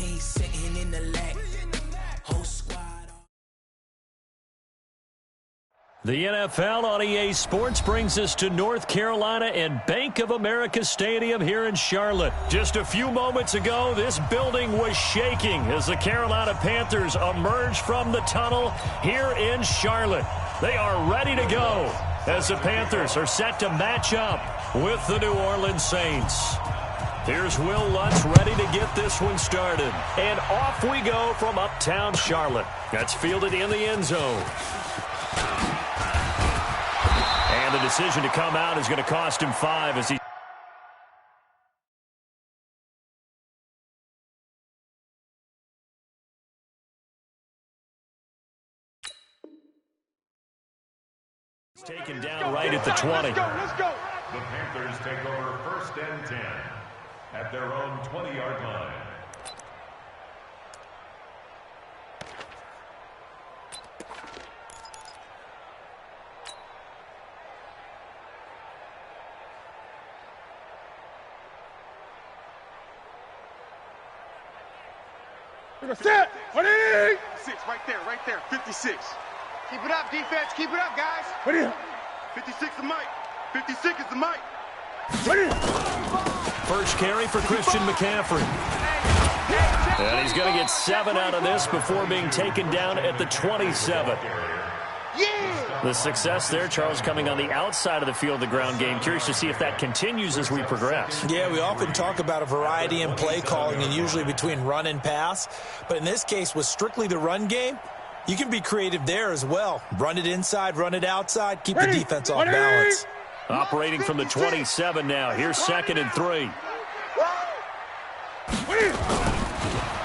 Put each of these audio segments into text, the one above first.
16 sitting in the lag. Whole squad. The NFL on EA Sports brings us to North Carolina and Bank of America Stadium here in Charlotte. Just a few moments ago, this building was shaking as the Carolina Panthers emerged from the tunnel here in Charlotte. They are ready to go as the Panthers are set to match up with the New Orleans Saints. Here's Will Lutz ready to get this one started. And off we go from uptown Charlotte. That's fielded in the end zone. And the decision to come out is going to cost him 5 as he... taken down right at the 20. Let's go. The Panthers take over 1st and 10 at their own 20-yard line. Set! 56, right there, 56. Keep it up, defense. Keep it up, guys. 56 is the mic. 56 is the mic. First carry for Christian McCaffrey. And he's going to get 7 out of this before being taken down at the 27. The success there, Charles, coming on the outside of the field, the ground game. Curious to see if that continues as we progress. Yeah, we often talk about a variety in play calling and usually between run and pass. But in this case, with strictly the run game, you can be creative there as well. Run it inside, run it outside, keep the defense off balance. Operating from the 27 now. Here's 2nd and 3.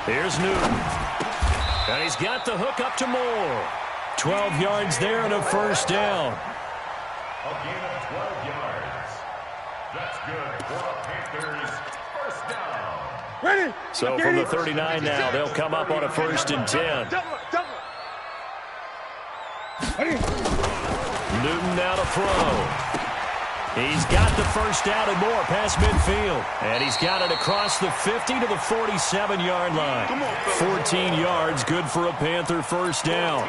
Here's Newton. And he's got the hook up to Moore. 12 yards there and a first down. A gain of 12 yards. That's good for the Panthers. First down. So from the 39 now, they'll come up on a 1st and 10. Newton now to throw. He's got the first down and more past midfield. And he's got it across the 50 to the 47-yard line. 14 yards, good for a Panther first down.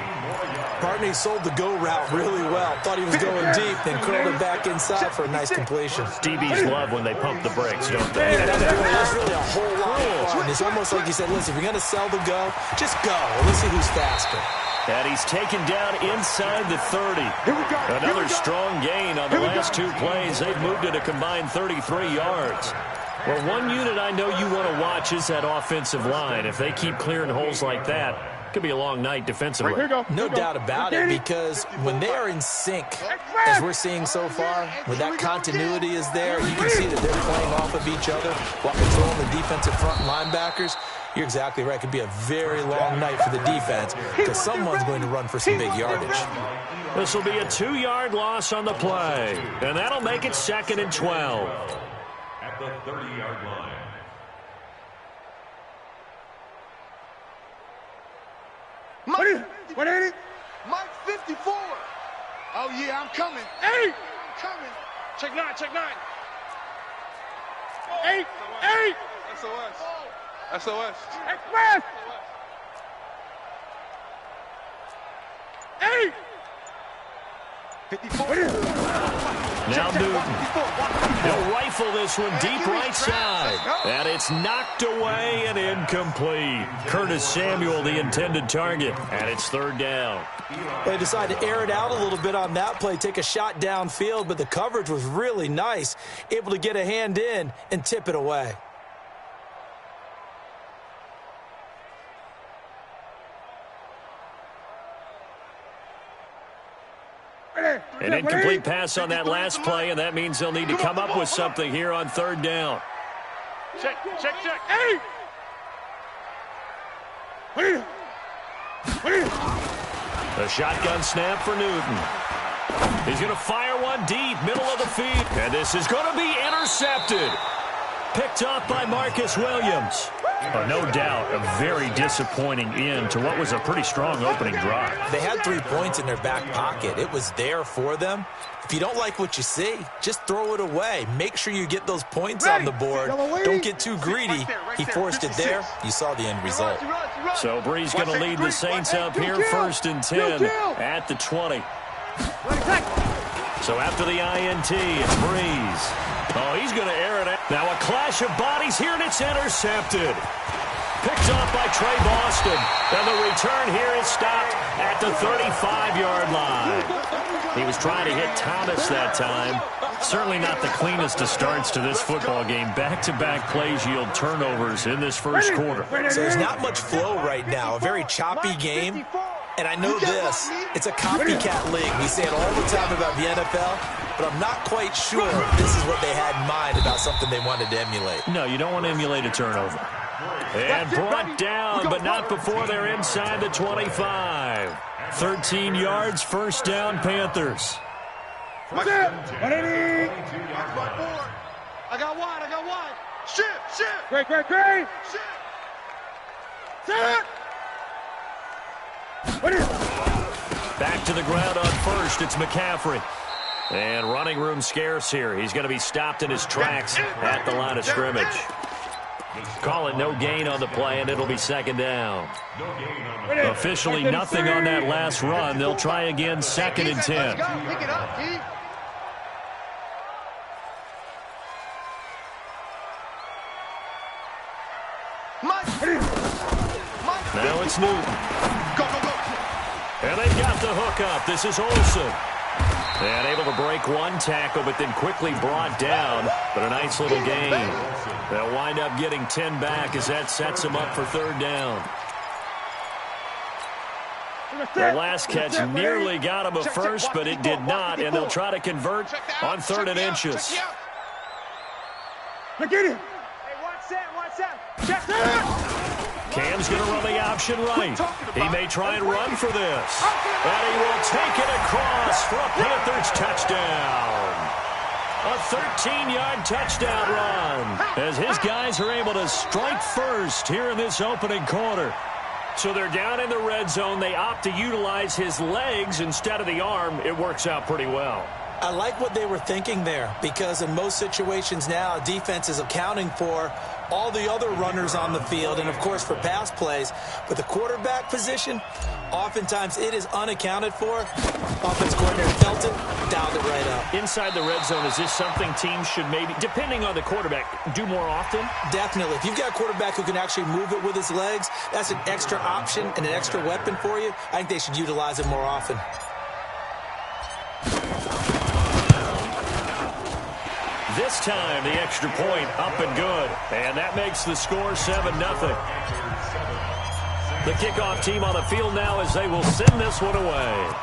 Partney sold the go route really well. Thought he was going deep, then curled it back inside for a nice completion. DBs love when they pump the brakes, don't they? Yeah, that's really a whole lot of fun. It's almost like you said, listen, if you're going to sell the go, just go. Let's see who's faster. And he's taken down inside the 30. Another strong gain on the last 2 plays. They've moved it a combined 33 yards. Well, one unit I know you want to watch is that offensive line. If they keep clearing holes like that, it could be a long night defensively. No doubt about it, because when they are in sync, as we're seeing so far, when that continuity is there, you can see that they're playing off of each other while controlling the defensive front linebackers. You're exactly right. It could be a very long night for the defense because someone's going to run for some big yardage. This will be a 2-yard loss on the play, and that'll make it 2nd and 12. At the 30-yard line. Mike 54. Oh, yeah, I'm coming. Hey! Coming. Check 9. 8. SOS. Express! 8. 54. Now Newton. He'll rifle this one deep right side. And it's knocked away and incomplete. Curtis Samuel, the intended target. And it's 3rd down. They decided to air it out a little bit on that play, take a shot downfield, but the coverage was really nice. Able to get a hand in and tip it away. An incomplete pass on that last play, and that means they'll need to come up with something here on 3rd down. Check. 8. A shotgun snap for Newton. He's going to fire one deep, middle of the field. And this is going to be intercepted. Picked off by Marcus Williams. No doubt, a very disappointing end to what was a pretty strong opening drive. They had 3 points in their back pocket. It was there for them. If you don't like what you see, just throw it away. Make sure you get those points on the board. Don't get too greedy. He forced it there. You saw the end result. So Bree's going to lead the Saints up here, 1st and 10 at the 20. So after the INT, it's Breeze. Oh, he's going to air it out. Now a clash of bodies here, and it's intercepted. Picked off by Trey Boston. And the return here is stopped at the 35-yard line. He was trying to hit Thomas that time. Certainly not the cleanest of starts to this football game. Back-to-back plays yield turnovers in this first quarter. So there's not much flow right now. A very choppy game. And I know this, it's a copycat league. We say it all the time about the NFL, but I'm not quite sure this is what they had in mind about something they wanted to emulate. No, you don't want to emulate a turnover. And brought down, but not before they're inside the 25. 13 yards, first down, Panthers. I got one. Shift. Great. Shift. Set it. Back to the ground on first. It's McCaffrey. And running room scarce here. He's going to be stopped in his tracks at the line of scrimmage. Call it no gain on the play, and it'll be second down. Officially nothing on that last run. They'll try again, 2nd and 10. Pick it up, D. Now it's Newton. Go. And they've got the hook up. This is Olsen. And able to break one tackle, but then quickly brought down. But a nice little gain. They'll wind up getting 10 back as that sets them up for 3rd down. Their last catch nearly got them a first, but it did not. And they'll try to convert on 3rd and inches. Look at him. Cam's going to run the option right. He may try and run for this. And he will take it across for a Panthers touchdown. A 13-yard touchdown run as his guys are able to strike first here in this opening quarter. So they're down in the red zone. They opt to utilize his legs instead of the arm. It works out pretty well. I like what they were thinking there, because in most situations now, defense is accounting for all the other runners on the field and, of course, for pass plays. But the quarterback position, oftentimes it is unaccounted for. Offense coordinator felt it, dialed it right up. Inside the red zone, is this something teams should maybe, depending on the quarterback, do more often? Definitely. If you've got a quarterback who can actually move it with his legs, that's an extra option and an extra weapon for you. I think they should utilize it more often. This time, the extra point up and good. And that makes the score 7-0. The kickoff team on the field now as they will send this one away.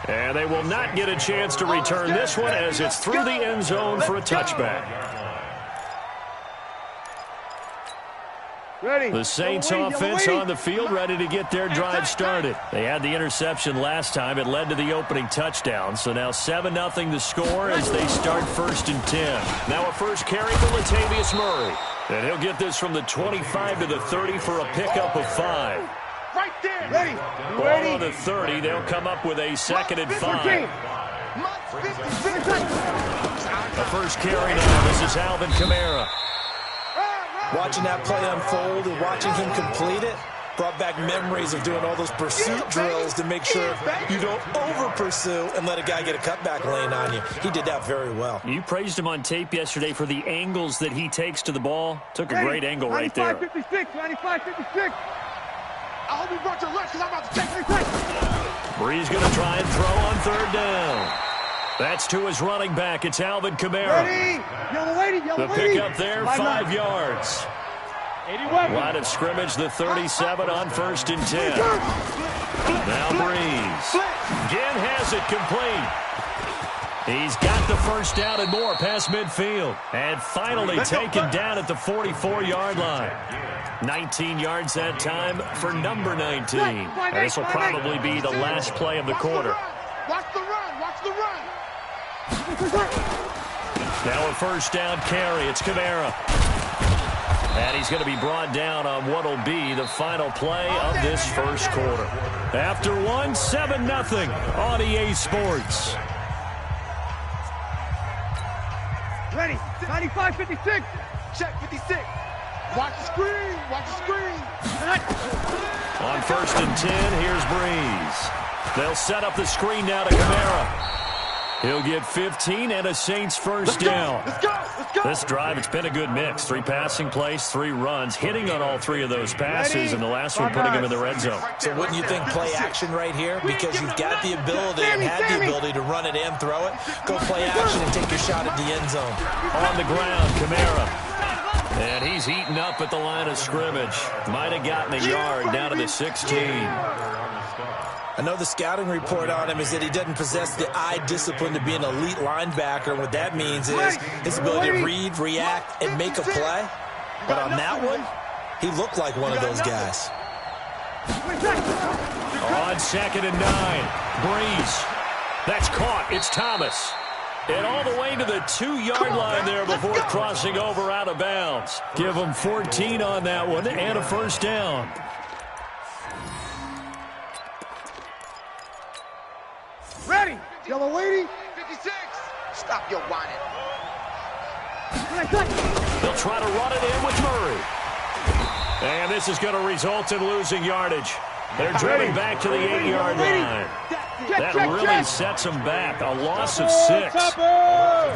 And they will not get a chance to return this one as it's through the end zone for a touchback. The Saints offense on the field ready to get their drive started. They had the interception last time. It led to the opening touchdown. So now 7-0 the score as they start 1st and 10. Now a first carry for Latavius Murray. And he'll get this from the 25 to the 30 for a pickup of 5. Right there. Ready. Ball on the 30. They'll come up with a 2nd and 5. The first carry now. This is Alvin Kamara. Watching that play unfold and watching him complete it brought back memories of doing all those pursuit drills to make sure you don't over-pursue and let a guy get a cutback lane on you. He did that very well. You praised him on tape yesterday for the angles that he takes to the ball. Took a great angle right there. 95-56, 95-56. I hope you brought your lunch because I'm about to take it. Bree's going to try and throw on 3rd down. That's to his running back. It's Alvin Kamara. Ready. Yellow lady. The pickup there, 5 yards. 81. Line of scrimmage, the 37 on 1st and 10. Now Breeze. Again has it complete. He's got the first down and more past midfield. And finally taken down at the 44-yard line. 19 yards that time for number 19. And this will probably be the last play of the quarter. Watch the run. Now a first down carry. It's Kamara. And he's going to be brought down on what will be the final play of this first quarter. After one, 7-0 on EA Sports. Ready, 95-56. Check 56. Watch the screen. Watch the screen. On 1st and 10, here's Breeze. They'll set up the screen now to Kamara. He'll get 15 and a Saints first down. Let's go. Let's go. This drive, it's been a good mix. 3 passing plays, 3 runs, hitting on all 3 of those passes, and the last one putting him in the red zone. So wouldn't you think play action right here? Because you've got the ability and had the ability to run it and throw it. Go play action and take your shot at the end zone. On the ground, Kamara. And he's heating up at the line of scrimmage. Might have gotten a yard down to the 16. I know the scouting report on him is that he doesn't possess the eye discipline to be an elite linebacker. And what that means is his ability to read, react, and make a play. But on that one, he looked like one of those guys. On 2nd and 9, Breeze. That's caught. It's Thomas. And all the way to the 2-yard line there before crossing over out of bounds. Give him 14 on that one and a first down. Ready, yellow lady. 56. Stop your whining. They'll try to run it in with Murray. And this is going to result in losing yardage. They're driven back to the 8-yard line. That really sets them back. A loss of 6.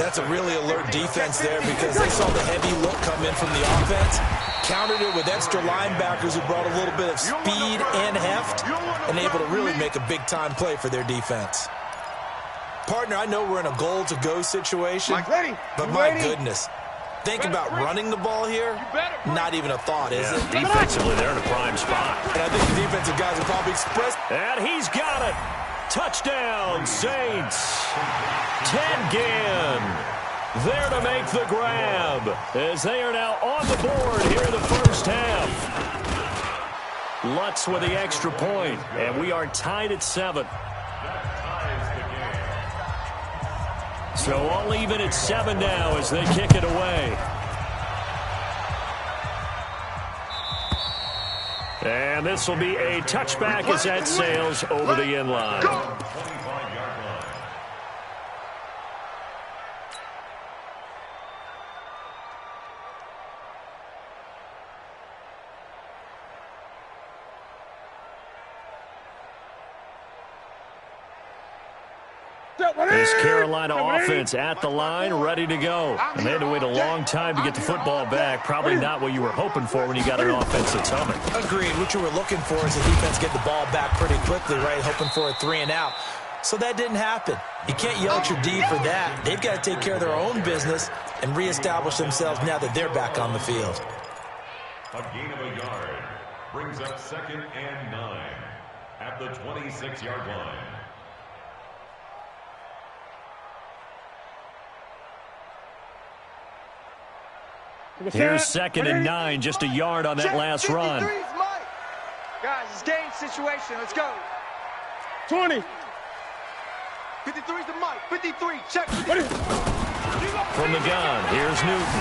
That's a really alert defense there because they saw the heavy look come in from the offense, countered it with extra linebackers who brought a little bit of speed and heft, and able to really make a big-time play for their defense. Partner, I know we're in a goal-to-go situation, but my goodness, think about running the ball here. Not even a thought, is it? Defensively, they're in a prime spot. And I think the defensive guys have probably expressed. And he's got it. Touchdown, Saints. Ted Ginn there to make the grab as they are now on the board here in the first half. Lutz with the extra point, and we are tied at 7. So all even at 7 now as they kick it away. And this will be a touchback as that sails over the end line. This Carolina offense at the line, ready to go. And they had to wait a long time to get the football back. Probably not what you were hoping for when you got an offense that's humming. Agreed. What you were looking for is the defense get the ball back pretty quickly, right? Hoping for a 3 and out. So that didn't happen. You can't yell at your D for that. They've got to take care of their own business and reestablish themselves now that they're back on the field. A gain of a yard brings up 2nd and 9 at the 26-yard line. Here's 2nd and 9, just a yard on that last run. Guys, it's game situation. Let's go. 20. 53's the mic. 53. Check. 53. From the gun, here's Newton.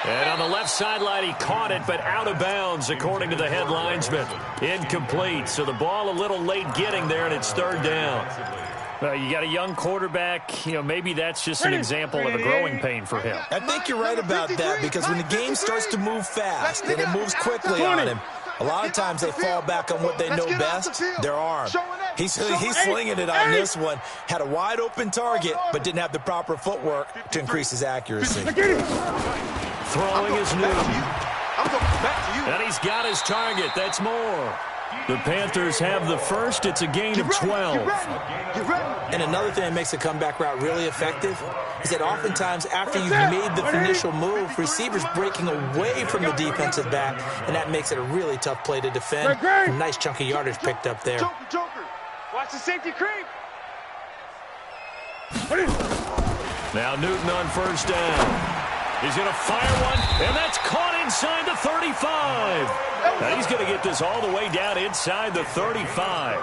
And on the left sideline, he caught it, but out of bounds, according to the head linesman. Incomplete, so the ball a little late getting there, and it's 3rd down. You got a young quarterback, maybe that's just an example of a growing pain for him. I think you're right about that because when the game starts to move fast and it moves quickly on him, a lot of times they fall back on what they know best, their arm. He's slinging it on this one. Had a wide open target, but didn't have the proper footwork to increase his accuracy. Throwing is Newton. And he's got his target. That's more. The Panthers have the first. It's a gain of 12. And another thing that makes the comeback route really effective is that oftentimes after you've made the initial move, receivers breaking away from the defensive back, and that makes it a really tough play to defend. A nice chunk of yardage picked up there. Watch the safety creep. Now Newton on 1st down. He's going to fire one, and that's caught inside the 35. Now he's going to get this all the way down inside the 35.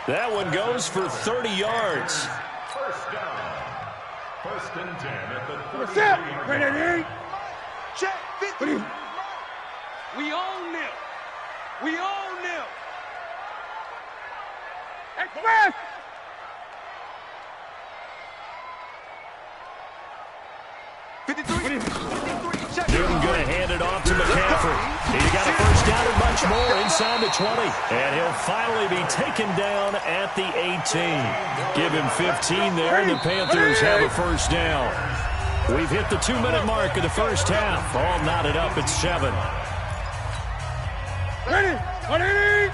That one goes for 30 yards. First and 10 at the 32 Set. yard Ready. line. Check. 50. We own them. We own them. Express. 53. 53. Check. Newton going to hand it off to McCaffrey. He got a first down and much more inside the 20. And he'll finally be taken down at the 18. Give him 15 there, and the Panthers have a first down. We've hit the 2-minute mark of the first half. All knotted up at 7. Ready.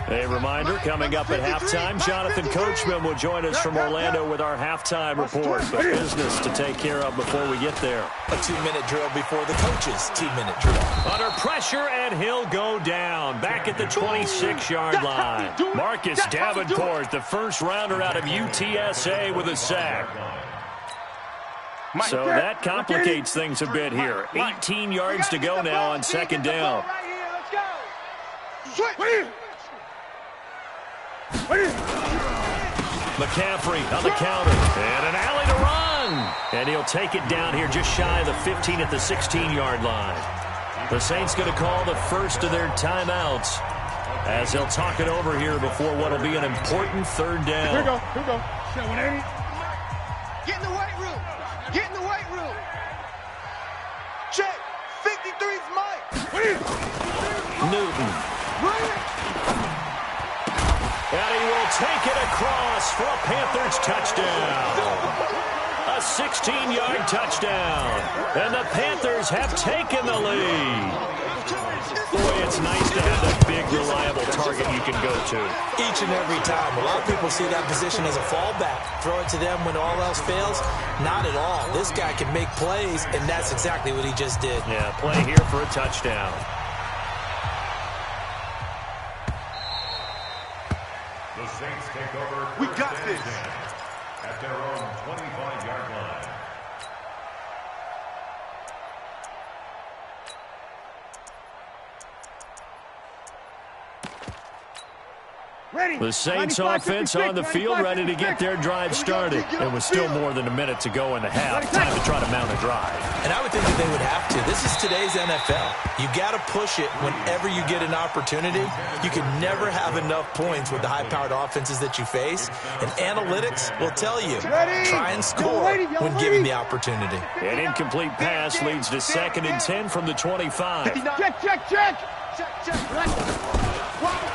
A reminder, coming up at halftime, Jonathan Coachman will join us from Orlando with our halftime report. But business to take care of before we get there. A 2-minute drill before the coach's 2-minute drill. Under pressure, and he'll go down. Back at the 26-yard line. Marcus Davenport, the first rounder out of UTSA, with a sack. So that complicates things a bit here. 18 yards to go now on second down. McCaffrey on the counter. And an alley to run. And he'll take it down here just shy of the 15 at the 16-yard line. The Saints going to call the first of their timeouts as they'll talk it over here before what will be an important third down. Here we go. Set 180. Get in the weight room. Get in the weight room. Check. 53's Mike. Newton. And he will take it across for a Panthers touchdown. A 16-yard touchdown. And the Panthers have taken the lead. Boy, it's nice to have that big, reliable target you can go to. Each and every time. A lot of people see that position as a fallback. Throw it to them when all else fails. Not at all. This guy can make plays, and that's exactly what he just did. Yeah, play here for a touchdown. The Saints take over. We got first this. and 10 at their own 25-yard line. Ready. The Saints 95, offense 56, on the field, 95, ready to get 56. their drive started. It was still more than a minute to go in the half. Time to try to mount a drive. And I would think that they would have to. This is today's NFL. You got to push it whenever you get an opportunity. You can never have enough points with the high-powered offenses that you face. And analytics will tell you, try and score when given the opportunity. An incomplete pass leads to 2nd and 10 from the 25. Check.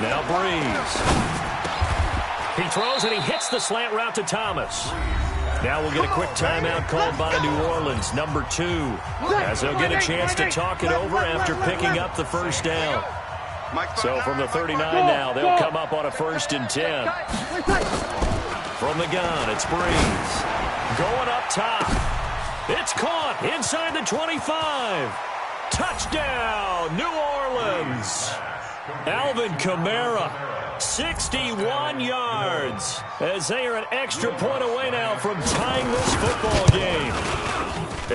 Now Breeze. He throws and he hits the slant route to Thomas. Now we'll get a quick timeout called by New Orleans, number 2, as they'll get a chance to talk it over after picking up the first down. So from the 39 now, they'll come up on a 1st and 10. From the gun, it's Breeze. Going up top. It's caught inside the 25. Touchdown, New Orleans. Alvin Kamara, 61 yards, as they are an extra point away now from tying this football game.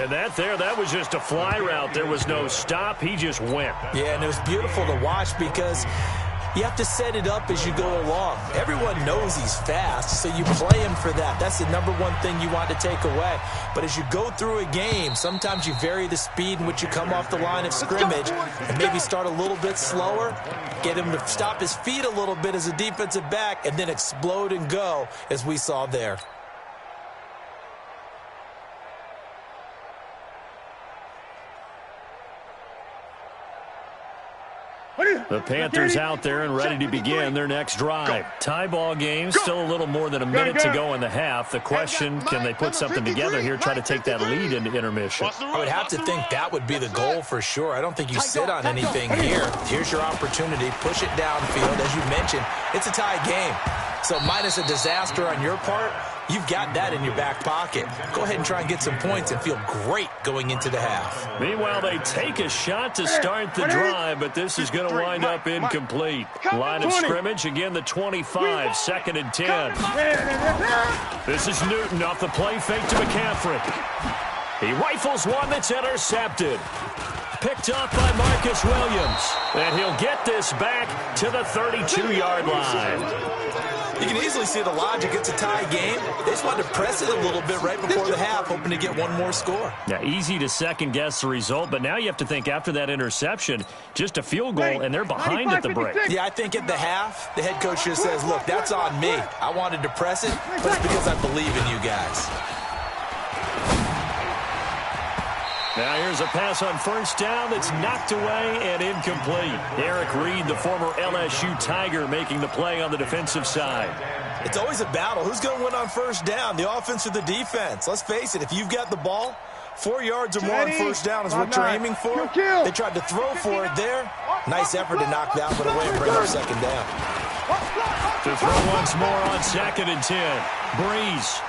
And that was just a fly route. There was no stop. He just went. Yeah, and it was beautiful to watch because you have to set it up as you go along. Everyone knows he's fast, so you play him for that. That's the number one thing you want to take away. But as you go through a game, sometimes you vary the speed in which you come off the line of scrimmage and maybe start a little bit slower, get him to stop his feet a little bit as a defensive back, and then explode and go, as we saw there. The Panthers out there and ready to begin their next drive. Tie ball game, still a little more than a minute to go in the half. The question, can they put something together here, try to take that lead into intermission? I would have to think that would be the goal for sure. I don't think you sit on anything here. Here's your opportunity. Push it downfield. As you mentioned, it's a tie game. So minus a disaster on your part, you've got that in your back pocket. Go ahead and try and get some points and feel great going into the half. Meanwhile, they take a shot to start the drive, but this is going to wind up incomplete. Line of scrimmage, again, the 25, 2nd and 10. This is Newton off the play fake to McCaffrey. He rifles one that's intercepted. Picked up by Marcus Williams. And he'll get this back to the 32-yard line. You can easily see the logic. It's a tie game. They just wanted to press it a little bit right before the half, hoping to get one more score. Yeah, easy to second-guess the result, but now you have to think after that interception, just a field goal, and they're behind at the break. Yeah, I think at the half, the head coach just says, look, that's on me. I wanted to press it, but it's because I believe in you guys. Now here's a pass on first down that's knocked away and incomplete. Eric Reed, the former LSU Tiger, making the play on the defensive side. It's always a battle. Who's going to win on first down, the offense or the defense? Let's face it, if you've got the ball, 4 yards or more on first down is what you're aiming for. They tried to throw for it there. Nice effort to knock that one away and bring up second down. To throw once more on 2nd and 10. Breeze.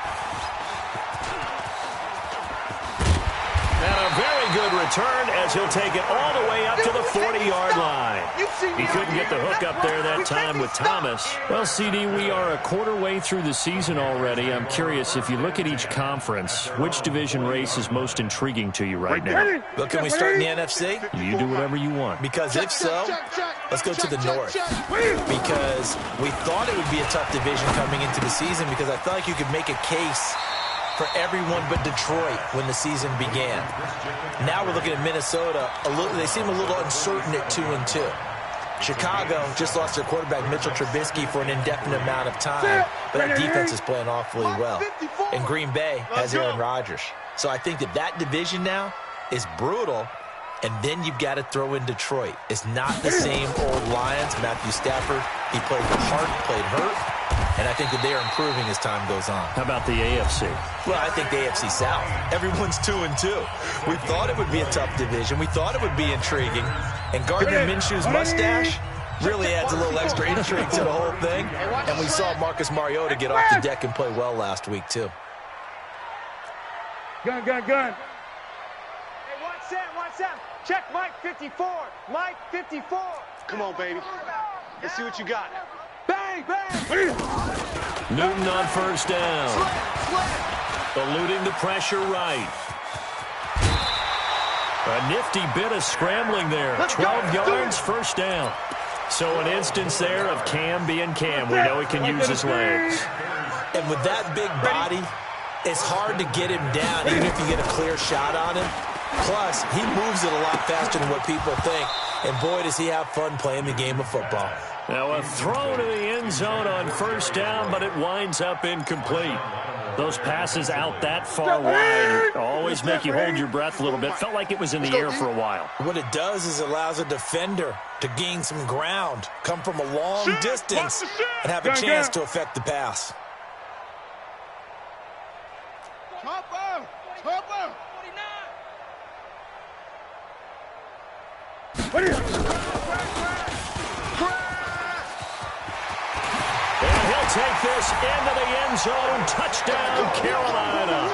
And a very good return as he'll take it all the way up to the 40-yard line. He couldn't get the hook up there that time with Thomas. Well, CD, we are a quarter way through the season already. I'm curious, if you look at each conference, which division race is most intriguing to you right now? Well, can we start in the NFC? You do whatever you want. Because if so, let's go to the North. Because we thought it would be a tough division coming into the season because I felt like you could make a case for everyone but Detroit when the season began. Now we're looking at Minnesota. They seem a little uncertain at 2-2. Chicago just lost their quarterback, Mitchell Trubisky, for an indefinite amount of time, but that defense is playing awfully well. And Green Bay has Aaron Rodgers. So I think that division now is brutal, and then you've got to throw in Detroit. It's not the same old Lions. Matthew Stafford, he played hurt. And I think that they are improving as time goes on. How about the AFC? Well, I think the AFC South. Everyone's 2-2. We thought it would be a tough division. We thought it would be intriguing. And Gardner Minshew's mustache really adds a little extra intrigue to the whole thing. And we saw Marcus Mariota get off the deck and play well last week, too. Gun. Hey, watch that. Check Mike 54. Mike 54. Come on, baby. Let's see what you got. Bang! Newton on first down. Eluding the pressure right. A nifty bit of scrambling there. 12 yards, first down. So an instance there of Cam being Cam. We know he can use his legs. And with that big body, it's hard to get him down, even if you get a clear shot on him. Plus, he moves it a lot faster than what people think. And boy, does he have fun playing the game of football. Now a throw to the end zone on first down, but it winds up incomplete. Those passes out that far wide always make you hold your breath a little bit. Felt like it was in the air for a while. What it does is it allows a defender to gain some ground, come from a long distance, and have a chance to affect the pass. Take this into the end zone. Touchdown, Carolina.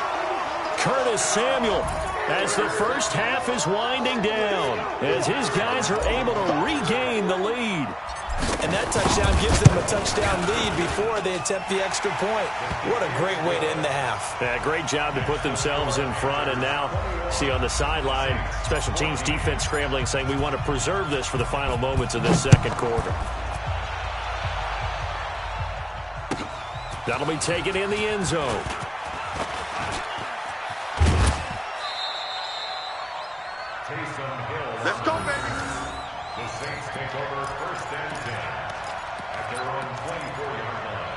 Curtis Samuel, as the first half is winding down, as his guys are able to regain the lead. And that touchdown gives them a touchdown lead before they attempt the extra point. What a great way to end the half. Yeah, great job to put themselves in front. And now, see on the sideline, special teams defense scrambling, saying we want to preserve this for the final moments of this second quarter. That'll be taken in the end zone. Let's go, baby. The Saints take over first and 10 at their own 24-yard line.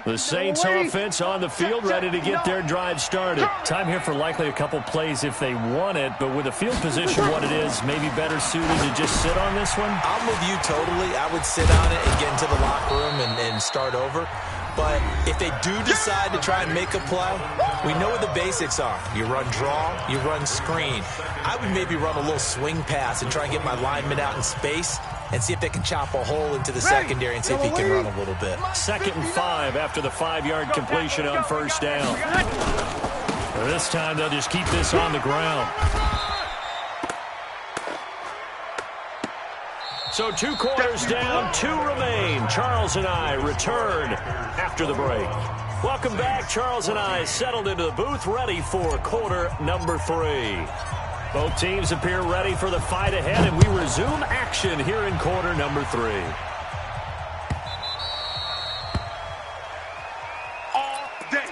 The Saints offense on the field, ready to get their drive started. Time here for likely a couple plays if they want it, but with the field position what it is, maybe better suited to just sit on this one? I'm with you totally. I would sit on it and get into the locker room and start over. But if they do decide to try and make a play, we know what the basics are. You run draw, you run screen. I would maybe run a little swing pass and try and get my lineman out in space and see if they can chop a hole into the secondary and see if he can run a little bit. 2nd and 5 after the 5-yard completion on first down. This time they'll just keep this on the ground. So 2 quarters down, 2 remain. Charles and I return after the break. Welcome back. Charles and I settled into the booth, ready for quarter number 3. Both teams appear ready for the fight ahead, and we resume action here in quarter number 3. All day.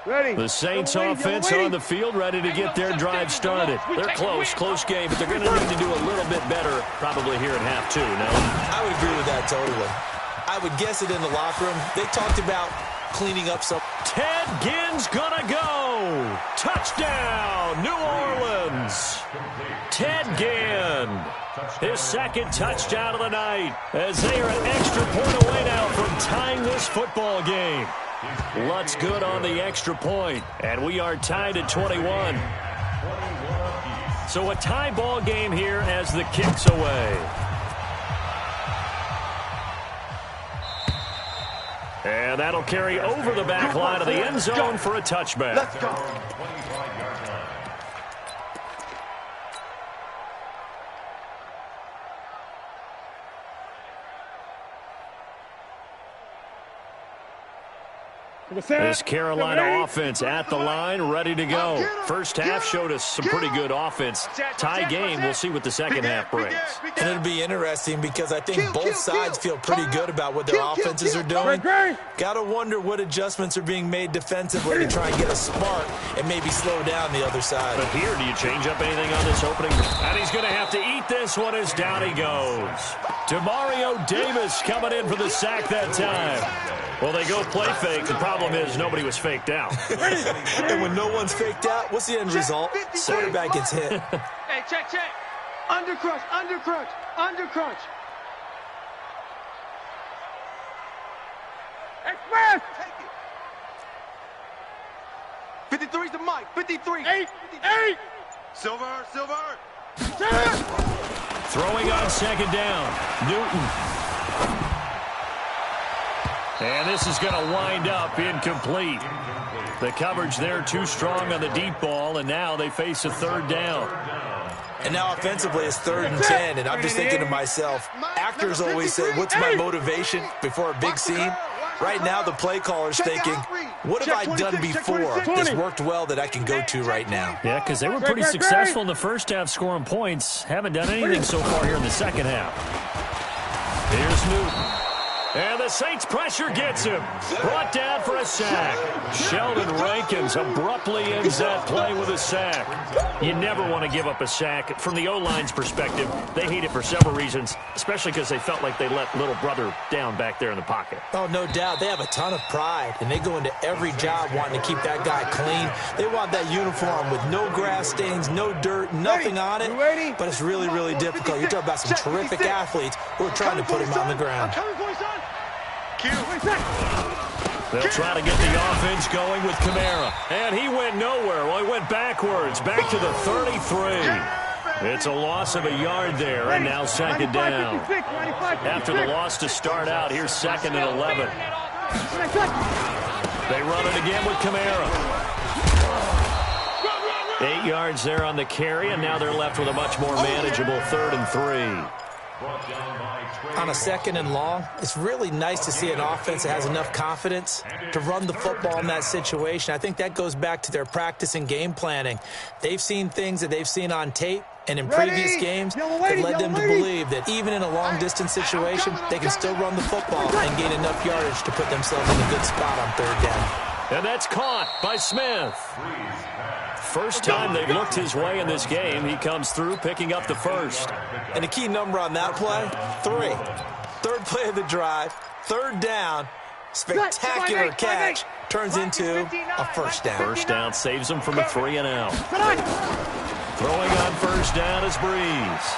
Ready. The Saints offense on the field, ready to get their drive started. They're close game, but they're going to need to do a little bit better probably here at half 2, no? I would agree with that totally. I would guess it in the locker room. They talked about cleaning up some. Ted Ginn's gonna go. Touchdown, New Orleans. Ted Ginn, his second touchdown of the night, as they are an extra point away now from tying this football game. Lutz good on the extra point, and we are tied at 21. So a tie ball game here as the kick's away. And that'll carry over the back line of the end zone for a touchback. Let's go. This Carolina offense at the line, ready to go. First half showed us some pretty good offense. Tie game, we'll see what the second half brings. And it'll be interesting because I think both sides feel pretty good about what their offenses are doing. Got to wonder what adjustments are being made defensively to try and get a spark and maybe slow down the other side. But here, do you change up anything on this opening? And he's going to have to eat this one as down he goes. Demario Davis coming in for the sack that time. Well, they go play fake. The problem is nobody was faked out. And when no one's faked out, what's the end result? Quarterback gets hit. Hey, check. Under crunch. Express. 53's the mic. 53. 8. Silver. Throwing on second down. Newton. And this is going to wind up incomplete. The coverage there too strong on the deep ball, and now they face a third down. And now offensively it's 3rd and 10, and I'm just thinking to myself, actors always say, what's my motivation before a big scene? Right now the play caller's thinking, what have I done before that's worked well that I can go to right now? Yeah, because they were pretty successful in the first half scoring points. Haven't done anything so far here in the second half. Here's Newton. And the Saints pressure gets him. Brought down for a sack. Sheldon Rankins abruptly ends that play with a sack. You never want to give up a sack. From the O-line's perspective, they hate it for several reasons, especially because they felt like they let little brother down back there in the pocket. Oh, no doubt. They have a ton of pride, and they go into every job wanting to keep that guy clean. They want that uniform with no grass stains, no dirt, nothing on it. But it's really, really difficult. You're talking about some terrific athletes who are trying to put him on the ground. They'll try to get the offense going with Kamara. And he went nowhere. Well, he went backwards, back to the 33. It's a loss of a yard there, and now second down. After the loss to start out, here's 2nd and 11. They run it again with Kamara. 8 yards there on the carry, and now they're left with a much more manageable 3rd and 3. On a 2nd and long, it's really nice to see an offense that has enough confidence to run the football in that situation. I think that goes back to their practice and game planning. They've seen things that they've seen on tape and in previous games that led them to believe that even in a long-distance situation, they can still run the football and gain enough yardage to put themselves in a good spot on 3rd down. And that's caught by Smith. First time they've looked his way in this game. He comes through picking up the first. And the key number on that play, 3. 3rd play of the drive, 3rd down, spectacular catch, turns into a first down. First down saves them from a 3-and-out. Throwing on first down is Breeze.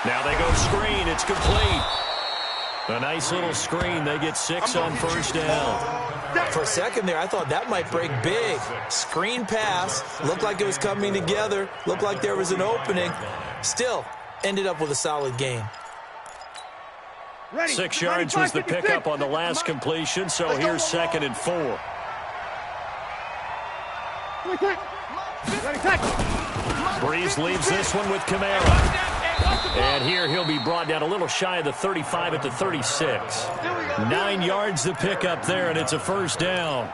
Now they go screen. It's complete. A nice little screen. They get 6 on first down. For a second there, I thought that might break big. Screen pass. Looked like it was coming together. Looked like there was an opening. Still, ended up with a solid game. 6 yards was the pickup on the last completion, so here's 2nd and 4. Breeze leaves this one with Kamara. And here he'll be brought down a little shy of the 35 at the 36. 9 yards to pick up there, and it's a first down.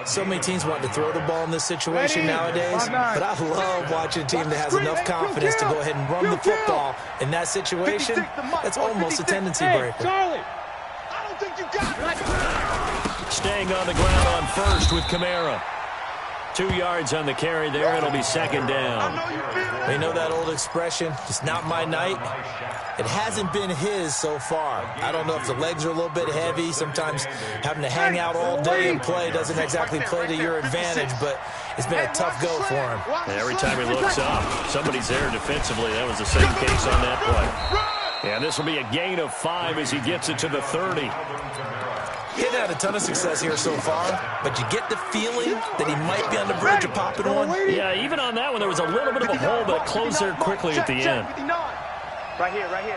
So many teams want to throw the ball in this situation nowadays, but I love watching a team that has enough confidence to go ahead and run the football. In that situation, that's almost a tendency breaker. Charlie, I don't think you got it. Staying on the ground on first with Kamara. 2 yards on the carry there. It'll be second down. We know that old expression, it's not my night. It hasn't been his so far. I don't know if the legs are a little bit heavy. Sometimes having to hang out all day and play doesn't exactly play to your advantage, but it's been a tough go for him. Every time he looks up, somebody's there defensively. That was the same case on that play. And this will be a gain of 5 as he gets it to the 30. He hasn't had a ton of success here so far, but you get the feeling that he might be on the verge of popping one. Yeah, even on that one, there was a little bit of a hole, but it closed there quickly at the end. Right here, right here.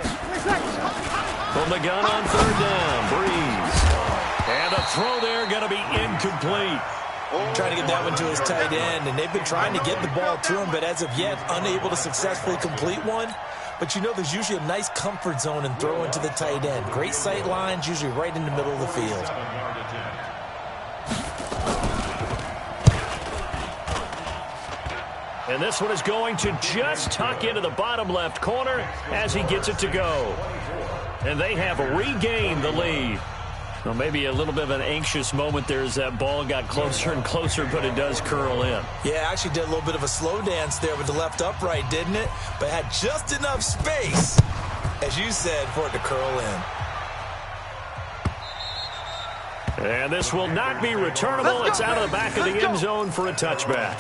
From the gun on third down, Breeze. And a throw there going to be incomplete. Trying to get that one to his tight end, and they've been trying to get the ball to him, but as of yet, unable to successfully complete one. But you know there's usually a nice comfort zone in throwing to the tight end. Great sight lines, usually right in the middle of the field. And this one is going to just tuck into the bottom left corner as he gets it to go. And they have regained the lead. Well, maybe a little bit of an anxious moment there as that ball got closer and closer, but it does curl in. Yeah, actually did a little bit of a slow dance there with the left upright, didn't it? But had just enough space, as you said, for it to curl in. And this will not be returnable. It's out of the back of the end zone for a touchback.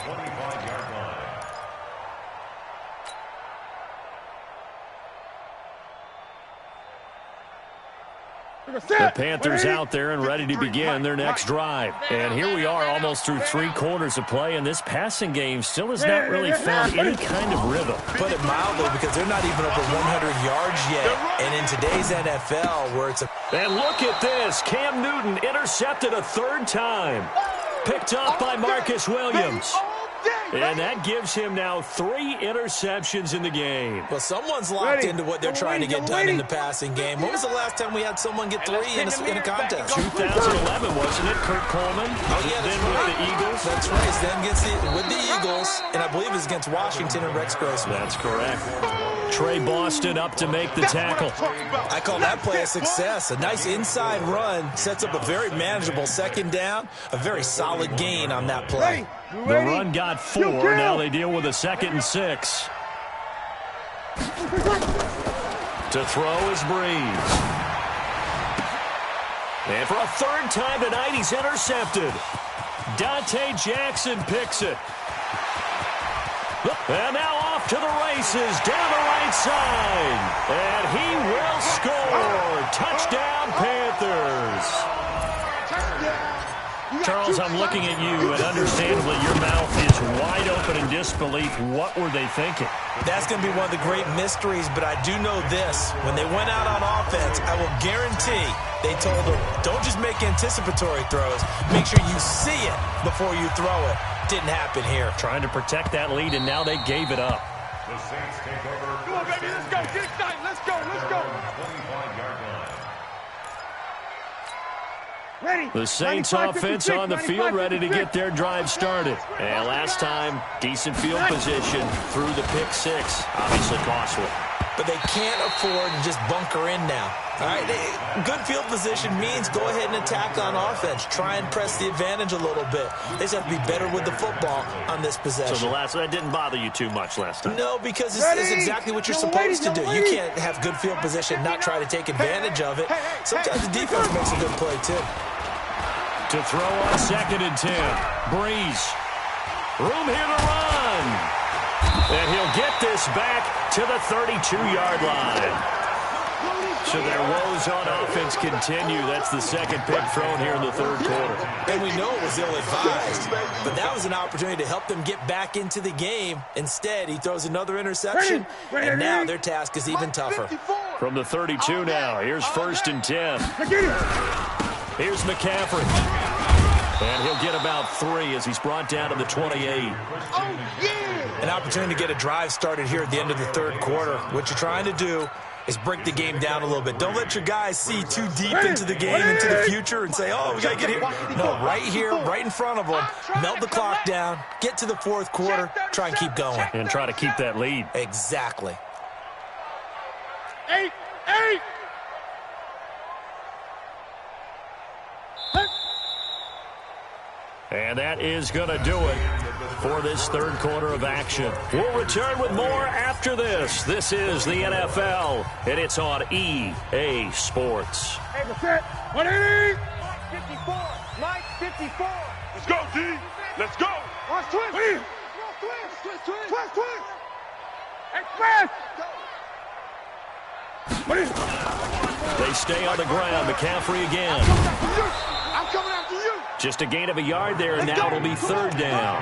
The Panthers out there and ready to begin their next drive. And here we are almost through 3 quarters of play, and this passing game still has not really found any kind of rhythm. Put it mildly, because they're not even over 100 yards yet. And in today's NFL, where it's a... And look at this. Cam Newton intercepted a 3rd time. Picked off by Marcus Williams. And that gives him now 3 interceptions in the game. Well, someone's locked into what they're trying to get done in the passing game. When was the last time we had someone get 3 in a contest? 2011, wasn't it? Kurt Coleman. Oh, yeah, then right. with the Eagles. That's right. Then gets with the Eagles, and I believe it's against Washington and Rex Grossman. That's correct. Trey Boston up to make the tackle. I call that play a success. A nice inside run sets up a very manageable 2nd down. A very solid gain on that play. The run got 4. Now they deal with a 2nd and 6. To throw is Breeze. And for a 3rd time tonight, he's intercepted. Dante Jackson picks it. And now off to the races down the right side. And he will score. Touchdown, Panthers. Charles, I'm looking at you, and understandably your mouth is wide open in disbelief. What were they thinking? That's going to be one of the great mysteries, but I do know this. When they went out on offense, I will guarantee they told them, don't just make anticipatory throws. Make sure you see it before you throw it. Didn't happen here. Trying to protect that lead, and now they gave it up. The Saints take over. Come on, baby, let's go. Get excited. Let's go. Let's go. 25-yard line. The Saints offense on the field, ready to get their drive started. And last time, decent field position through the pick 6. Obviously costly. But they can't afford to just bunker in now. All right, good field position means go ahead and attack on offense. Try and press the advantage a little bit. They just have to be better with the football on this possession. So that didn't bother you too much last time? No, because it's exactly what you're supposed to do. You can't have good field position, not try to take advantage of it. Sometimes the defense makes a good play, too. To throw on 2nd and 10. Breeze. Room here to run. And he'll get this back to the 32-yard line. So their woes on offense continue. That's the 2nd pick thrown here in the 3rd quarter. And we know it was ill-advised, but that was an opportunity to help them get back into the game. Instead, he throws another interception, and now their task is even tougher. From the 32 now, here's 1st and 10. Here's McCaffrey. And he'll get about 3 as he's brought down to the 28. An opportunity to get a drive started here at the end of the 3rd quarter. What you're trying to do is break the game down a little bit. Don't let your guys see too deep into the game, into the future, and say, oh, we got to get here. No, right here, right in front of them, melt the clock down, get to the fourth quarter, try and keep going. And try to keep that lead. Exactly. 8. And that is going to do it for this third quarter of action. We'll return with more after this. This is the NFL, and it's on EA Sports. Hey, the set. 180. Mike 54. Mike 54. Let's go, D. Let's go. Watch twist. Twist. Express. They stay on the ground. McCaffrey again. I'm coming after you. Just a gain of a yard there, and now it'll be third down.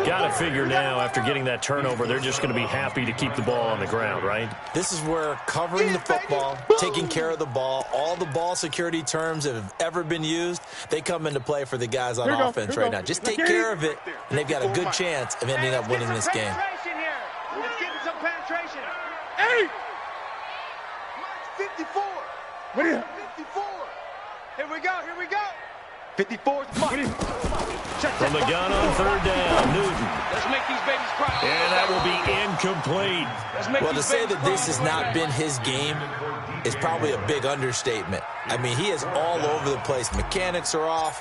Got to figure now, after getting that turnover, they're just going to be happy to keep the ball on the ground, right? This is where covering the football, taking care of the ball, all the ball security terms that have ever been used, they come into play for the guys on offense right now. Just take care of it, and they've got a good chance of ending up winning this game. Let's get some penetration. 8. 54. What is it? 54. Here we go. 54. From the gun on third down, Newton. Let's make these babies cry. And that will be incomplete. Well, to say that this has not been his game is probably a big understatement. I mean, he is all over the place. Mechanics are off,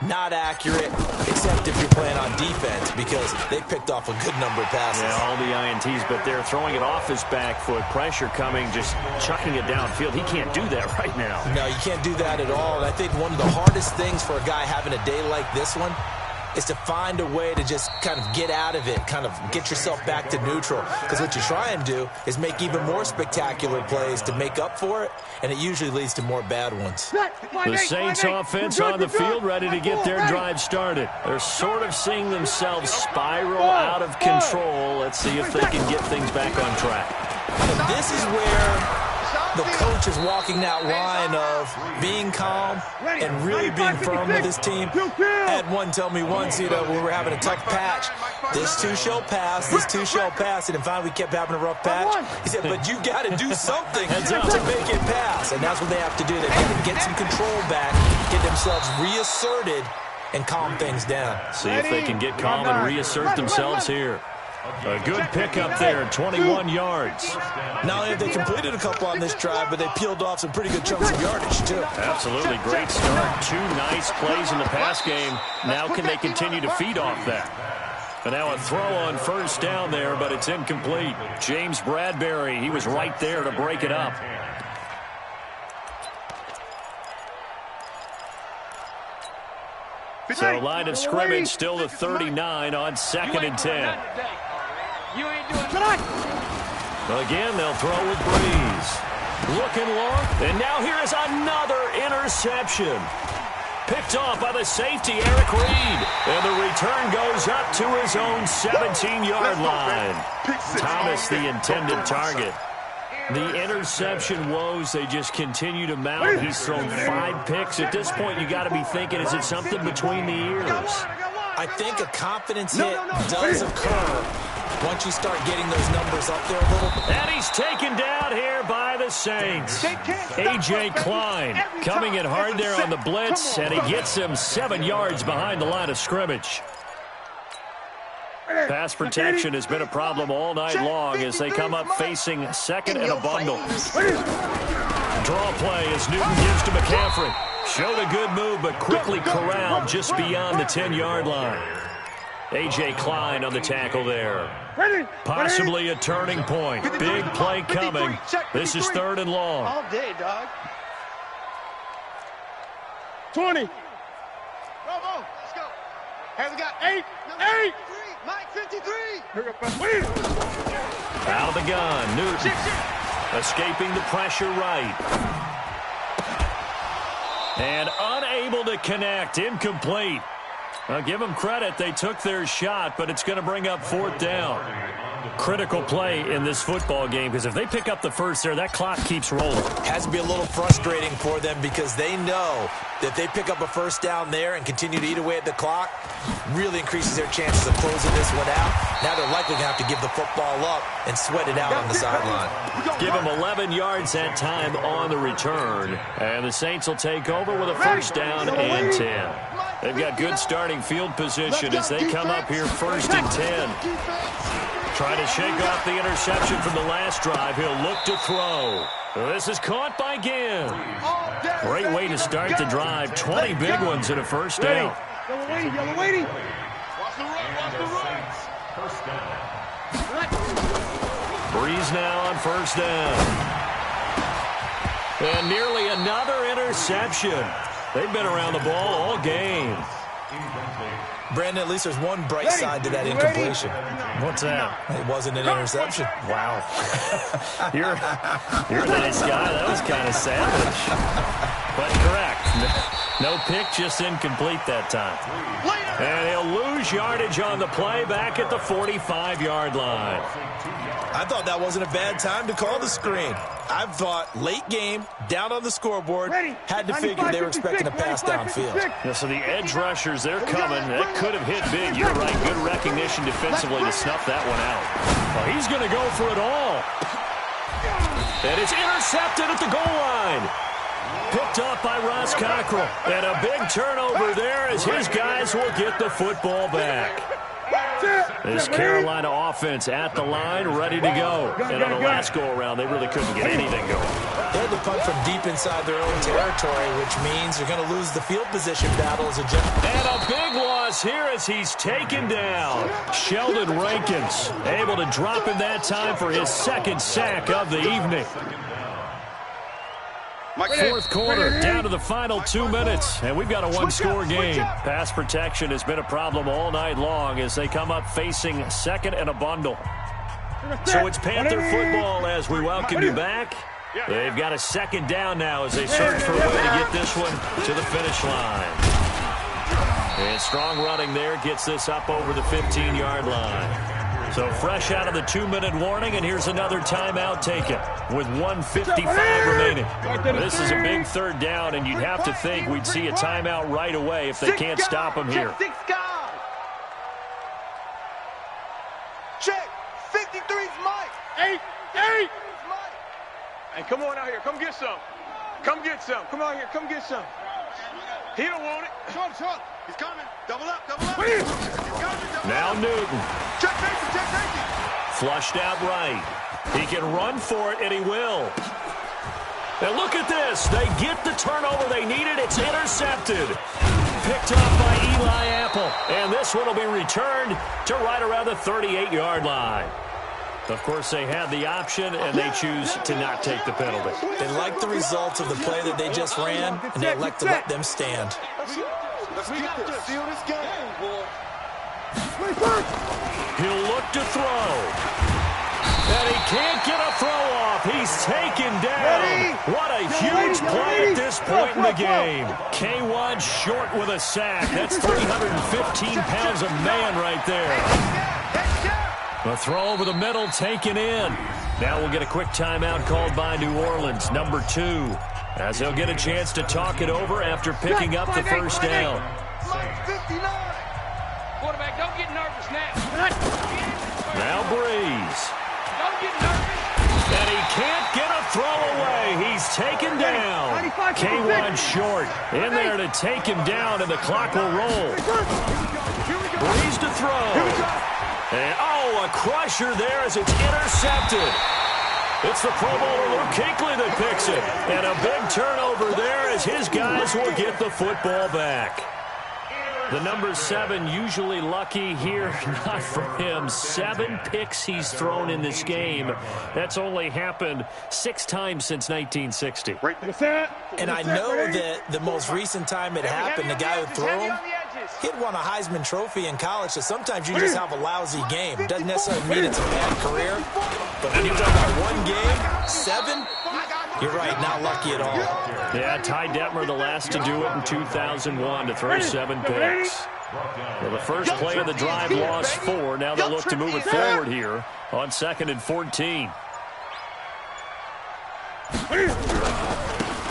not accurate, except if you're playing on defense, because they picked off a good number of passes. Yeah, all the INTs, but they're throwing it off his back foot. Pressure coming, just chucking it downfield. He can't do that right now. No, you can't do that at all. And I think one of the hardest things for a guy having a day like this one is to find a way to just kind of get out of it, kind of get yourself back to neutral. Because what you try and do is make even more spectacular plays to make up for it, and it usually leads to more bad ones. The Saints offense on the field, ready to get their drive started. They're sort of seeing themselves spiral out of control. Let's see if they can get things back on track. And this is where the coach is walking that line of being calm and really being firm with his team. I had one tell me once, when we were having a tough patch, this too shall pass, and finally we kept having a rough patch. He said, but you got to do something to make it pass, and that's what they have to do. They've got to get some control back, get themselves reasserted, and calm things down. See if they can get calm and reassert themselves here. A good pickup there, 21 yards. Not only have they completed a couple on this drive, but they peeled off some pretty good chunks of yardage, too. Absolutely. Great start. 2 nice plays in the pass game. Now can they continue to feed off that? And now a throw on first down there, but it's incomplete. James Bradbury, he was right there to break it up. So line of scrimmage still to 39 on 2nd and 10. You ain't doing nothing. Again, they'll throw with Breeze. Looking long, and now here is another interception. Picked off by the safety, Eric Reed. And the return goes up to his own 17-yard line. Thomas, the intended target. The interception woes, they just continue to mount. He's thrown 5 picks. At this point, you got to be thinking, is it something between the ears? I think a confidence hit does occur once you start getting those numbers up there a little. And he's taken down here by the Saints. A.J. Klein coming in hard there on the blitz, and he gets him 7 yards behind the line of scrimmage. Pass protection has been a problem all night long as they come up facing second and a bundle. Draw play as Newton gives to McCaffrey. Showed a good move, but quickly corralled just beyond the 10-yard line. A.J. Klein on the tackle there. Possibly a turning point. Big play coming. This is 3rd and long. All day, dog. 20. Bravo. Let's go. Hey, we got 8. 8. Mike 53. Out of the gun. Newton escaping the pressure right. And unable to connect. Incomplete. I'll give them credit. They took their shot, but it's going to bring up 4th down. Critical play in this football game, because if they pick up the first there, that clock keeps rolling. Has to be a little frustrating for them because they know that they pick up a first down there and continue to eat away at the clock, really increases their chances of closing this one out. Now they're likely going to have to give the football up and sweat it out on the sideline. Give them 11 yards that time on the return, and the Saints will take over with a first down and 10. They've got good starting field position as they come up here 1st and 10. Trying to shake off the interception from the last drive. He'll look to throw. This is caught by Ginn. Great way to start the drive. 20 big ones in a first down. Yellow lady. Watch the run. First down. Breeze now on first down. And nearly another interception. They've been around the ball all game. Brandon, at least there's one bright side to that incompletion. What's that? It wasn't an interception. Wow. You're a nice guy. That was kind of savage. But correct. No pick, just incomplete that time. And he'll lose yardage on the play back at the 45-yard line. I thought that wasn't a bad time to call the screen. I thought late game, down on the scoreboard, had to figure they were expecting a pass downfield. Yeah, so the edge rushers, they're coming. That could have hit big. You're right. Good recognition defensively to snuff that one out. Well, he's going to go for it all. And it's intercepted at the goal line. Picked up by Ross Cockrell. And a big turnover there as his guys will get the football back. This Carolina offense at the line, ready to go. And on the last go-around, they really couldn't get anything going. They had to punt from deep inside their own territory, which means they're going to lose the field position battle as a general. And a big loss here as he's taken down. Sheldon Rankins able to drop him that time for his 2nd sack of the evening. 4th quarter, down to the final 2 minutes, and we've got a one-score game. Pass protection has been a problem all night long as they come up facing 2nd and a bundle. So it's Panther football as we welcome you back. They've got a 2nd down now as they search for a way to get this one to the finish line. And strong running there gets this up over the 15-yard line. So fresh out of the 2-minute warning, and here's another timeout taken with 1:55 remaining. This is a big 3rd down, and you'd have to think we'd see a timeout right away if they can't stop him here. Check. 53's Mike. 8. Hey, come on out here. Come get some. Come get some. Come out here. Come get some. He don't want it. Short. He's coming. Double up. Now Newton. Check safety. Flushed out right. He can run for it, and he will. And look at this. They get the turnover they needed. It's intercepted. Picked up by Eli Apple. And this one will be returned to right around the 38-yard line. Of course, they had the option, and they choose to not take the penalty. They like the results of the play that they just ran, and they elect to let them stand. Let's get this. Seal this game, boy. He'll look to throw. And he can't get a throw off. He's taken down. What a huge play at this point in the game. K1 short with a sack. That's 315 pounds of man right there. The throw over the middle taken in. Now we'll get a quick timeout called by New Orleans, number 2, as he'll get a chance to talk it over after picking up the first down. Quarterback, don't get nervous now. Now Breeze. Don't get nervous. And he can't get a throw away. He's taken down. K1 short in there to take him down, and the clock will roll. Breeze to throw. And, a crusher there as it's intercepted. It's the Pro Bowler Luke Kuechly that picks it. And a big turnover there as his guys will get the football back. The number 7 usually lucky here, not for him. 7 picks he's thrown in this game. That's only happened 6 times since 1960. And I know that the most recent time it happened, the guy who threw him, he'd won a Heisman Trophy in college, so sometimes you just have a lousy game. Doesn't necessarily mean it's a bad career. But when you talk about one game, 7, you're right, not lucky at all. Yeah, Ty Detmer, the last to do it in 2001, to throw 7 picks. Well, the first play of the drive lost 4. Now they'll look to move it forward here on 2nd and 14.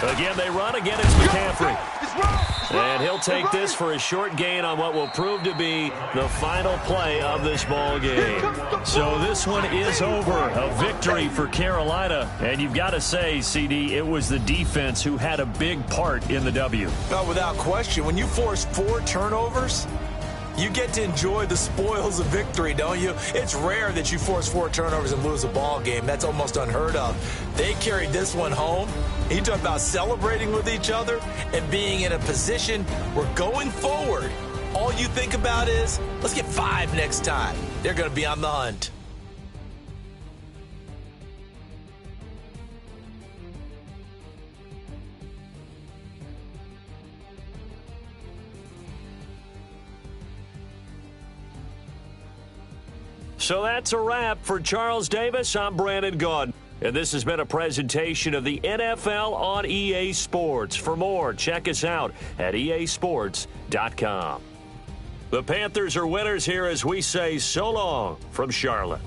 Again, they run. Again, it's McCaffrey. And he'll take this for a short gain on what will prove to be the final play of this ball game. So this one is over. A victory for Carolina. And you've got to say, CD, it was the defense who had a big part in the W. No, without question. When you force 4 turnovers, you get to enjoy the spoils of victory, don't you? It's rare that you force 4 turnovers and lose a ball game. That's almost unheard of. They carried this one home. You talk about celebrating with each other and being in a position where going forward, all you think about is, let's get 5 next time. They're going to be on the hunt. So that's a wrap for Charles Davis. I'm Brandon Gaudin. And this has been a presentation of the NFL on EA Sports. For more, check us out at easports.com. The Panthers are winners here as we say so long from Charlotte.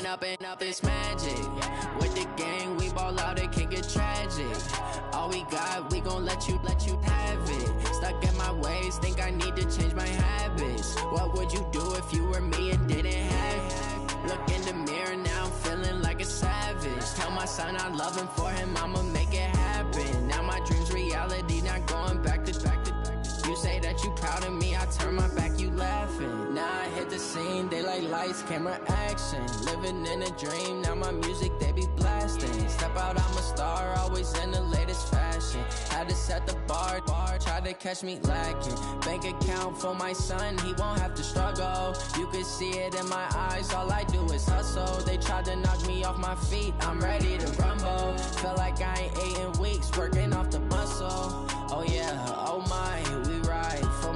Up and up this magic. With the gang, we ball out, it can get tragic. All we got, we gon' let you have it. Stuck in my ways, think I need to change my habits. What would you do if you were me and didn't have it? Look in the mirror, now I'm feeling like a savage. Tell my son I love him, for him I'ma make it happen. Now my dream's reality, not going back to back. You say that you proud of me, I turn my back, you laughing. Now I hit the scene, they like lights, camera, action. Living in a dream, now my music, they be blasting. Step out, I'm a star, always in the latest fashion. Had to set the bar, try to catch me lacking. Bank account for my son, he won't have to struggle. You can see it in my eyes, all I do is hustle. They tried to knock me off my feet, I'm ready to rumble. Feel like I ain't ate in weeks, working off the muscle. Oh yeah, oh my, we ride for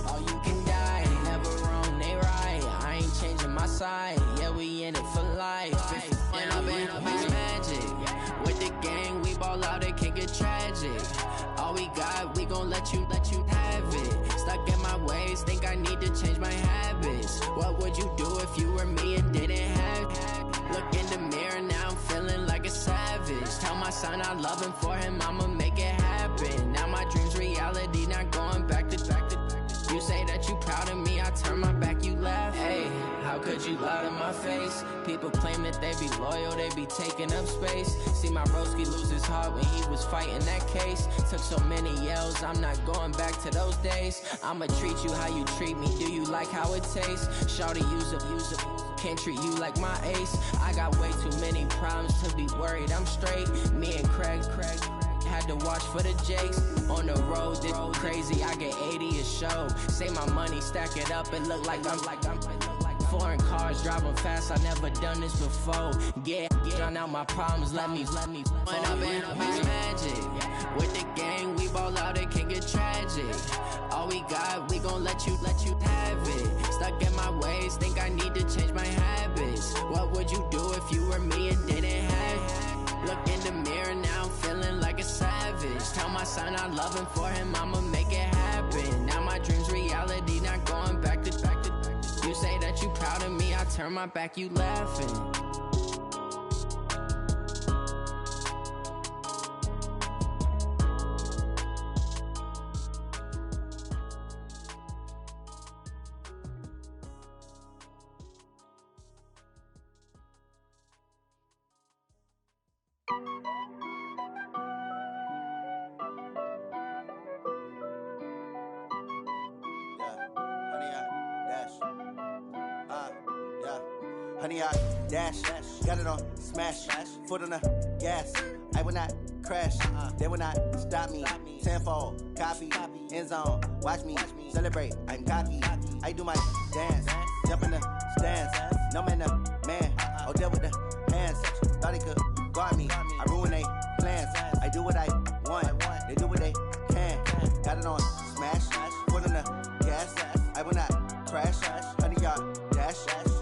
all you can die. They never wrong, they right. I ain't changing my side. Yeah, we in it for life. And I've been magic. With the gang, we ball out, it can get tragic. All we got, we gon' let you have it. Stuck in my ways, think I need to change my habits. What would you do if you were me and didn't have it? Look in the mirror, now I'm feeling like a savage. Tell my son I love him, for him I'ma make it happen. Now my dream's reality, not going back to. You say that you proud of me, I turn my back, you laugh. Hey, how could you lie to my face? People claim that they be loyal, they be taking up space. See my broski lose his heart when he was fighting that case. Took so many yells, I'm not going back to those days. I'ma treat you how you treat me, do you like how it tastes? Shawty, use it. Can't treat you like my ace. I got way too many problems to be worried, I'm straight. Me and Craig had to watch for the Jakes. On the road, this crazy, I get 80 a show. Say my money, stack it up, it look like I'm foreign cars, driving fast, I never done this before. Yeah, drown out my problems, let me When I've been magic. With the gang, we ball out, it can get tragic. All we got, we gon' let you have it. Stuck in my ways, think I need to change my habits. What would you do if you were me and didn't have it? Look in the mirror, now I'm feeling like a savage. Tell my son I love him, for him I'ma make it happen. Now my dream's reality, not going back to. You say that you proud of me, I turn my back, you laughing. Honey, I dash, got it on smash, foot on the gas. I will not crash, they will not stop me. Tenfold, copy, end zone, watch me celebrate. I'm cocky, I do my dance, jump in the stands. No man, man, oh deal with the hands. Thought he could guard me, I ruin they plans. I do what I want, they do what they can. Got it on smash, foot on the gas. I will not crash, honey, y'all dash,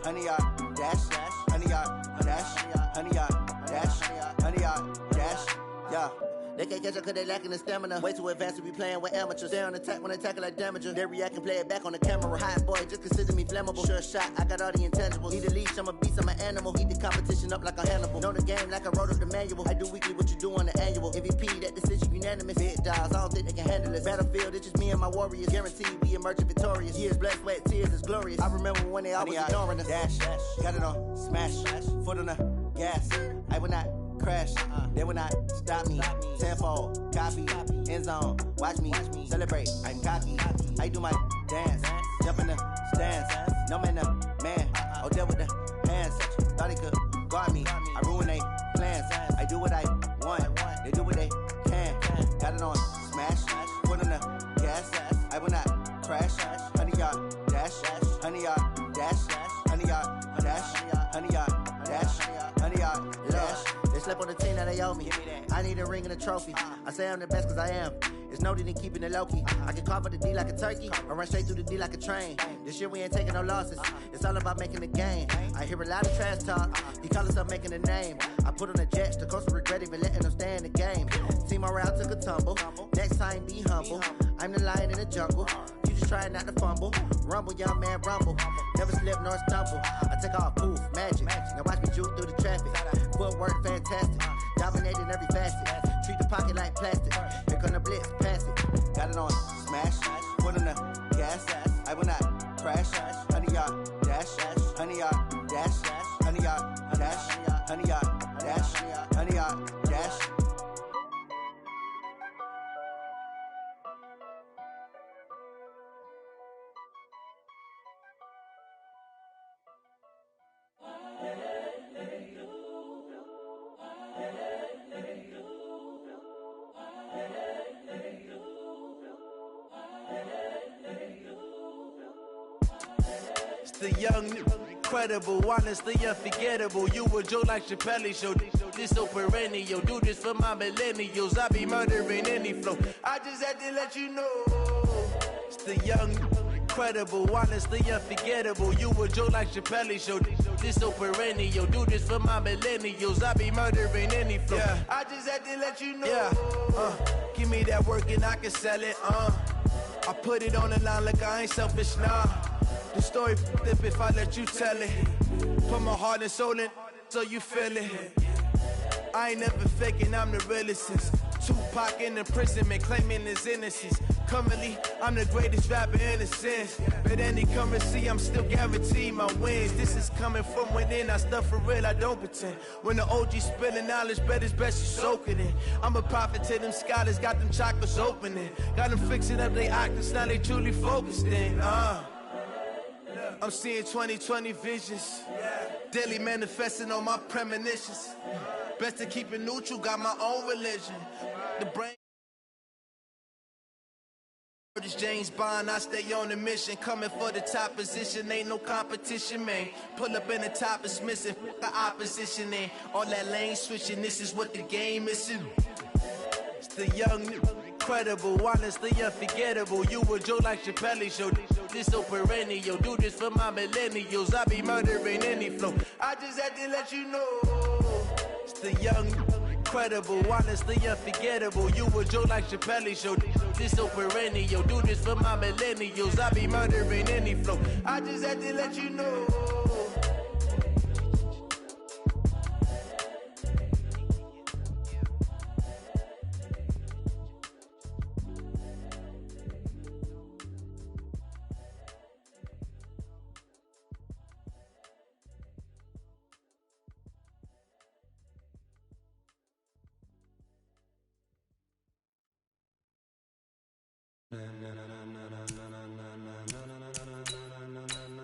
honey, y'all dash, honey, y'all dash, honey, y'all dash, honey, y'all dash, yeah. They can't catch up cause they lacking the stamina. Way too advanced to be playing with amateurs. They on attack when they tackle like damager. They react and play it back on the camera. Hot boy, just consider me flammable. Sure shot, I got all the intangibles. Need a leash, I'm a beast, I'm an animal. Eat the competition up like a Hannibal. Know the game like I wrote up the manual. I do weekly what you do on the annual. MVP, that decision unanimous. Big dogs, I don't think they can handle this. Battlefield, it's just me and my warriors. Guaranteed we emerge victorious. Years, blood, sweat, tears, it's glorious. I remember when they always ignoring us. Dash, got it on smash, foot on the gas. I will not crash, they will not stop me. Tenfold, copy, end zone, watch me celebrate. I'm cocky, I do my dance, jump in the stands. No man, man, oh deal with the hands. Thought he could guard me, I ruin they plans. I do what I want, they do what they can. Got it on smash, foot on the gas. I will not crash, honey, y'all dash, honey, y'all dash, honey, y'all dash, honey, y'all dash, honey, y'all dash. They slept on the team that they owe me. I need a ring and a trophy. I say I'm the best cause I am. It's no need in keeping it low-key. I can carve up the D like a turkey or run straight through the D like a train. This year we ain't taking no losses. It's all about making the game. I hear a lot of trash talk. He call himself making a name. I put on the Jets. The coach will regret even letting them stay in the game. Team morale took a tumble. Next time be humble. I'm the lion in the jungle. You just try not to fumble. Rumble, young man, rumble. Never slip nor stumble. I take off, poof, magic. Now watch me juke through the traffic. Footwork fantastic. Dominating every facet. Treat the pocket like plastic. Here come the blitz, pass it. Got it on smash. Foot on the gas. I will not crash. Honey, y'all dash. Honey, y'all dash. Honey, y'all dash. Honey, y'all dash. Honey, y'all dash. The young, incredible, honestly unforgettable. You a Joe like Chappelle show. This so perennial. Do this for my millennials. I be murdering any flow. I just had to let you know. It's the young, incredible, honestly unforgettable. You a joke like Chappelle show. This so perennial. Do this for my millennials. I be murdering any flow. Yeah. I just had to let you know. Yeah. Give me that work and I can sell it. I put it on the line like I ain't selfish, nah. The story flip if I let you tell it. Put my heart and soul in so you feel it. I ain't never faking, I'm the realest since Tupac in imprisonment, claiming his innocence. Currently, I'm the greatest rapper in a sense. But any currency, I'm still guaranteed my wins. This is coming from within, I stuff for real, I don't pretend. When the OG spilling knowledge, bet it's best you soak it in. I'm a prophet to them scholars, got them chakras opening. Got them fixing up they octaves, now they truly focused in. I'm seeing 2020 visions. Daily manifesting on my premonitions. Best to keep it neutral, got my own religion. The brain. This James Bond, I stay on the mission. Coming for the top position, ain't no competition, man. Pull up in the top is missing, the opposition in. All that lane switching, this is what the game is. It's the young, incredible, honestly unforgettable. You a joke like Chappelle show. This so perennial. Do this for my millennials. I be murdering any flow. I just had to let you know. It's the young, incredible, honestly unforgettable. You a joke like Chappelle show. This so perennial. Do this for my millennials. I be murdering any flow. I just had to let you know.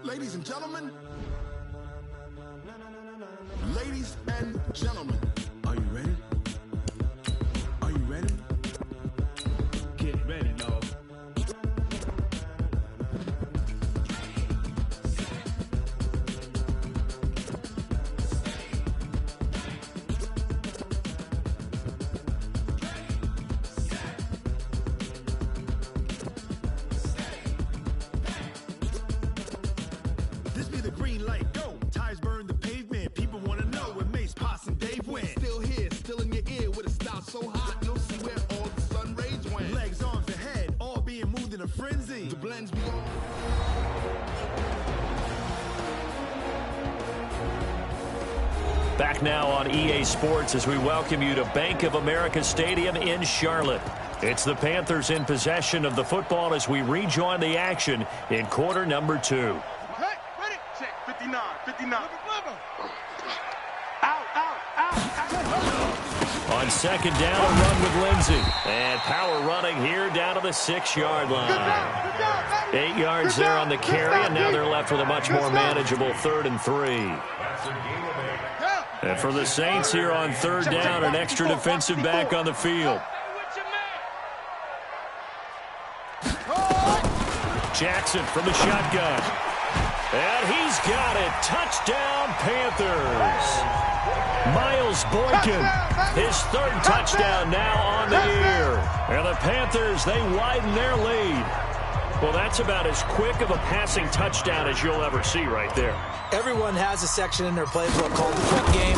Ladies and gentlemen, ladies and gentlemen, are you ready? Are you ready? Get ready, dog. This be the green light, go. Tires burn the pavement. People want to know where Mace, Potts, and Dave went. Still here, still in your ear with a style so hot, you'll see where all the sun rays went. Legs, arms, and head, all being moved in a frenzy. The blends be all... Back now on EA Sports as we welcome you to Bank of America Stadium in Charlotte. It's the Panthers in possession of the football as we rejoin the action in quarter number 2. Hey, ready? Check, 59, 59. On second down, a run with Lindsey. And power running here down to the 6-yard line. 8 yards there on the carry, and now they're left with a much more manageable 3rd and 3. And for the Saints here on 3rd down, an extra defensive back on the field. Jackson from the shotgun. And he's got it. Touchdown, Panthers. Miles Boykin, his 3rd touchdown now on the year. And the Panthers, they widen their lead. Well, that's about as quick of a passing touchdown as you'll ever see right there. Everyone has a section in their playbook called the quick game.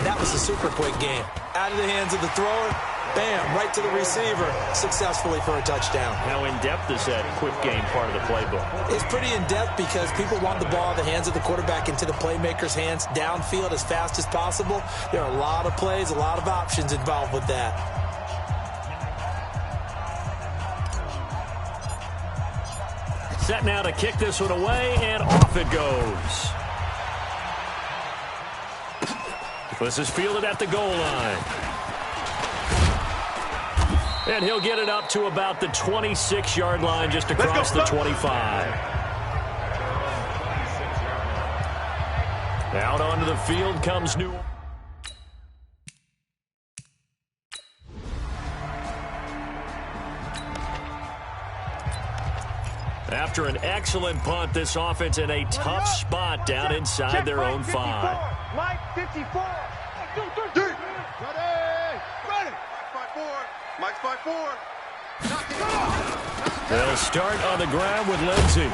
That was a super quick game. Out of the hands of the thrower, bam, right to the receiver, successfully for a touchdown. How in-depth is that quick game part of the playbook? It's pretty in-depth because people want the ball in the hands of the quarterback into the playmaker's hands downfield as fast as possible. There are a lot of plays, a lot of options involved with that. Set now to kick this one away, and off it goes. This is fielded at the goal line. And he'll get it up to about the 26-yard line, just across the 25. Out onto the field comes New. After an excellent punt, this offense in a tough spot down inside their own 5. Mike, 54. 2, 3. Ready. Ready. 5-4. Mike's 5-4. Knock it off. They'll start on the ground with Lindsey.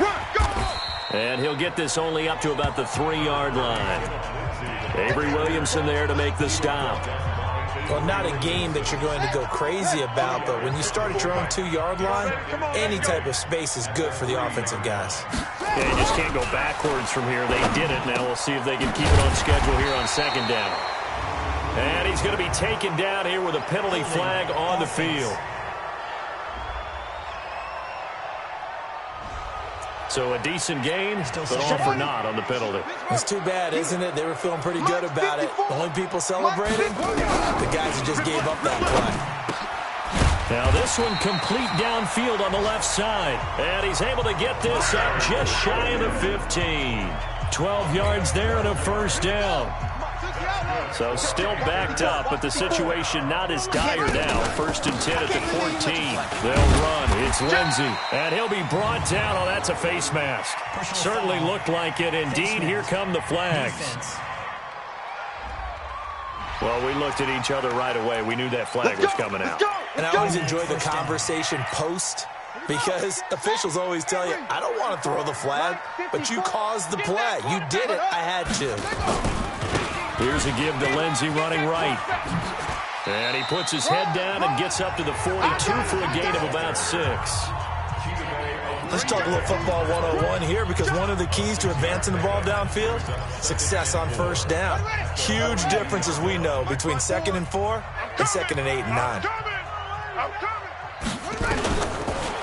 And he'll get this only up to about the 3-yard line. Avery Williamson there to make the stop. Well, not a game that you're going to go crazy about, but when you start at your own 2-yard line, any type of space is good for the offensive guys. Yeah, you just can't go backwards from here. They did it. Now we'll see if they can keep it on schedule here on 2nd down. And he's going to be taken down here with a penalty flag on the field. So a decent gain, but all for naught on the penalty. It's too bad, isn't it? They were feeling pretty good about it. The only people celebrating, the guys who just gave up that play. Now this one complete downfield on the left side. And he's able to get this up just shy of the 15. 12 yards there and a 1st down. So still backed up, but the situation not as dire now. 1st and 10 at the 14. They'll run. It's Lindsey. And he'll be brought down. Oh, that's a face mask. Certainly looked like it. Indeed, here come the flags. Well, we looked at each other right away. We knew that flag was coming out. And I always enjoy the conversation post, because officials always tell you, I don't want to throw the flag, but you caused the play. You did it. I had to. Here's a give to Lindsey running right. And he puts his head down and gets up to the 42 for a gain of about 6. Let's talk a little football 101 here, because one of the keys to advancing the ball downfield, success on 1st down. Huge difference, as we know, between 2nd and 4 and 2nd and 8 and 9.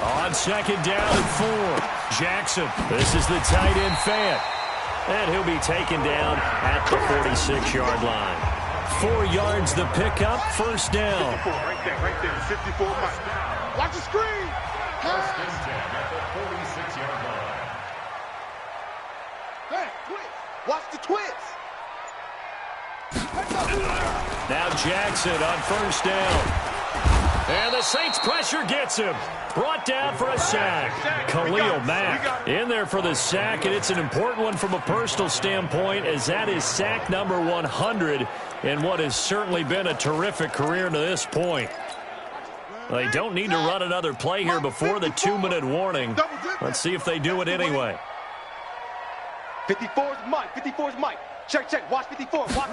On 2nd down and 4, Jackson. This is the tight end Fant. And he'll be taken down at the 46-yard line. 4 yards the pickup, 1st down. Right there, 54 miles. Watch the screen. 1st and 10 at the 46-yard line. Hey, twist. Watch the twist. Now Jackson on 1st down. And the Saints pressure gets him. Brought down for a sack. Khalil Mack in there for the sack, and it's an important one from a personal standpoint, as that is sack number 100 in what has certainly been a terrific career to this point. They don't need to run another play here before the 2-minute warning. Let's see if they do it anyway. 54's Mike. 54's Mike. Check. Watch 54. Watch.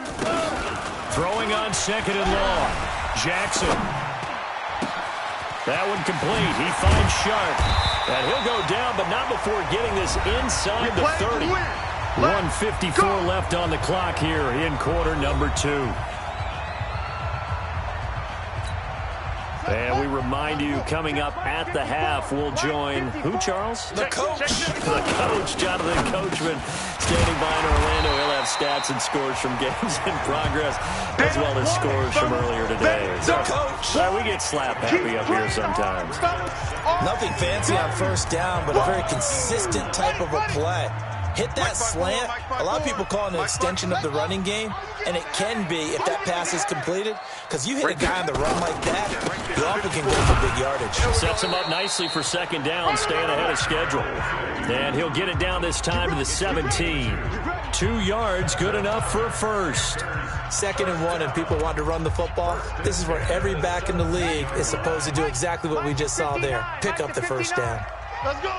Throwing on 2nd and long. Jackson. That one complete. He finds Sharp. And he'll go down, but not before getting this inside the 30. 1:54 left on the clock here in quarter number 2. And we remind you, coming up at the half, we'll join who, Charles? The coach. The coach, Jonathan Coachman, standing by in Orlando. He'll have stats and scores from games in progress, as well as scores from earlier today. The coach. We get slap happy up here sometimes. Nothing fancy on 1st down, but a very consistent type of a play. Hit that slant. A lot of people call it an extension of the running game, and it can be if that pass is completed, because you hit a guy on the run like that, you often can go for big yardage. Sets him up nicely for 2nd down, staying ahead of schedule. And he'll get it down this time to the 17. 2 yards, good enough for a 1st. 2nd and 1, and people want to run the football. This is where every back in the league is supposed to do exactly what we just saw there. Pick up the 1st down. Let's go.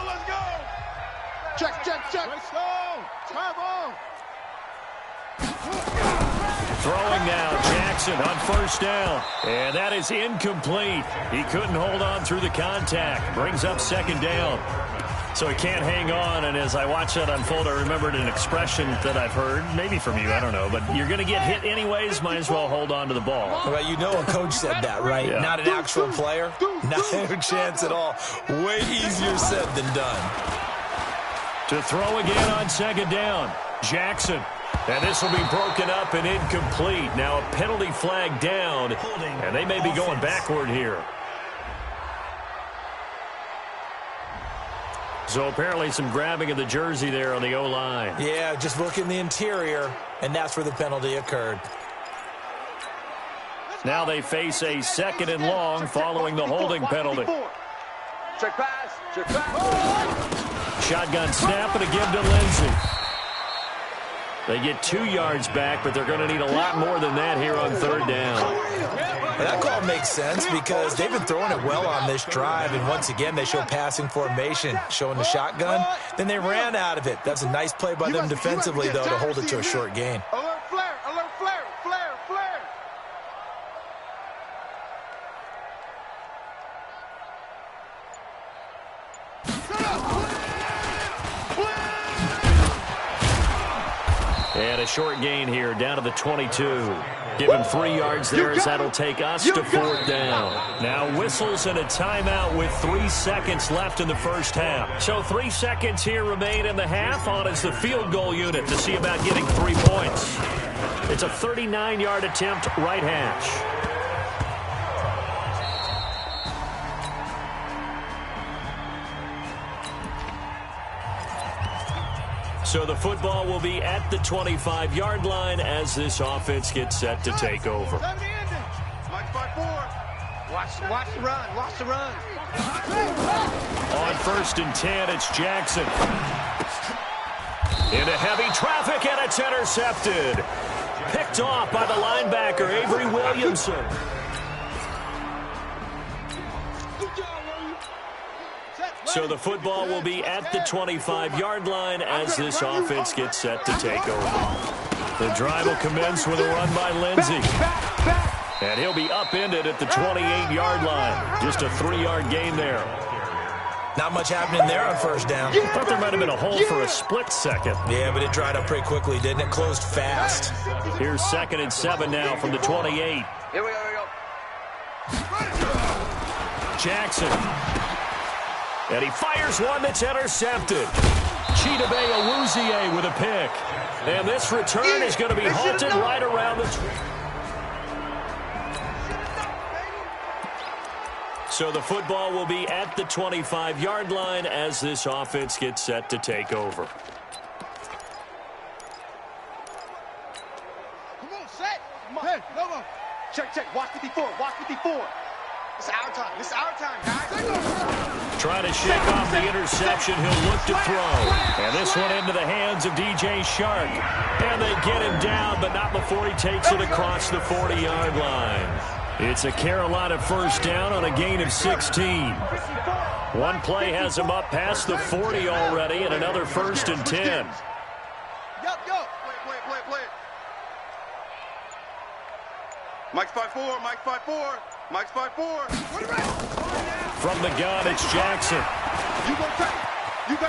Check. Let's go. Travel. Throwing now, Jackson on 1st down. And that is incomplete. He couldn't hold on through the contact. Brings up 2nd down. So he can't hang on, and as I watch that unfold, I remembered an expression that I've heard, maybe from you, I don't know, but you're going to get hit anyways, might as well hold on to the ball. Well, you know a coach said that, right? Yeah. Not an actual player. Not a chance at all. Way easier said than done. To throw again on 2nd down, Jackson. And this will be broken up and incomplete. Now a penalty flag down, and they may be going backward here. So apparently some grabbing of the jersey there on the O-line. Yeah, just look in the interior, and that's where the penalty occurred. Now they face a 2nd and long following the holding penalty. Check pass. Shotgun snap and a give to Lindsey. They get 2 yards back, but they're going to need a lot more than that here on 3rd down. Well, that call makes sense because they've been throwing it well on this drive, and once again they show passing formation, showing the shotgun. Then they ran out of it. That's a nice play by them defensively, though, to hold it to a short gain. Alert flare, alert flare, flare, flare. And a short gain here, down to the 22. Give him 3 yards there as that'll take us to 4th down. Now whistles and a timeout with 3 seconds left in the first half. So 3 seconds here remain in the half. On is the field goal unit to see about getting 3 points. It's a 39-yard attempt, right hash. So the football will be at the 25-yard line as this offense gets set to take over. Mike 5-4. Watch the run. Watch the run. On 1st and 10, it's Jackson. Into heavy traffic, and it's intercepted. Picked off by the linebacker, Avery Williamson. So the football will be at the 25-yard line as this offense gets set to take over. The drive will commence with a run by Lindsey. And he'll be upended at the 28-yard line. Just a 3-yard gain there. Not much happening there on 1st down. Thought there might have been a hole for a split second. Yeah, but it dried up pretty quickly, didn't it? Closed fast. Here's 2nd and 7 now from the 28. Here we go, Jackson. And he fires one that's intercepted. Chidobe Awuzie with a pick. And this return is going to be halted right around the... So the football will be at the 25-yard line as this offense gets set to take over. Come on, set. Come on. Hey, come on. Check. Watch 54. Watch 54. It's our time. This is our time, guys. Trying to shake off the interception. He'll look to throw. And this one into the hands of DJ Shark. And they get him down, but not before he takes it across the 40-yard line. It's a Carolina 1st down on a gain of 16. One play has him up past the 40 already, and another 1st and 10. Yup. Play it. Mike's 5-4. Mike's 5-4. Mike's 5-4. From the gun, it's Jackson.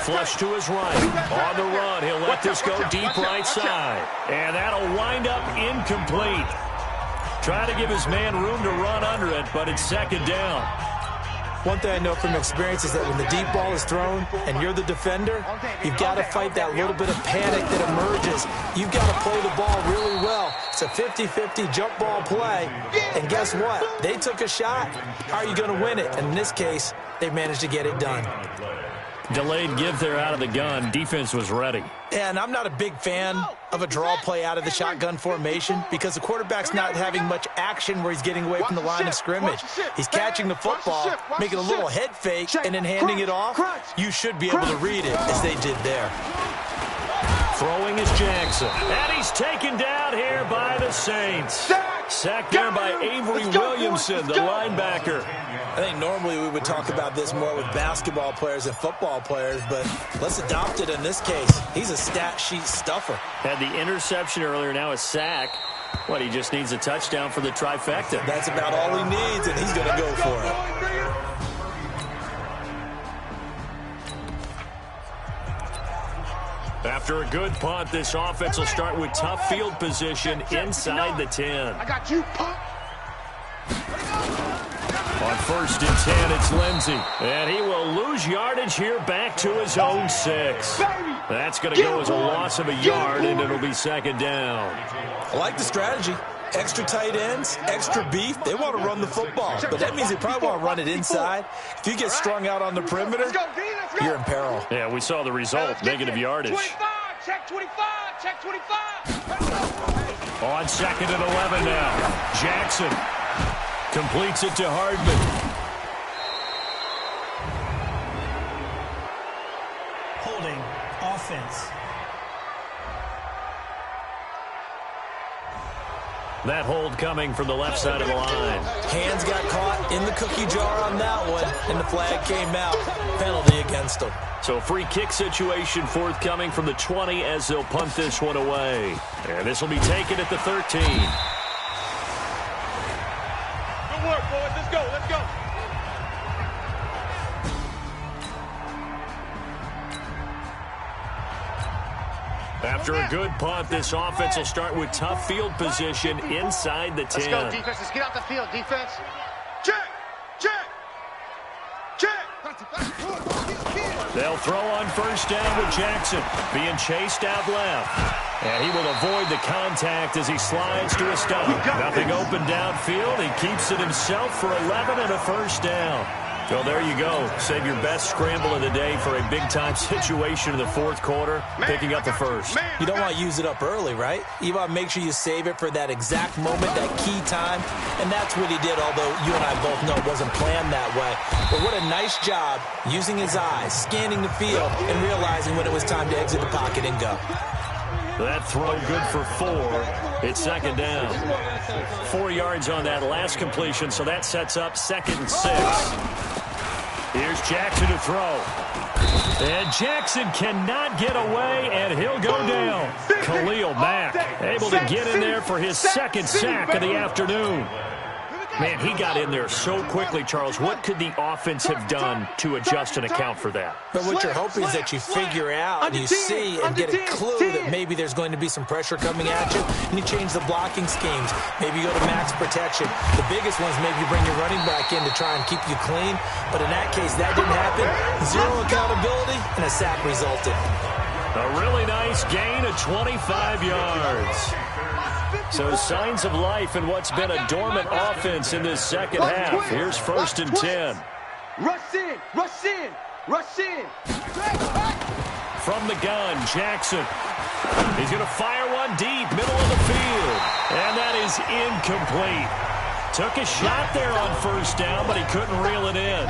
Flush to his right. On the run, he'll let this go deep right side. And that'll wind up incomplete. Trying to give his man room to run under it, but it's 2nd down. One thing I know from experience is that when the deep ball is thrown and you're the defender, you've got to fight that little bit of panic that emerges. You've got to play the ball really well. It's a 50-50 jump ball play. And guess what? They took a shot. How are you going to win it? And in this case, they managed to get it done. Delayed give there out of the gun. Defense was ready. And I'm not a big fan of a draw play out of the shotgun formation because the quarterback's not having much action where he's getting away from the line of scrimmage. He's catching the football, making a little head fake, and then handing it off. You should be able to read it as they did there. Throwing is Jackson. And he's taken down here by the Saints. Sacked there by Avery Williamson, the linebacker. I think normally we would talk about this more with basketball players and football players, but let's adopt it in this case. He's a stat sheet stuffer. Had the interception earlier, now a sack. What, he just needs a touchdown for the trifecta. That's about all he needs, and he's going to go for it. After a good punt, this offense will start with tough field position inside the 10. I got you, punk. On 1st and 10, it's Lindsey. And he will lose yardage here back to his own 6. That's going to go as a loss of a yard, and it'll be 2nd down. I like the strategy. Extra tight ends, extra beef. They want to run the football, but that means they probably want to run it inside. If you get strung out on the perimeter, you're in peril. Yeah, we saw the result, negative yardage. 25, check 25, check 25. On 2nd and 11 now. Jackson completes it to Hardman. Holding offense. That hold coming from the left side of the line. Hands got caught in the cookie jar on that one, and the flag came out. Penalty against them. So free kick situation forthcoming from the 20 as they'll punt this one away. And this will be taken at the 13. Good work, boys. Let's go. Let's go. After a good punt, this offense will start with tough field position inside the 10. Let's go, defense. Let's get out the field, defense. Check. Check. Check. They'll throw on first down with Jackson being chased out left. And he will avoid the contact as he slides to a stop. Nothing open downfield. He keeps it himself for 11 and a first down. Well, there you go. Save your best scramble of the day for a big-time situation in the fourth quarter, picking up the first. You don't want to use it up early, right? You want to make sure you save it for that exact moment, that key time. And that's what he did, although you and I both know it wasn't planned that way. But what a nice job using his eyes, scanning the field, and realizing when it was time to exit the pocket and go. That throw good for 4. It's second down. 4 yards on that last completion, so that sets up 2nd and 6. Here's Jackson to throw. And Jackson cannot get away, and he'll go down. Khalil Mack able to get in there for his 2nd sack of the afternoon. Man, he got in there so quickly, Charles. What could the offense have done to adjust and account for that? But what you're hoping is that you figure out and you see and get a clue that maybe there's going to be some pressure coming at you, and you change the blocking schemes. Maybe you go to max protection. The biggest one's maybe you bring your running back in to try and keep you clean. But in that case, that didn't happen. 0 accountability, and a sack resulted. A really nice gain of 25 yards. So signs of life in what's been a dormant offense in this second half. Here's 1st and 10. Rush in, rush in, rush in. From the gun, Jackson. He's going to fire one deep, middle of the field. And that is incomplete. Took a shot there on first down, but he couldn't reel it in.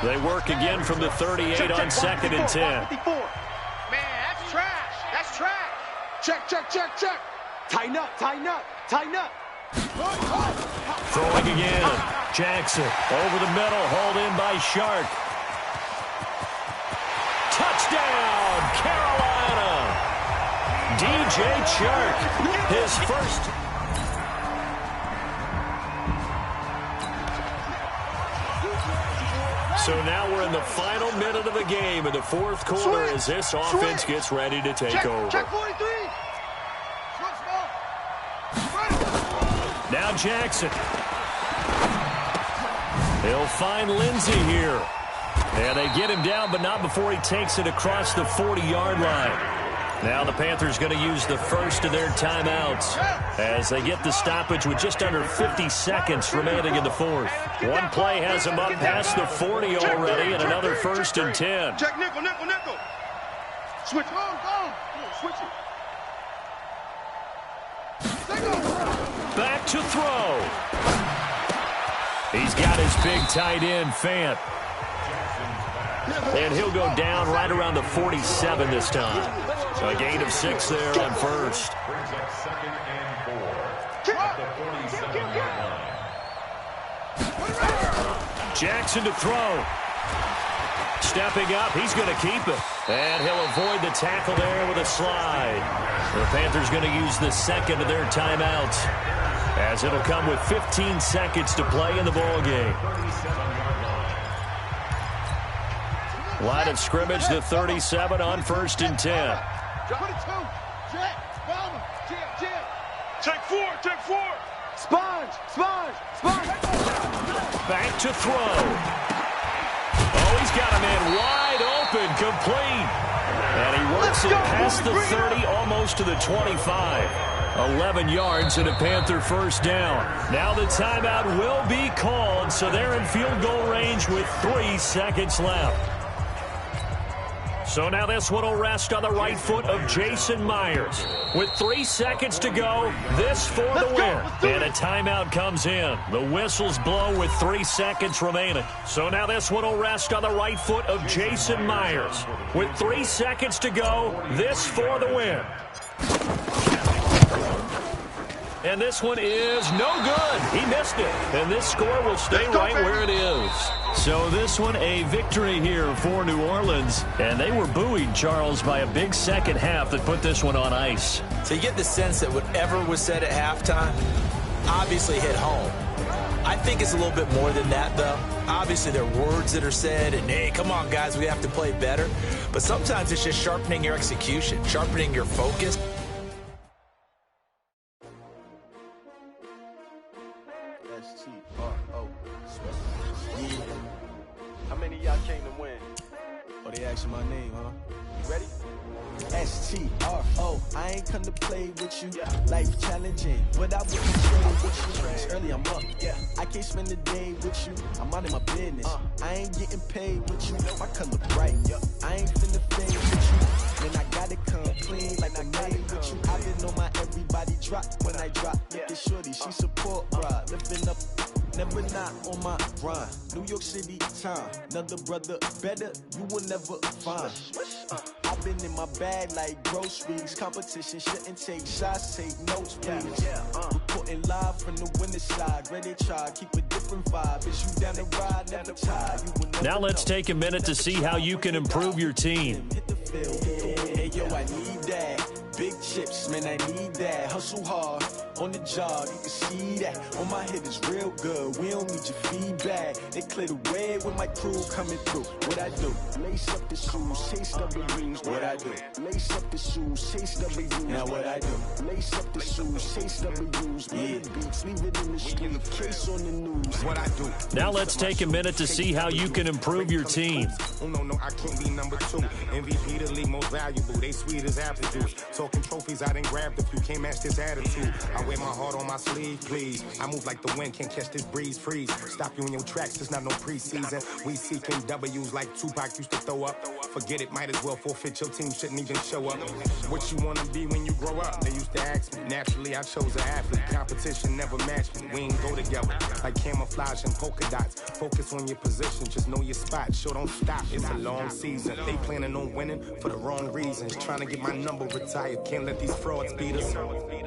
They work again from the 38 on 2nd and 10. Man, that's trash. That's trash. Check, check, check, check. Tighten up, tighten up, tighten up. Throwing again. Jackson over the middle, hauled in by Shark. Touchdown, Carolina. DJ Chark, his first. So now we're in the final minute of the game in the fourth quarter as this offense gets ready to take over. Check 43. Now Jackson. He'll find Lindsey here. And they get him down, but not before he takes it across the 40-yard line. Now the Panthers going to use the first of their timeouts as they get the stoppage with just under 50 seconds remaining in the fourth. One play has them up past the 40 already, and another 1st and 10. Check nickel, nickel, nickel. Switch. Go. Switch it. Back to throw. He's got his big tight end, Fant. And he'll go down right around the 47 this time. A gain of 6 there on first. Brings up 2nd and 4. At the 47-yard line. Jackson to throw. Stepping up, he's going to keep it. And he'll avoid the tackle there with a slide. The Panthers going to use the second of their timeouts, as it'll come with 15 seconds to play in the ball game. Line of scrimmage, the 37 on 1st and 10. Check 4. Sponge. Back to throw. Oh, he's got a man wide open, complete. And he works it past the 30, almost to the 25. 11 yards and a Panther first down. Now the timeout will be called, so they're in field goal range with 3 seconds left. So now this one will rest on the right foot of Jason Myers. With 3 seconds to go, this for the win. And a timeout comes in. The whistles blow with 3 seconds remaining. So now this one will rest on the right foot of Jason Myers. With 3 seconds to go, this for the win. And this one is no good. He missed it. And this score will stay right where it is. So this one a victory here for New Orleans. And they were buoyed, Charles, by a big second half that put this one on ice. So you get the sense that whatever was said at halftime obviously hit home. I think it's a little bit more than that, though. Obviously, there are words that are said, and, hey, come on, guys, we have to play better. But sometimes it's just sharpening your execution, sharpening your focus. S-T-R-O. How many of y'all came to win? Oh, they asking my name, huh? You ready? S-T-R-O. I ain't come to play with you. Life challenging, but I wouldn't trade with you. It's early, I'm up. I can't spend the day with you. I'm out of my business. I ain't getting paid with you. My color bright. I ain't finna fade with you. Man, I gotta come clean like I made with you. I been on my everybody drop when I drop. Look at shorty, she support ride. Lifting up. Never not on my grind. New York City time. Another brother better, you will never find. I've been in my bag like groceries. Competition shouldn't take shots, take notes, please. Reporting live from the winter side. Ready to try, keep a different vibe. Is you down the ride, never tired. Now let's take a minute to see how you can improve your team. Hit the field. Hey, yo, I need that. Big chips, man, I need that. Hustle hard on the job, you can see that. On my head is real good, we don't need your feedback. They clear the way with my crew coming through. What I do? Lace up the shoes, chase W's. What I do? Lace up the shoes, chase W's. Now what I do? Lace up the shoes, chase W's. Yeah, beats, leave it in the street, case on the news. What I do? Now let's take a minute to see how you can improve your team. Oh, no, I can't be number 2. MVP, the league most valuable. They sweet as apple juice. Talking trophies, I done grabbed a few. Can't match this attitude. I wear my heart on my sleeve, please. I move like the wind, can't catch this breeze, freeze. Stop you in your tracks, it's not no preseason. We seeking W's like Tupac used to throw up. Forget it, might as well forfeit. Your team shouldn't even show up. What you wanna be when you grow up? They used to ask me. Naturally, I chose an athlete. Competition never matched me. We ain't go together. Like camouflage and polka dots. Focus on your position, just know your spot. Sure, don't stop, it's a long season. They planning on winning for the wrong reasons. Trying to get my number retired. Can't let these frauds beat us.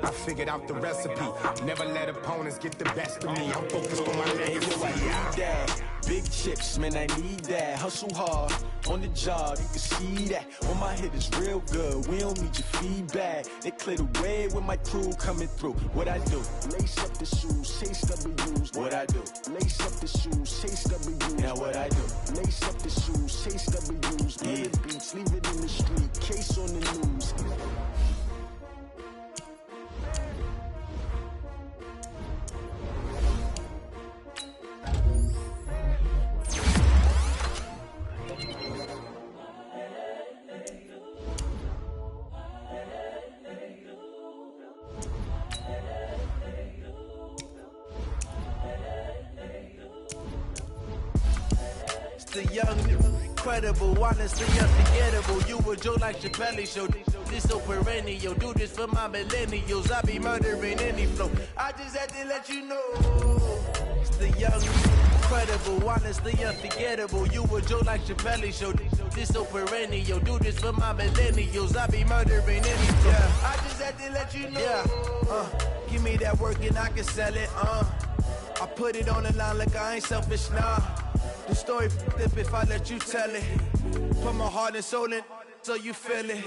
I figured out the recipe. Never let opponents get the best of me. I'm focused on my legacy. I need that. Big chips, man, I need that. Hustle hard on the job, you can see that. On my head is real good, we don't need your feedback. They clear the way with my crew coming through. What I do? Lace up the shoes, chase W's. What I do? Lace up the shoes, chase W's. Now what I do? Lace up the shoes, chase W's. Yeah, beats, leave it in the street, case on the news. The young, incredible, honestly unforgettable. You a Joe like Chappelle show. This so perennial. Do this for my millennials. I be murdering any flow. I just had to let you know. It's the young, incredible, honestly unforgettable. You a Joe like Chappelle show. This so perennial. Do this for my millennials. I be murdering any flow. I just had to let you know. Give me that work and I can sell it. I put it on the line like I ain't selfish, nah. The story flip if I let you tell it. Put my heart and soul in so you feel it.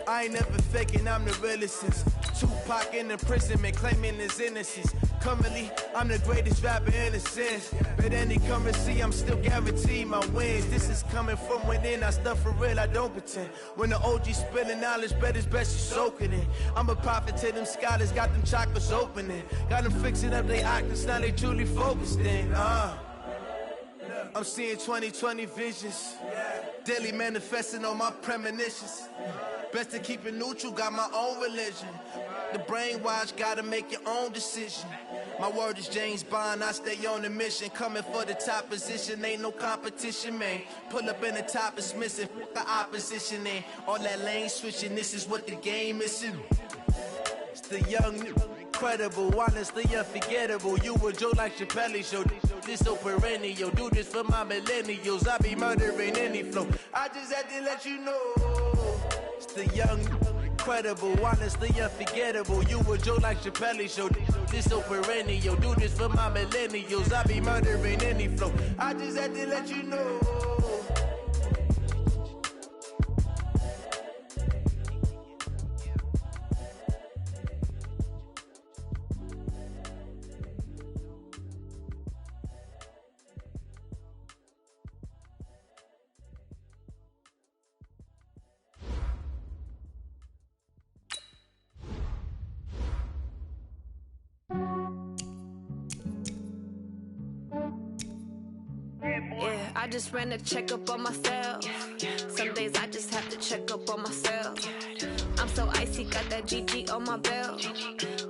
I ain't never faking, I'm the realest since Tupac in imprisonment, claiming his innocence. Currently, I'm the greatest rapper in a sense. But any currency, I'm still guaranteed my wins. This is coming from within, I stuff for real, I don't pretend. When the OG spilling knowledge, bet it's best you soak it in. I'm a prophet to them scholars, got them chakras opening. Got them fixing up they octaves, now they truly focused in. I'm seeing 2020 visions. Daily manifesting on my premonitions. Best to keep it neutral, got my own religion. The brainwash, gotta make your own decision. My word is James Bond, I stay on the mission. Coming for the top position, ain't no competition, man. Pull up in the top, it's missing, the opposition in. All that lane switching, this is what the game is in. It's the young, incredible, honestly unforgettable. You a Joe like Chappelle show. This so perennial. Do this for my millennials. I be murdering any flow. I just had to let you know. It's the young, incredible, honestly unforgettable. You a Joe like Chappelle show. This so perennial. Do this for my millennials. I be murdering any flow. I just had to let you know. Yeah, I just ran a checkup on myself. Some days I just have to check up on myself. I'm so icy, got that GG on my belt.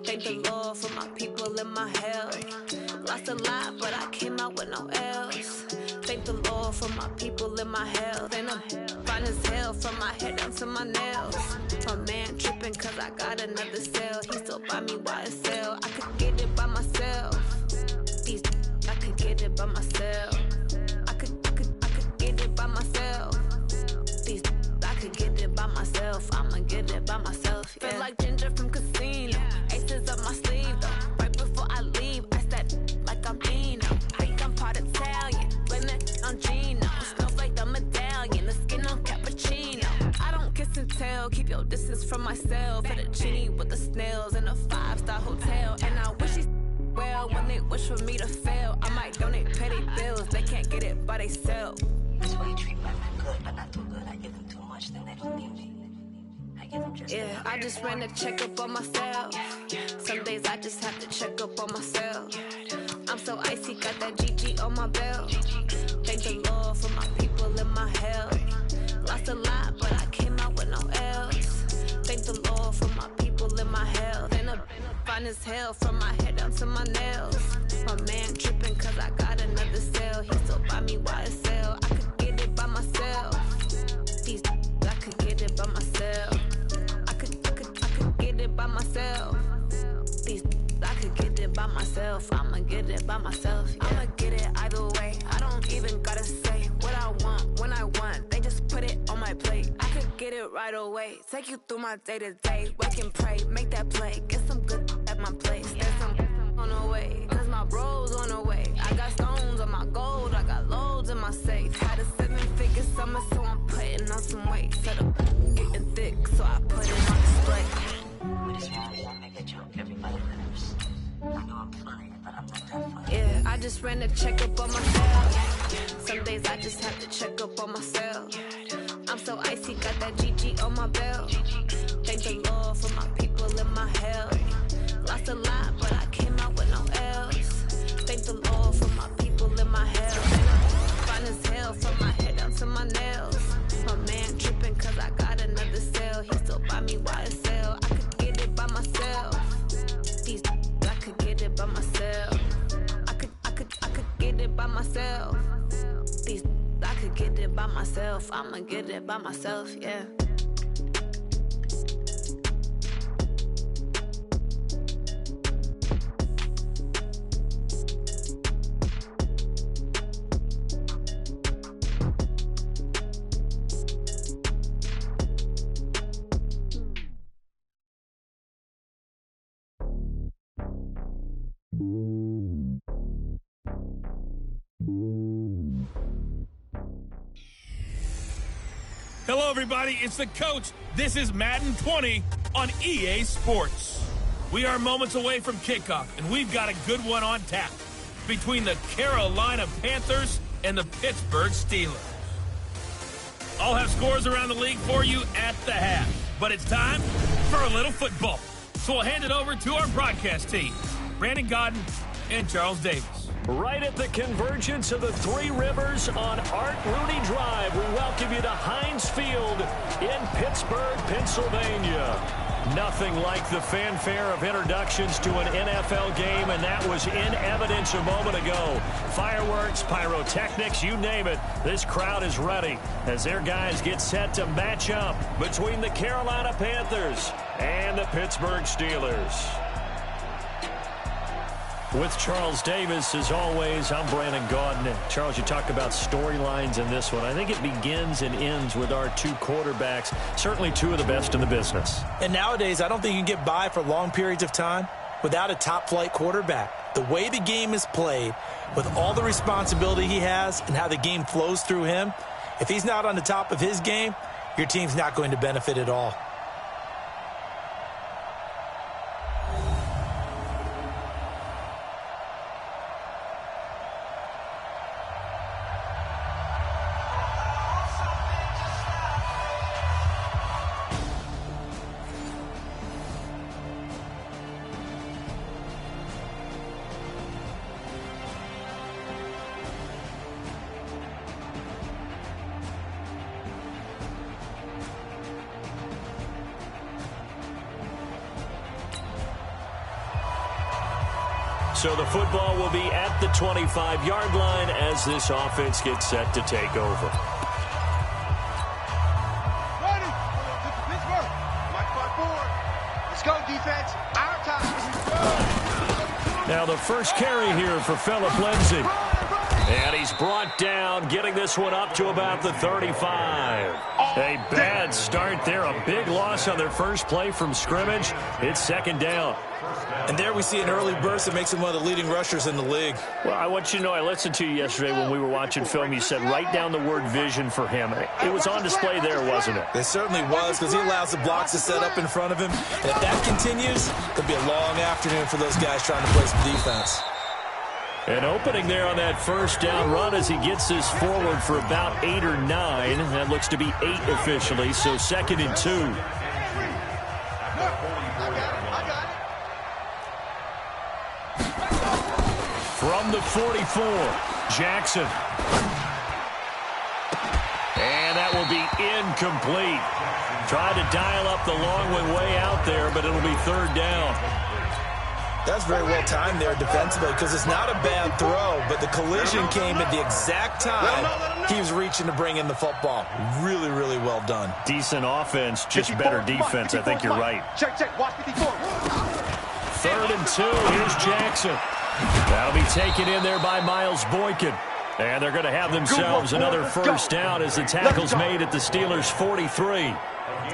Thank the Lord for my people and my health. Lost a lot, but I came out with no L's. Thank the Lord for my people and my health. And I'm fine as hell from my head down to my nails. My man tripping cause I got another cell. He still buy me YSL. I could get it by myself. These I could get it by myself. I could get it by myself. These I could get it by myself. I'ma get it by myself. Yeah. Feel like Ginger from Casino. Aces up my sleeve though. Right before I leave, I step like I'm Eno. Think I'm part Italian. Blame it on Gino. Snowflake the medallion. The skin on cappuccino. I don't kiss and tell. Keep your distance from myself. At a genie with the snails in a 5-star hotel. And I wish he's well when they wish for me to fail. I might donate petty bills. They can't get it by themselves. That's why you treat women good, but not too good. I give them too much, then they don't need me. I give them just yeah, I just ran a checkup on myself. Some days I just have to check up on myself. I'm so icy, got that GG on my belt. Thank the Lord for my people and my health. Lost a lot, but I came out with no L's. Thank the Lord for my people and my health. And I'm fine as hell from my head down to my nails. My man tripping cause I got another cell. He still buy me YSL. I could get it by myself. These I could get it by myself. I could get it by myself. These I could get it by myself. I'ma get it by myself. Yeah. I'ma get it either way. I don't even gotta say what I want when I want. They just put it on my plate. I could get it right away. Take you through my day to day. Wake and pray, make that play. Get some good at my place. There's some on the way, cause my bros on the way. I got stones on my gold. I got loads in my safe. Had a 7-figure summer, so I'm putting on some weight. Set up getting thick, so I put it on display. With this rally, I make a joke, everybody laughs. I know I'm funny, but I'm not that funny. Yeah, I just ran a checkup on myself. Some days I just have to check up on myself. I'm so icy, got that GG on my belt. Thank the Lord for my people and my health. Lost a lot, but I came out with no L's. Thank the Lord for my people and my health. And I'm fine as hell from my head down to my nails. My man tripping cause I got another cell. He still buy me YSL. I could get it by myself. These I could get it by myself. I could get it by myself. These I could get it by myself. I'ma get it by myself, yeah. Hello, everybody. It's the coach. This is Madden 20 on EA Sports. We are moments away from kickoff, and we've got a good one on tap between the Carolina Panthers and the Pittsburgh Steelers. I'll have scores around the league for you at the half, but it's time for a little football. So we'll hand it over to our broadcast team, Brandon Godden and Charles Davis. Right at the convergence of the Three Rivers on Art Rooney Drive, we welcome you to Heinz Field in Pittsburgh, Pennsylvania. Nothing like the fanfare of introductions to an NFL game, and that was in evidence a moment ago. Fireworks, pyrotechnics, you name it. This crowd is ready as their guys get set to match up between the Carolina Panthers and the Pittsburgh Steelers. With Charles Davis, as always, I'm Brandon Gaudin. Charles, you talk about storylines in this one. I think it begins and ends with our two quarterbacks, certainly two of the best in the business. And nowadays, I don't think you can get by for long periods of time without a top-flight quarterback. The way the game is played, with all the responsibility he has and how the game flows through him, if he's not on the top of his game, your team's not going to benefit at all. So the football will be at the 25-yard line as this offense gets set to take over. Ready. Pittsburgh. Mike forward. Let's go, defense. Our time. Now the first carry here for Phillip Lindsay. And he's brought down, getting this one up to about the 35. A bad start there. A big loss on their first play from scrimmage. It's second down. And there we see an early burst that makes him one of the leading rushers in the league. Well, I want you to know, I listened to you yesterday when we were watching film. You said write down the word vision for him. It was on display there, wasn't it? It certainly was, because he allows the blocks to set up in front of him. And if that continues, it could be a long afternoon for those guys trying to play some defense. An opening there on that first down run as he gets this forward for about 8 or 9. That looks to be 8 officially, so 2nd and 2. From the 44, Jackson. And that will be incomplete. Tried to dial up the long way out there, but it'll be 3rd down. That's very well timed there defensively, because it's not a bad throw, but the collision came at the exact time he was reaching to bring in the football. Really, really well done. Decent offense, just better defense. I think you're right. Check, watch 54. 3rd and 2, here's Jackson. That'll be taken in there by Miles Boykin. And they're going to have themselves another first down as the tackle's made at the Steelers' 43.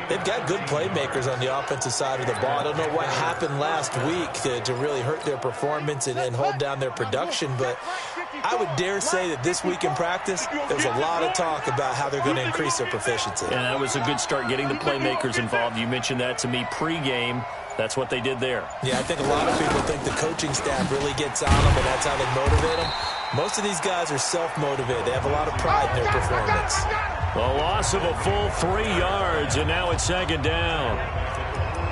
They've got good playmakers on the offensive side of the ball. I don't know what happened last week to really hurt their performance and hold down their production, but I would dare say that this week in practice, there's a lot of talk about how they're going to increase their proficiency. And that was a good start, getting the playmakers involved. You mentioned that to me pregame. That's what they did there. Yeah, I think a lot of people think the coaching staff really gets on them, and that's how they motivate them. Most of these guys are self-motivated. They have a lot of pride in their performance. A loss of a full 3 yards, and now it's 2nd down.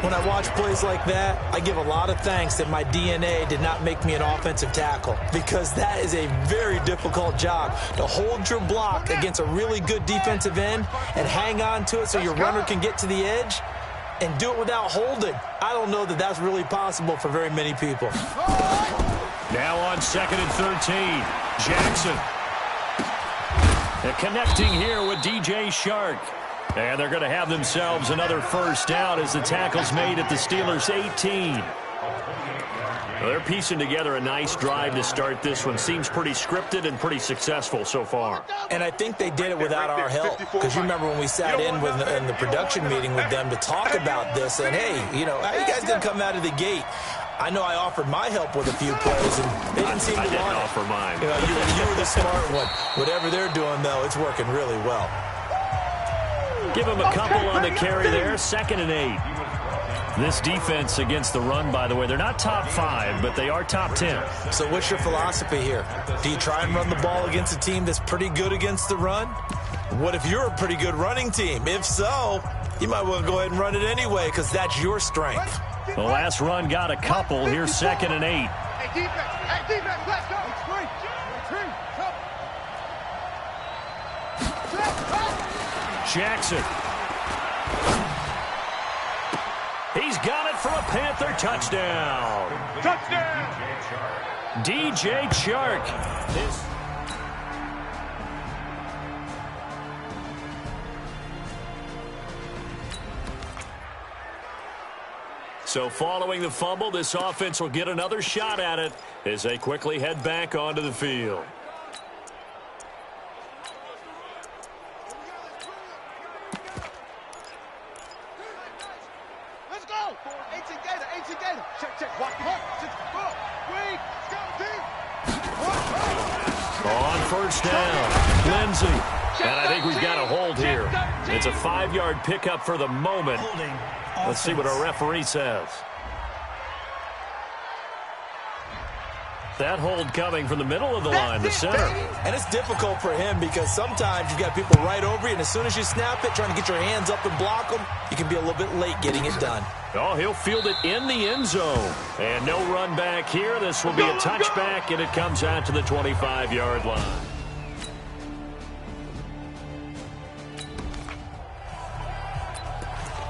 When I watch plays like that, I give a lot of thanks that my DNA did not make me an offensive tackle, because that is a very difficult job to hold your block against a really good defensive end and hang on to it so your runner can get to the edge and do it without holding. I don't know that that's really possible for very many people. Now on 2nd and 13, Jackson. They're connecting here with DJ Shark. And they're going to have themselves another first down as the tackle's made at the Steelers' 18. Well, they're piecing together a nice drive to start this one. Seems pretty scripted and pretty successful so far. And I think they did it without our help. Because you remember when we sat in the production meeting with them to talk about this, and hey, you know, how you guys going to come out of the gate? I know I offered my help with a few plays, and they didn't seem to want it. I didn't offer mine. You know, you were the smart one. Whatever they're doing, though, it's working really well. Give them a couple on the carry there. 2nd and 8. This defense against the run, by the way, they're not top 5, but they are top 10. So what's your philosophy here? Do you try and run the ball against a team that's pretty good against the run? What if you're a pretty good running team? If so, you might want to go ahead and run it anyway, because that's your strength. The last run got a couple. Here's 2nd and 8. Hey, defense, let's go. Jackson. He's got it for a Panther touchdown. Touchdown. DJ Chark. So following the fumble, this offense will get another shot at it as they quickly head back onto the field. Let's go. 18 Gator, 18 Gator. Check. Walk it. On first down, Lindsey. And I think we've got a hold here. It's a 5-yard pickup for the moment. Let's see what our referee says. That hold coming from the middle of the line, the center. And it's difficult for him because sometimes you've got people right over you, and as soon as you snap it, trying to get your hands up and block them, you can be a little bit late getting it done. Oh, he'll field it in the end zone. And no run back here. This will be a touchback, and it comes out to the 25-yard line.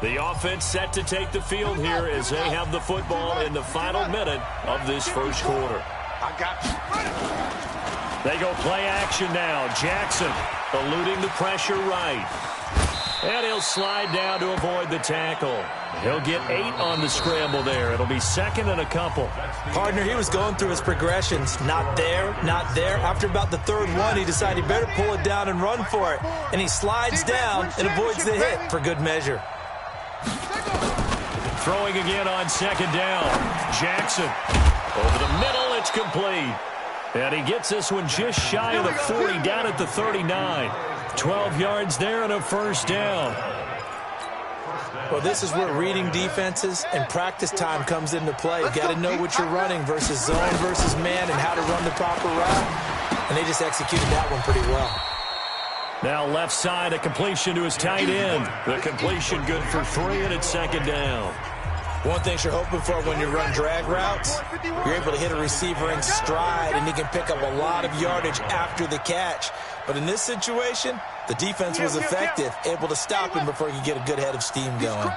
The offense set to take the field here as they have the football in the final minute of this first quarter. I got you. They go play action now. Jackson eluding the pressure right. And he'll slide down to avoid the tackle. He'll get 8 on the scramble there. It'll be second and a couple. Partner, he was going through his progressions. Not there, not there. After about the third one, he decided he better pull it down and run for it. And he slides down and avoids the hit for good measure. Throwing again on second down. Jackson over the middle. It's complete. And he gets this one just shy of the 40, down at the 39. 12 yards there and a first down. Well, this is where reading defenses and practice time comes into play. You've got to know what you're running versus zone versus man and how to run the proper route. And they just executed that one pretty well. Now left side, a completion to his tight end. The completion good for 3, and it's second down. One thing you're hoping for when you run drag routes, you're able to hit a receiver in stride, and he can pick up a lot of yardage after the catch. But in this situation, the defense was effective, able to stop him before he could get a good head of steam going.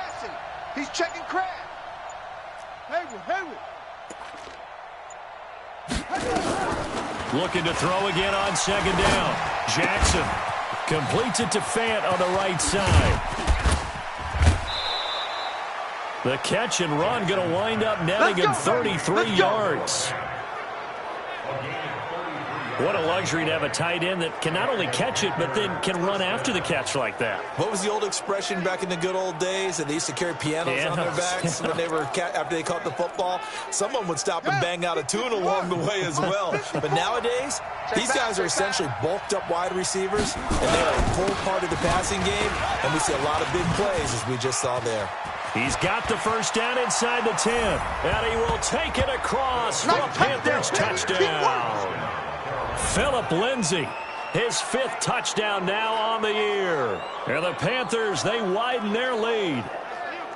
He's checking crab. Haywood. Looking to throw again on second down. Jackson completes it to Fant on the right side. The catch and run going to wind up netting him 33 yards. What a luxury to have a tight end that can not only catch it, but then can run after the catch like that. What was the old expression back in the good old days that they used to carry pianos on their backs when they were after they caught the football? Someone would stop and bang out a tune along the way as well. But nowadays, these guys are essentially bulked up wide receivers, and they are a full part of the passing game, and we see a lot of big plays as we just saw there. He's got the first down inside the 10, and he will take it across for a Panthers touchdown. Phillip Lindsay, his 5th touchdown now on the year. And the Panthers, they widen their lead.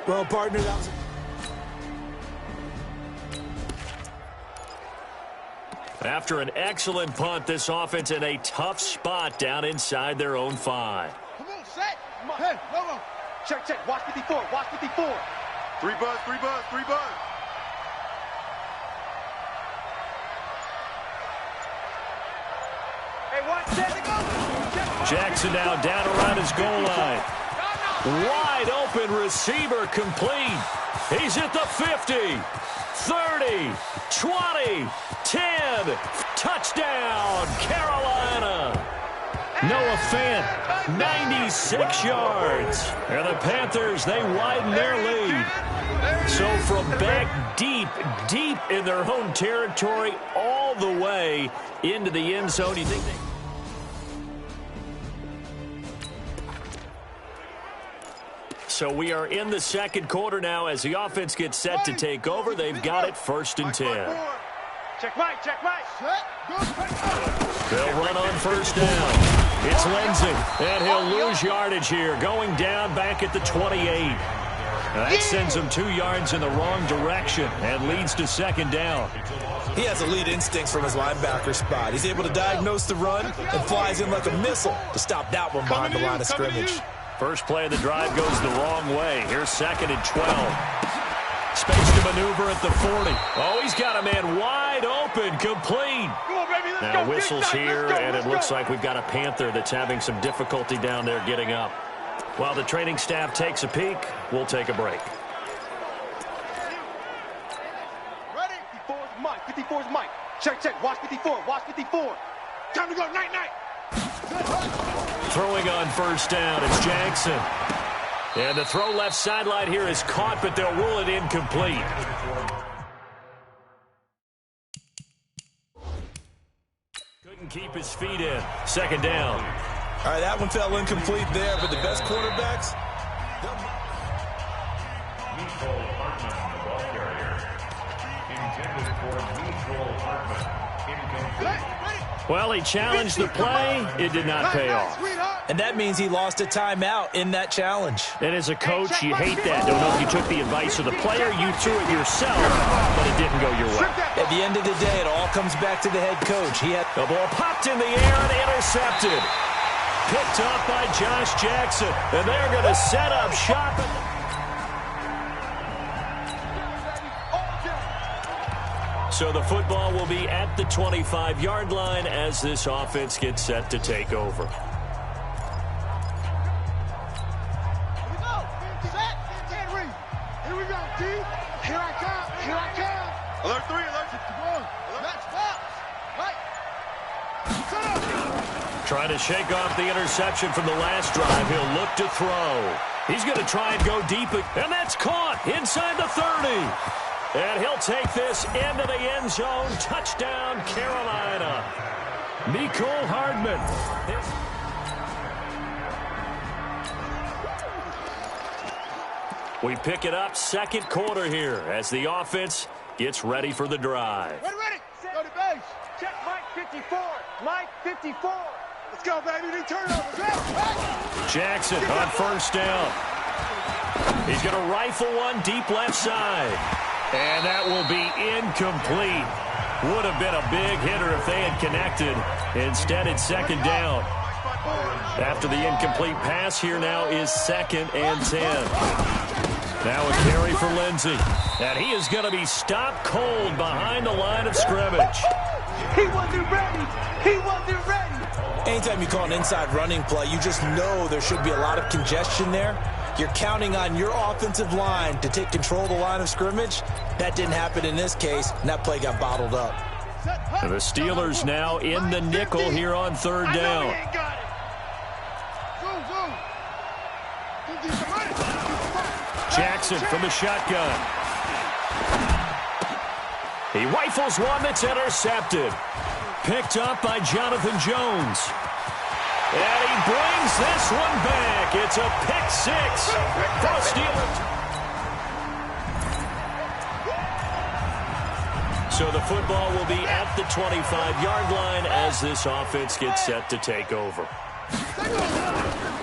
Well, partner, that was... After an excellent punt, this offense in a tough spot down inside their own 5. Come on, set. Hey, no. Check. Watch 54. 3 buzz. Hey, watch that. Jackson now down around his goal line. Wide open receiver complete. He's at the 50, 30, 20, 10. Touchdown, Carolina. Noah Fant, 96 yards. And the Panthers, they widen their lead. So from back deep in their own territory, all the way into the end zone, you think they... So we are in the second quarter now as the offense gets set to take over. They've got it 1st and 10. Check right. They'll run on first down. It's Lindsey, and he'll lose yardage here, going down back at the 28. That sends him 2 yards in the wrong direction and leads to second down. He has elite instincts from his linebacker spot. He's able to diagnose the run and flies in like a missile to stop that one behind the line of scrimmage. First play of the drive goes the wrong way. Here's 2nd and 12. Space to maneuver at the 40. Oh, he's got a man wide open, complete. Now whistles here, and it looks like we've got a Panther that's having some difficulty down there getting up. While the training staff takes a peek, we'll take a break. Check. Watch 54. Watch 54. Time to go. Night. Throwing on first down, it's Jackson. And the throw left sideline here is caught, but they'll rule it incomplete. Couldn't keep his feet in. Second down. All right, that one fell incomplete there, but the best quarterbacks... Nicole Hartman, the ball carrier. Intended for Nicole Hartman. Incomplete. Well, he challenged the play. It did not pay off. And that means he lost a timeout in that challenge. And as a coach, you hate that. Don't know if you took the advice of the player. You threw it yourself, but it didn't go your way. At the end of the day, it all comes back to the head coach. The ball popped in the air and intercepted. Picked up by Josh Jackson. And they're going to set up shop. So the football will be at the 25-yard line as this offense gets set to take over. Here we go. Set. 10 read. Here we go, D. Here I come. Alert 3. Alert 51. Match box. Right. Set up. Trying to shake off the interception from the last drive. He'll look to throw. He's going to try and go deep, and that's caught inside the 30. And he'll take this into the end zone. Touchdown, Carolina. Nicole Hardman. We pick it up second quarter here as the offense gets ready for the drive. Ready. Go to base. Check Mike 54. Mike 54. Let's go, baby. New turnovers. Jackson on first down. He's going to rifle one deep left side. And that will be incomplete. Would have been a big hitter if they had connected. Instead, it's second down. After the incomplete pass, here now is 2nd and 10. Now a carry for Lindsey. And he is going to be stopped cold behind the line of scrimmage. He wasn't ready. Anytime you call an inside running play, you just know there should be a lot of congestion there. You're counting on your offensive line to take control of the line of scrimmage. That didn't happen in this case, and that play got bottled up. And the Steelers now in the nickel here on third down. Jackson from the shotgun. He rifles one that's intercepted. Picked up by Jonathan Jones. And he brings this one back. It's a pick six for the Steelers. So the football will be at the 25-yard line as this offense gets set to take over.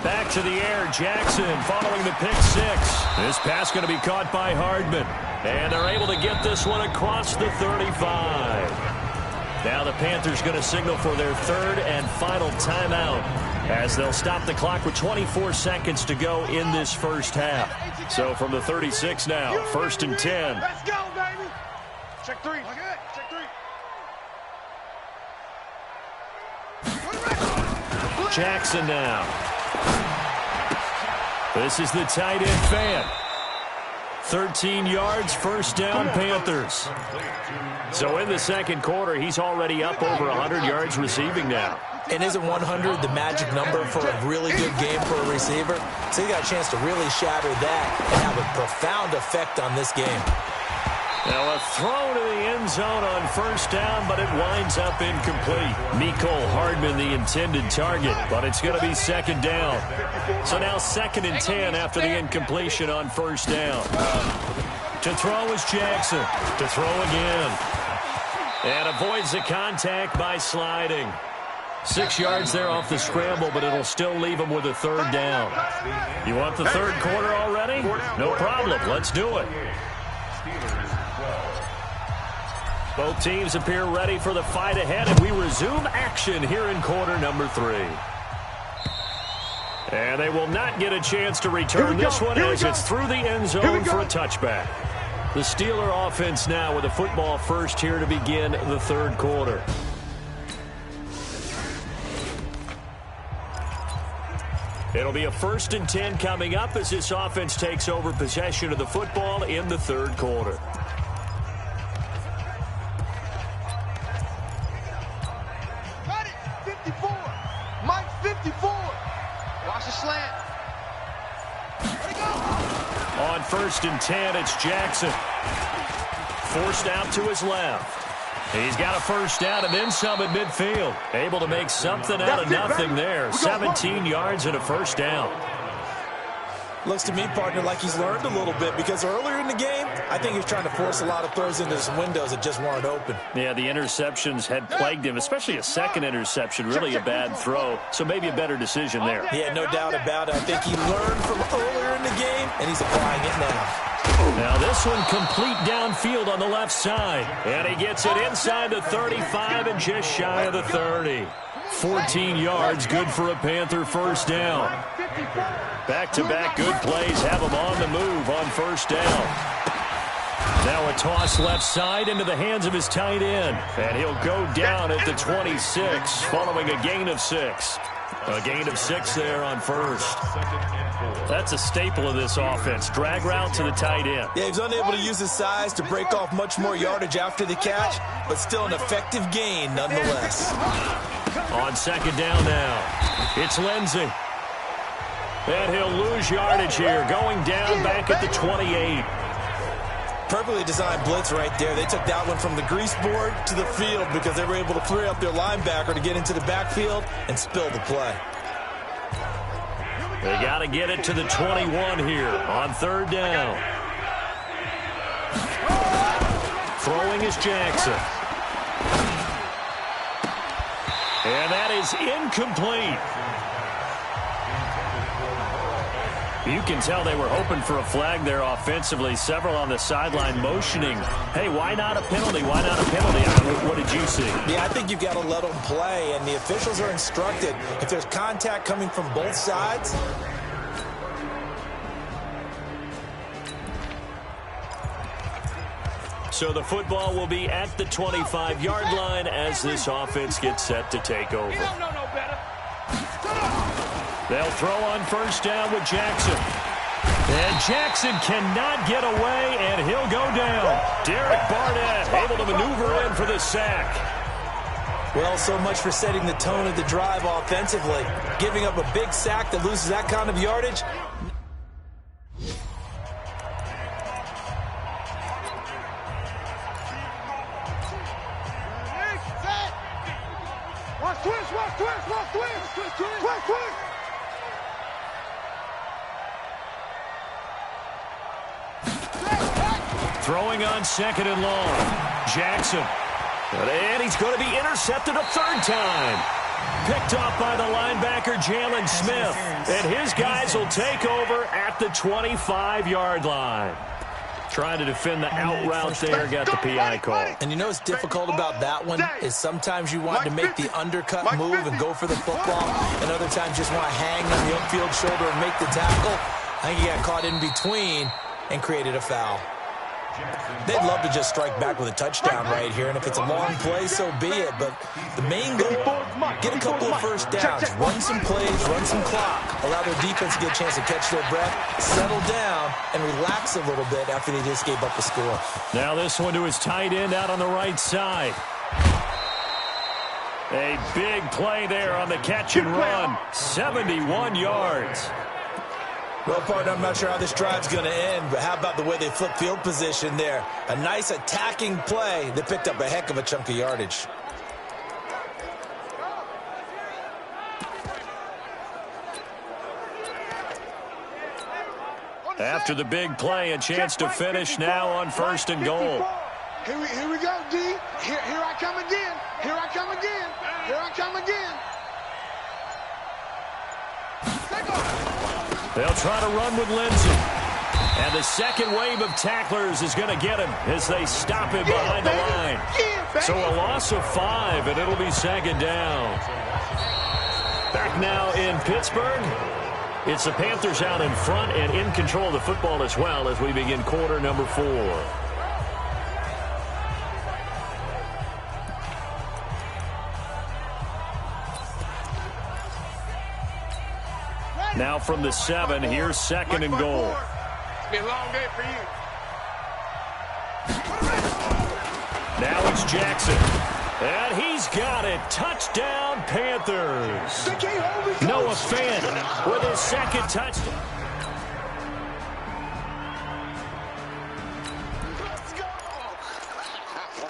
Back to the air, Jackson following the pick six. This pass going to be caught by Hardman. And they're able to get this one across the 35. Now the Panthers going to signal for their third and final timeout as they'll stop the clock with 24 seconds to go in this first half. So from the 36 now, 1st and 10. Let's go, baby. Check 3. Check 3. Jackson now. This is the tight end fan. 13 yards, first down, Panthers. So in the second quarter, he's already up over 100 yards receiving now. And isn't 100 the magic number for a really good game for a receiver? So he got a chance to really shatter that and have a profound effect on this game. Now a throw to the end zone on first down, but it winds up incomplete. Nicole Hardman, the intended target, but it's going to be second down. So now 2nd and 10 after the incompletion on first down. To throw is Jackson. To throw again. And avoids the contact by sliding. 6 yards there off the scramble, but it'll still leave him with a third down. You want the third quarter already? No problem. Let's do it. Both teams appear ready for the fight ahead, and we resume action here in quarter number 3. And they will not get a chance to return this one as it's through the end zone for a touchback. The Steeler offense now with a football first here to begin the third quarter. It'll be a 1st and 10 coming up as this offense takes over possession of the football in the third quarter. 54. Watch the slant. On 1st and 10, it's Jackson. Forced out to his left. He's got a first down and then some at midfield. Able to make something out of nothing there. 17 yards and a first down. Looks to me, partner, like he's learned a little bit because earlier in the game, I think he was trying to force a lot of throws into some windows that just weren't open. Yeah, the interceptions had plagued him, especially a second interception, really a bad throw. So maybe a better decision there. Yeah, no doubt about it. I think he learned from earlier in the game, and he's applying it now. Now this one complete downfield on the left side. And he gets it inside the 35 and just shy of the 30. 14 yards, good for a Panther first down. Back-to-back good plays have him on the move on first down. Now a toss left side into the hands of his tight end. And he'll go down at the 26 following a gain of 6. A gain of 6 there on first. That's a staple of this offense. Drag route to the tight end. Yeah, he's unable to use his size to break off much more yardage after the catch, but still an effective gain nonetheless. On second down now, it's Lindsey. And he'll lose yardage here, going down back at the 28. Perfectly designed blitz right there. They took that one from the grease board to the field because they were able to free up their linebacker to get into the backfield and spill the play. They got to get it to the 21 here on third down. Throwing is Jackson. And that is incomplete. You can tell they were hoping for a flag there offensively. Several on the sideline motioning. Hey, why not a penalty? Why not a penalty? What did you see? Yeah, I think you've got to let them play, and the officials are instructed. If there's contact coming from both sides, so the football will be at the 25-yard line as this offense gets set to take over. You don't know no better. They'll throw on first down with Jackson. And Jackson cannot get away, and he'll go down. Derek Barnett able to maneuver in for the sack. Well, so much for setting the tone of the drive offensively. Giving up a big sack that loses that kind of yardage. Watch twist, watch twist, watch twist, twist, twist, twist, twist. Throwing on second and long. Jackson. And he's going to be intercepted a third time. Picked off by the linebacker, Jalen Smith. And his guys will take over at the 25-yard line. Trying to defend the out route there, got the PI call. And you know what's difficult about that one is sometimes you want to make the undercut move and go for the football, and other times just want to hang on the upfield shoulder and make the tackle. I think he got caught in between and created a foul. They'd love to just strike back with a touchdown right here, and if it's a long play, so be it. But the main goal, get a couple of first downs, run some plays, run some clock, allow their defense to get a chance to catch their breath, settle down, and relax a little bit after they just gave up a score. Now this one to his tight end out on the right side. A big play there on the catch and run. 71 yards. Well, partner, I'm not sure how this drive's going to end, but how about the way they flip field position there? A nice attacking play that picked up a heck of a chunk of yardage. After the big play, a chance to finish now on first and goal. Here we go, D. Here I come again. Here I come again. Here I come again. They'll try to run with Lindsey. And the second wave of tacklers is going to get him as they stop him behind the line. So a loss of 5, and it'll be second down. Back now in Pittsburgh. It's the Panthers out in front and in control of the football as well as we begin quarter number 4. Now from the 7, here's second and goal. It's been a long day for you. Now it's Jackson. And he's got it. Touchdown, Panthers. They can't hold me Noah Fant with his second touchdown.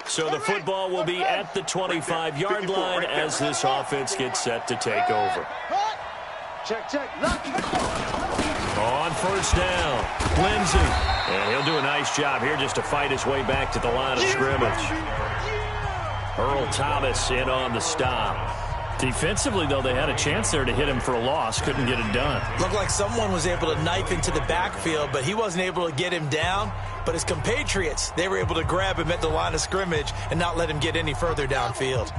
So the football will be at the 25-yard line as this offense gets set to take over. Check. On first down, Lindsey. And he'll do a nice job here just to fight his way back to the line of scrimmage. Earl Thomas in on the stop. Defensively, though, they had a chance there to hit him for a loss. Couldn't get it done. Looked like someone was able to knife into the backfield, but he wasn't able to get him down. But his compatriots, they were able to grab him at the line of scrimmage and not let him get any further downfield.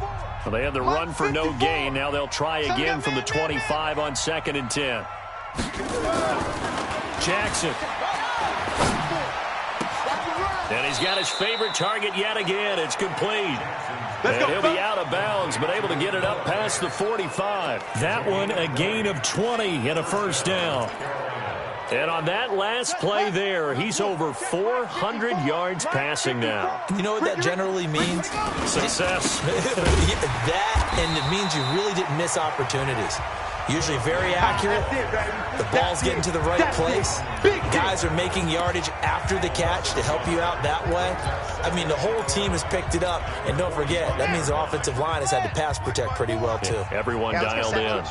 Well, they had the run for no gain. Now they'll try again from the 25 on 2nd and 10. Jackson. And he's got his favorite target yet again. It's complete. And he'll be out of bounds, but able to get it up past the 45. That one, a gain of 20 and a first down. And on that last play there, he's over 400 yards passing now. You know what that generally means? Success. That, and it means you really didn't miss opportunities. Usually very accurate. The ball's getting to the right place. Guys are making yardage after the catch to help you out that way. I mean, the whole team has picked it up. And don't forget, that means the offensive line has had to pass protect pretty well, too. Everyone dialed in.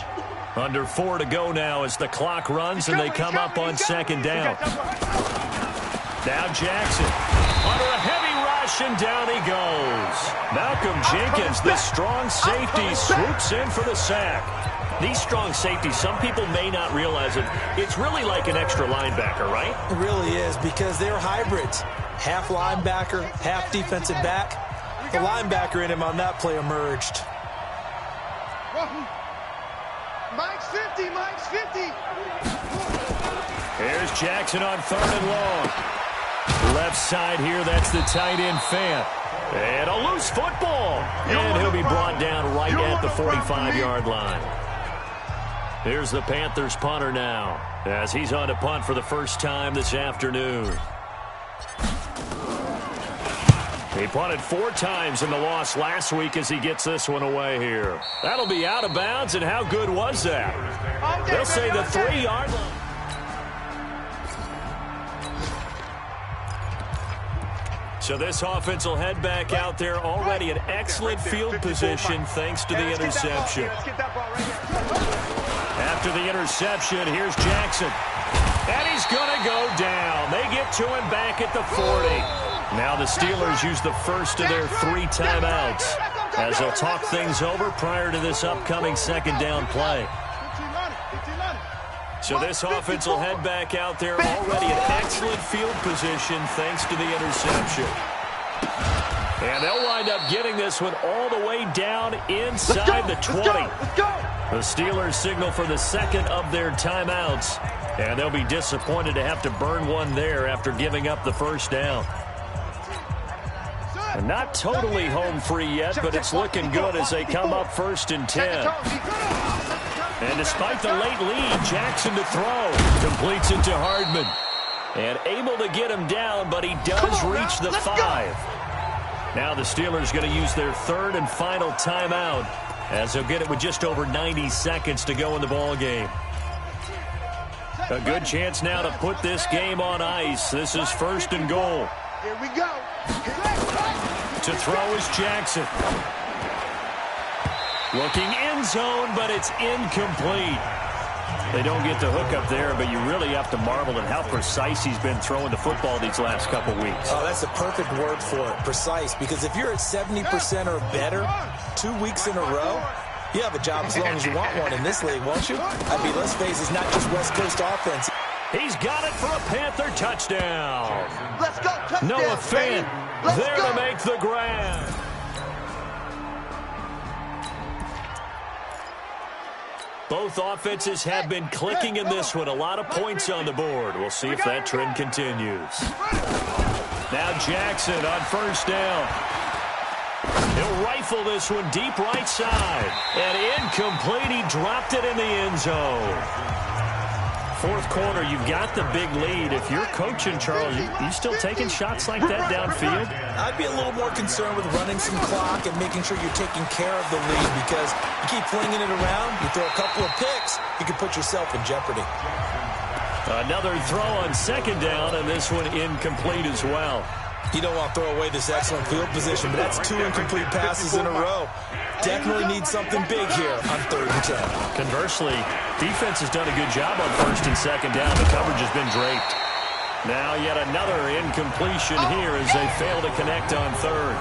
Under 4 to go now as the clock runs and they come up on 2nd down. Now Jackson under a heavy rush and down he goes. Malcolm Jenkins, the strong safety, swoops in for the sack. These strong safeties, some people may not realize it. It's really like an extra linebacker, right? It really is because they're hybrids. Half linebacker, half defensive back. The linebacker in him on that play emerged. Mike's 50. Here's Jackson on 3rd and long. Left side here, that's the tight end Fant. And a loose football. And he'll be brought down right at the 45-yard line. Here's the Panthers punter now as he's on to punt for the first time this afternoon. He punted 4 times in the loss last week as he gets this one away here. That'll be out of bounds, and how good was that? They'll say the 3-yard line. So this offense will head back out there already in excellent field position thanks to the interception. After the interception, here's Jackson. And he's going to go down. They get to him back at the 40. Now the Steelers use the first of their 3 timeouts as they'll talk things over prior to this upcoming 2nd down play. So this offense will head back out there already in excellent field position thanks to the interception. And they'll wind up getting this one all the way down inside the 20. The Steelers signal for the 2nd of their timeouts, and they'll be disappointed to have to burn one there after giving up the first down. And not totally home free yet, but it's looking good as they come up 1st and 10. And despite the late lead, Jackson to throw. Completes it to Hardman. And able to get him down, but he does reach the 5. Now the Steelers going to use their 3rd and final timeout as they'll get it with just over 90 seconds to go in the ball game. A good chance now to put this game on ice. This is 1st and goal. Here we go. To throw is Jackson. Looking end zone, but it's incomplete. They don't get the hook up there, but you really have to marvel at how precise he's been throwing the football these last couple weeks. Oh, that's the perfect word for it, precise, because if you're at 70% or better 2 weeks in a row, you have a job as long as you want one in this league, won't you? I mean, let's face it, it's not just West Coast offense. He's got it for a Panther touchdown. Let's go, touchdown. Noah Fant there to make the grab. Both offenses have been clicking in this one. A lot of points on the board. We'll see if that trend continues. Now Jackson on 1st down. He'll rifle this one deep right side. And incomplete. He dropped it in the end zone. fourth quarter, you've got the big lead. If you're coaching, Charles, you still taking shots like that downfield? I'd be a little more concerned with running some clock and making sure you're taking care of the lead, because you keep flinging it around, you throw a couple of picks, you can put yourself in jeopardy. Another throw on second down, and this one incomplete as well. You don't want to throw away this excellent field position, but that's 2 incomplete passes in a row. Definitely need something big here on 3rd and 10. Conversely, defense has done a good job on 1st and 2nd down. The coverage has been draped. Now yet another incompletion here as they fail to connect on 3rd.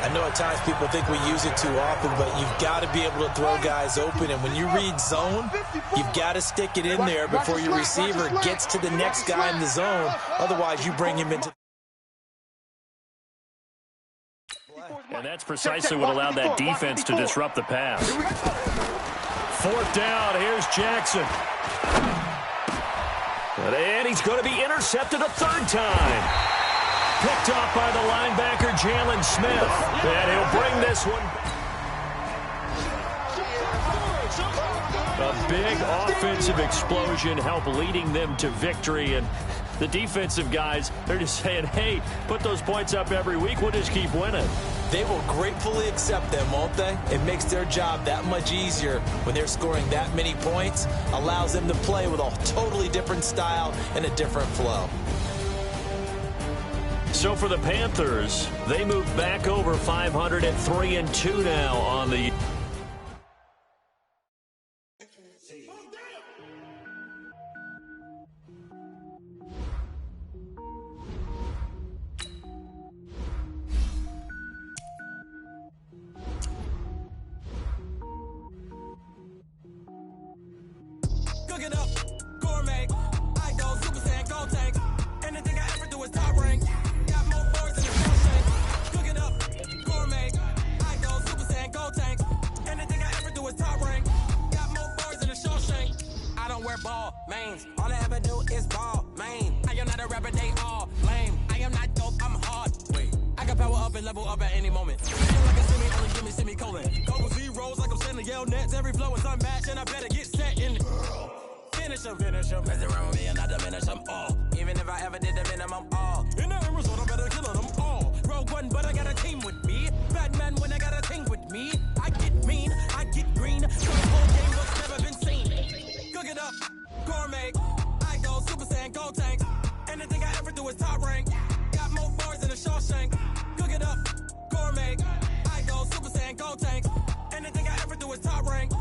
I know at times people think we use it too often, but you've got to be able to throw guys open. And when you read zone, you've got to stick it in there before your receiver gets to the next guy in the zone. Otherwise, you bring him into... And that's precisely what allowed that defense to disrupt the pass. 4th down, here's Jackson. And he's going to be intercepted a 3rd time. Picked off by the linebacker, Jalen Smith. And he'll bring this one. A big offensive explosion helped leading them to victory. And the defensive guys, they're just saying, hey, put those points up every week. We'll just keep winning. They will gratefully accept them, won't they? It makes their job that much easier when they're scoring that many points. Allows them to play with a totally different style and a different flow. So for the Panthers, they move back over 500 at 3-2 now on the... Cook it up, gourmet. I go Super Saiyan, go tank. Anything I ever do is top rank. Got more boards than a Shawshank. Cook it up, gourmet. I go Super Saiyan, go tank. Anything I ever do is top rank. Got more boards than a Shawshank. I don't wear ball mains. All I ever do is ball main. I am not a rapper, they all lame. I am not dope, I'm hard. Wait, I can power up and level up at any moment. Feel like a semi, only give me semicolon. Couple zeros like I'm sending yell nets. Every flow is unmatched and I better get set in. Finish them. Mess around with me and I diminish them all. Even if I ever did the minimum all. In the end result, I better kill them all. Rogue One, but I got a team with me. Batman when I got a team with me. I get mean, I get green. So the whole game looks never been seen. Cook it up, gourmet. I go Super Saiyan, go tank. Anything I ever do is top rank. Got more bars than a Shawshank. Cook it up, gourmet. I go Super Saiyan, go tank. Anything I ever do is top rank.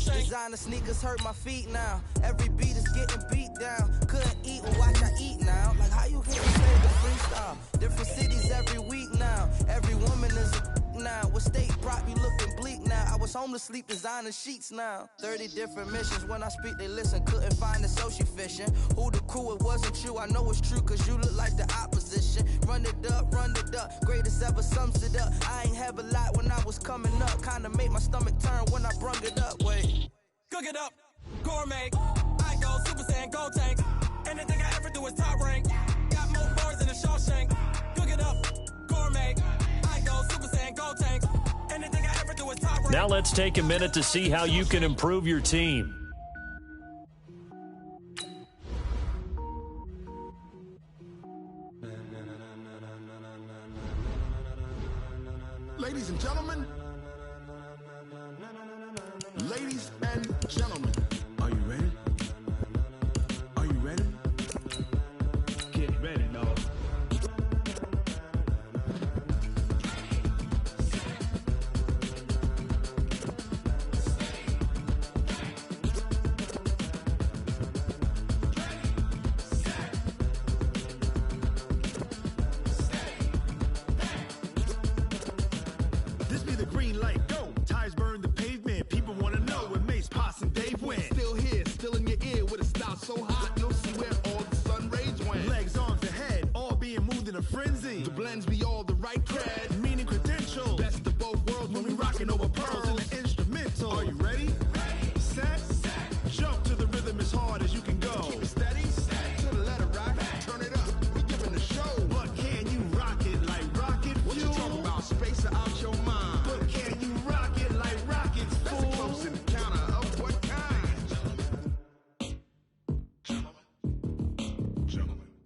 Designer sneakers hurt my feet now. Every beat is getting beat down. Couldn't eat or watch I eat now. Like how you can't play the freestyle. Different cities every week now. Every woman is a now. With state prop you looking bleak now. I was home to sleep designing sheets now. 30 different missions. When I speak they listen. Couldn't find it so she fishing. Who the crew, it wasn't you. I know it's true cause you look like the opposition. Run it up. Greatest ever sums it up. I ain't have a lot when I was coming up. Kinda made my stomach turn when I brung it up. Wait. Cook it up, gourmet. I go Super Saiyan, go tank. Anything I ever do is top rank. Got more bars than a Shawshank. Cook it up, gourmet. I go Super Saiyan, go tank. Anything I ever do is top rank. Now let's take a minute to see how you can improve your team. Ladies and gentlemen. Ladies and gentlemen, are you ready? Are you ready? Get ready, dog. This be the green light, go. Tires burn the pavement. People want to know when Mace, Poss, and Dave win.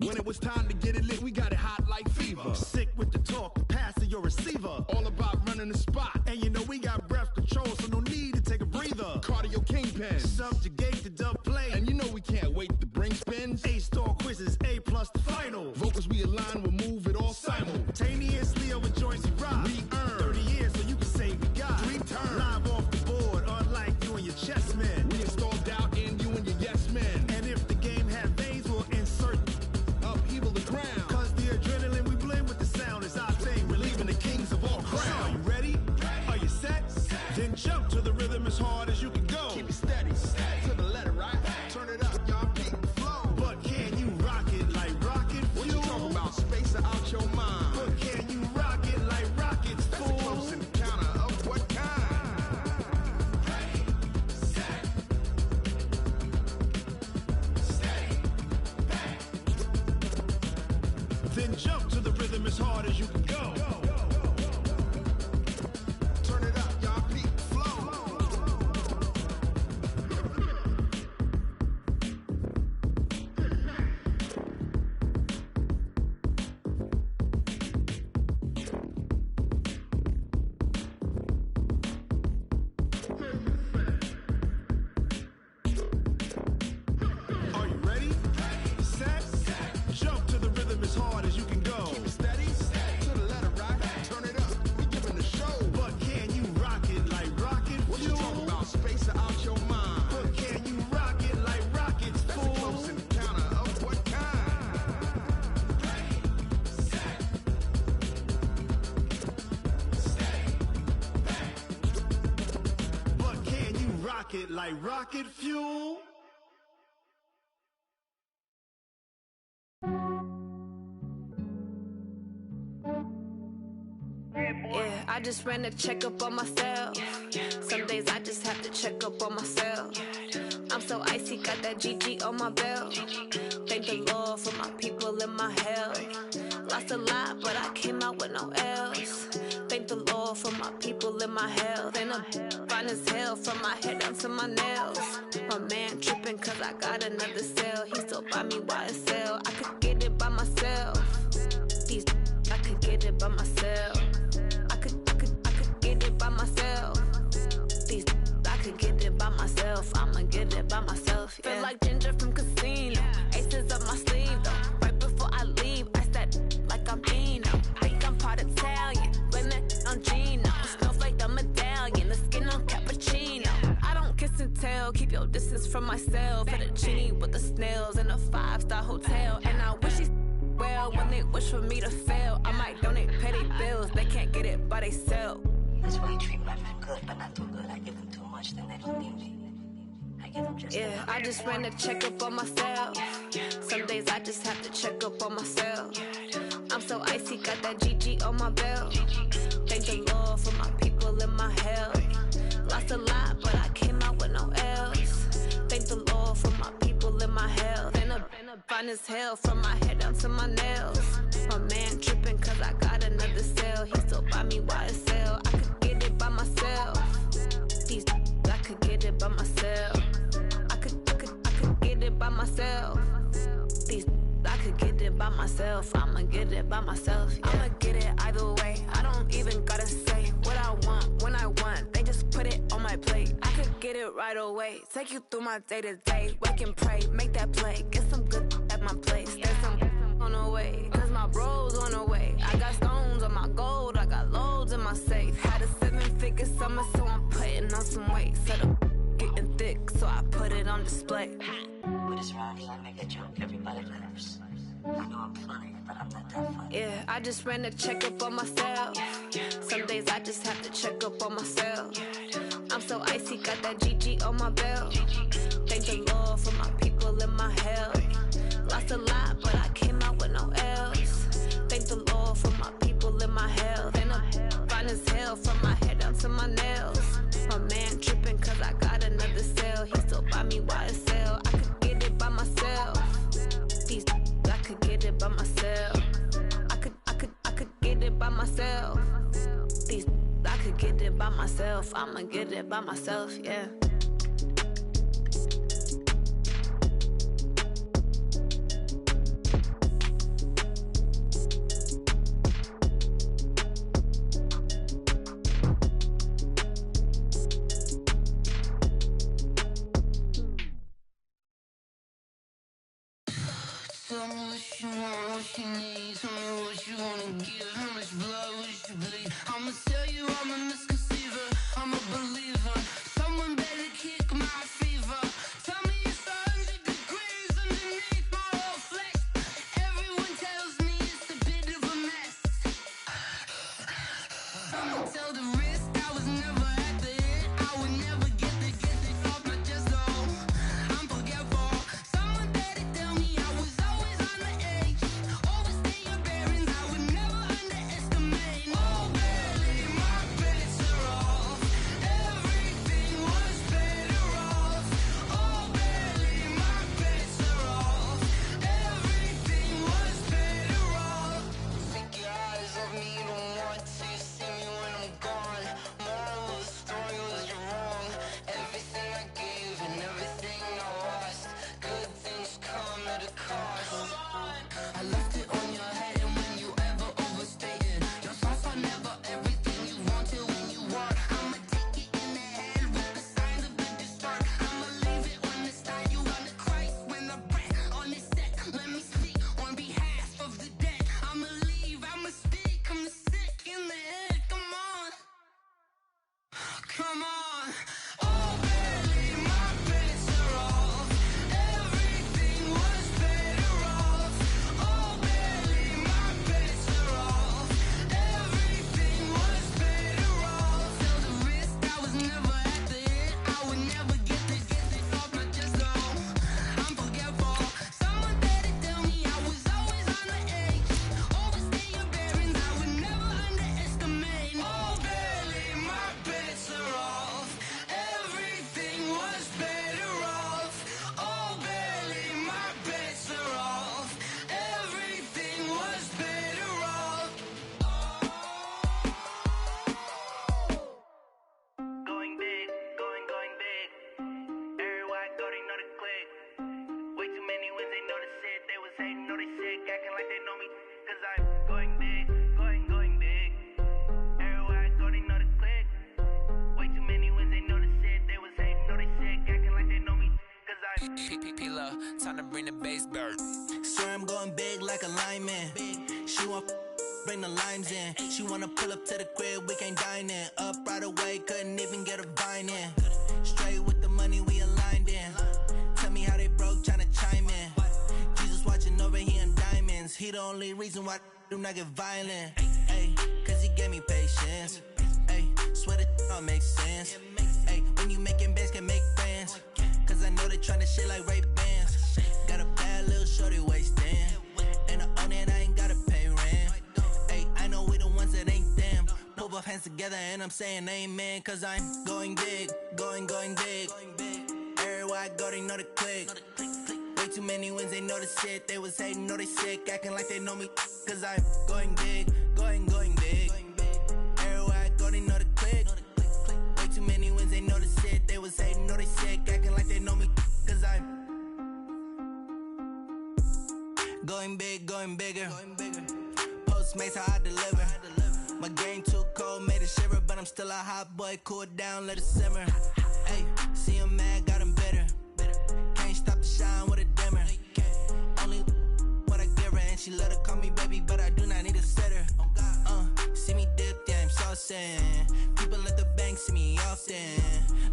When it was time to get it lit, we got it hot like fever. Sick with the talk, pass to your receiver. All about running the spot. And you know we got breath control, so no need to take a breather. Cardio kingpin, subjugate the dub play. And you know we can't wait to bring spins. A-star quizzes, A+ the final. Vocals we align, we'll move it all simultaneously over joints we rock. We earn 30 years, so you can say we got 3 turns. Live off the board, unlike you and your chess men. We install doubt in you and your yes men. And if the game had veins, we'll insert upheaval the ground. Cause the adrenaline we blend with the sound is our thing. We're leaving the kings of all crowns. Are you ready? Are you set? Then jump to the rhythm as hard as you can go. Keep it steady, to the letter, right? Turn it up, y'all, beat the flow. But can you rock it like rocket fuel? What you talking about? Space out your mind. But can you rock it like rockets, fool? That's a close encounter of what kind? Ready, set, steady, back. Then jump to the rhythm as hard as you can go. Turn it up, y'all, beat the flow. Are you ready? Set, jump to the rhythm as hard as you can go. Keep it steady, to the letter, right? Turn it up, we giving the show. But can you rock it like rocket fuel? What you talking about? Space out your mind. But can you rock it like rockets, fool? That's a close encounter of what kind? Ready, set, steady, back. But can you rock it like rocket fuel? Yeah, I just ran a checkup on myself. Some days I just have to check up on myself. I'm so icy, got that GG on my belt. Thank the Lord for my people in my health. Lost a lot, but I came out with no L's. Thank the Lord for my people in my health. And I'm fine as hell from my head down to my nails. My man tripping cause I got another cell. He still buy me YSL. I could get it by myself. These I could get it by myself. I could get it by myself. These I could get it by myself. I'ma get it by myself. Yeah. Feel like Ginger from Casino. Aces up my sleeve though. Right before I leave, I said like I'm Dino. Think I'm part Italian. Blame that on Gino. Snowflake the medallion. The skin on cappuccino. I don't kiss and tell. Keep your distance from myself. Fettuccine with the snails in a 5-star hotel. And I wish he's well when they wish for me to fail. I might donate petty bills. They can't get it by themselves. That's why you treat my friend good, but not too good. I give them too much, then they don't need me. I give them just yeah, I just ran a checkup on myself. Some days I just have to check up on myself. I'm so icy, got that GG on my belt. Thank the Lord for my people in my health. Lost a lot, but I came out with no L's. Thank the Lord for my people in my health. And I'm fine as hell from my head down to my nails. My man tripping cause I got another cell. He still buy me YSL. I could get it by myself. These I could get it by myself. I could get it by myself. These I could get it by myself. I'ma get it by myself. Yeah. I'ma get it either way. I don't even gotta say what I want when I want. They just put it on my plate. I could get it right away. Take you through my day to day. Wake and pray, make that play. Get some good at my place. There's some on the way. Cause my bro's on the way. I got stones on my gold. I got loads in my safe. Had a 7-figure summer, so I'm putting on some weight. Set up getting thick, so I put it on display. With this round, I make a joke, everybody laughs. I know I'm funny, but I'm not that funny. Yeah, I just ran a checkup on myself. Some days I just have to check up on myself. I'm so icy, got that GG on my belt. Thank the Lord for my people in my health. Lost a lot, but I came out with no L's. Thank the Lord for my people in my health. And I'm fine as hell from my head down to my nails. My man tripping cause I got another cell. He still buy me YSL. I could get it by myself. These I could get it by myself. I could get it by myself. These I could get it by myself. I'ma get it by myself, yeah. Tell me what you want, what you need. Tell me what you wanna give. How much blood would you bleed? I'ma tell you I'm a misconceiver. I'm a believer. Someone better kick my fever. Tell me it's 100 degrees underneath my whole flesh. Everyone tells me it's a bit of a mess. I'ma tell the risk I was never at the end. I would never get this off my chest though. I'm forgetful. Someone better tell me I was always on the edge. Overstay your bearings, I would never underestimate. Oh, barely my bets are off. Everything was better off. Oh, barely my bets are off. Everything was better off. Take your eyes off me, don't want to see me when I'm gone. Moral of the story was you're wrong. Everything I gave and everything I lost. Good things come at a cost. I left it on your head, and when you ever overstay it, your thoughts are never everything you want till when you want. I'ma take it in the head with the signs of the distort. I'ma leave it on the side. You on the Christ when the breath on this set. Let me speak on behalf of the dead. I'ma leave, I'ma speak. I'm sick in the head. Come on, come on. Oh, barely my bets are off. Everything was better off. Oh, barely my bets are off. Everything was better off. Tell the risk I was never at the end. I would never get this off my chest though. I'm forgetful. Someone better tell me I was always on the edge. Overstay your bearings, I would never underestimate. Oh, barely my bets are off. Everything was better off. Oh, barely my bets are off. Everything was better off. Going big, going big. Everywhere I go, they know the click. Way too many wins, they know the shit. They was hating, know they sick, acting like they know me. Cause I'm going big, going big. Everywhere I go, they know the click. Way too many wins, they know the shit. They was hating, know they sick, acting like they know me. Cause I'm P-P-P-Love, time to bring the bass back. Swear I'm going big like a lineman. She want bring the limes in. She wanna pull up to the crib, we can't dine in. Up right away, couldn't even get a vine in. Straight with the money we aligned in. Tell me how they broke, tryna chime in. Jesus watching over here in diamonds. He the only reason why I do not get violent. Ay, cause he gave me patience. Ay, swear that all makes sense. Ay, when you making bands, can make friends. Cause I know they tryna shit like Ray-Bans. Got a bad little shorty wasting. And I own it, I ain't gotta pay rent. Ay, I know we the ones that ain't them. Pull both hands together and I'm saying amen. Cause I'm going big, going big. Everywhere I go, they know the click. Way too many wins, they know the shit. They was hating, know they sick, acting like they know me. Cause I'm going big, going big. Everywhere I go, they know the click. Way too many wins, they know the shit. They was hating, know they sick, acting like they know me. Cause I'm going big, going bigger. Postmates, how I deliver. My game too cold, made it shiver. But I'm still a hot boy, cool it down, let it simmer. Hey, see him mad, got him bitter. Can't stop the shine with a dimmer. Only what I give her, and she let her call me baby, but I do not need a sitter. See me dip, yeah, I'm saucing. People at the bank see me often.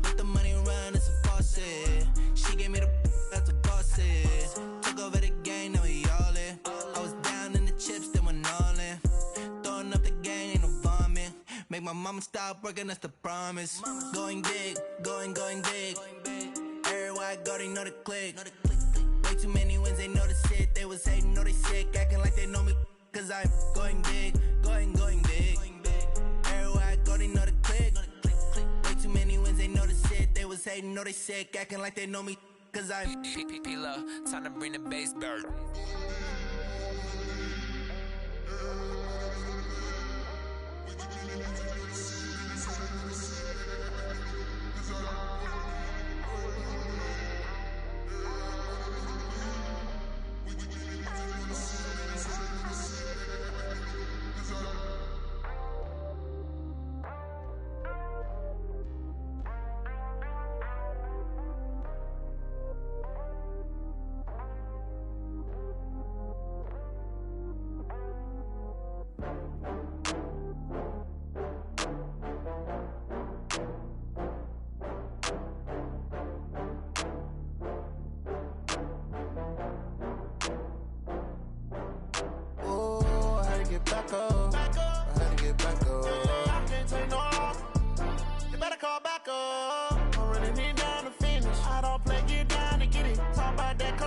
Let the money run, it's a faucet. She gave me the that's a bosses. Took over the game, now we all in. I was down in the chips, then went all in. Throwing up the gang, ain't no vomit. Make my mama stop working, that's the promise. Going big, going big. Everywhere I go, they know the click. Way too many wins, they know the shit. They was hating, know they sick, acting like they know me. Cause I'm going big, going big. Everywhere I go, they know the click. Way too many wins, they know the shit. They was hating, know they sick, acting like they know me. Cause I'm P-P-P-Love, time to bring the bass back.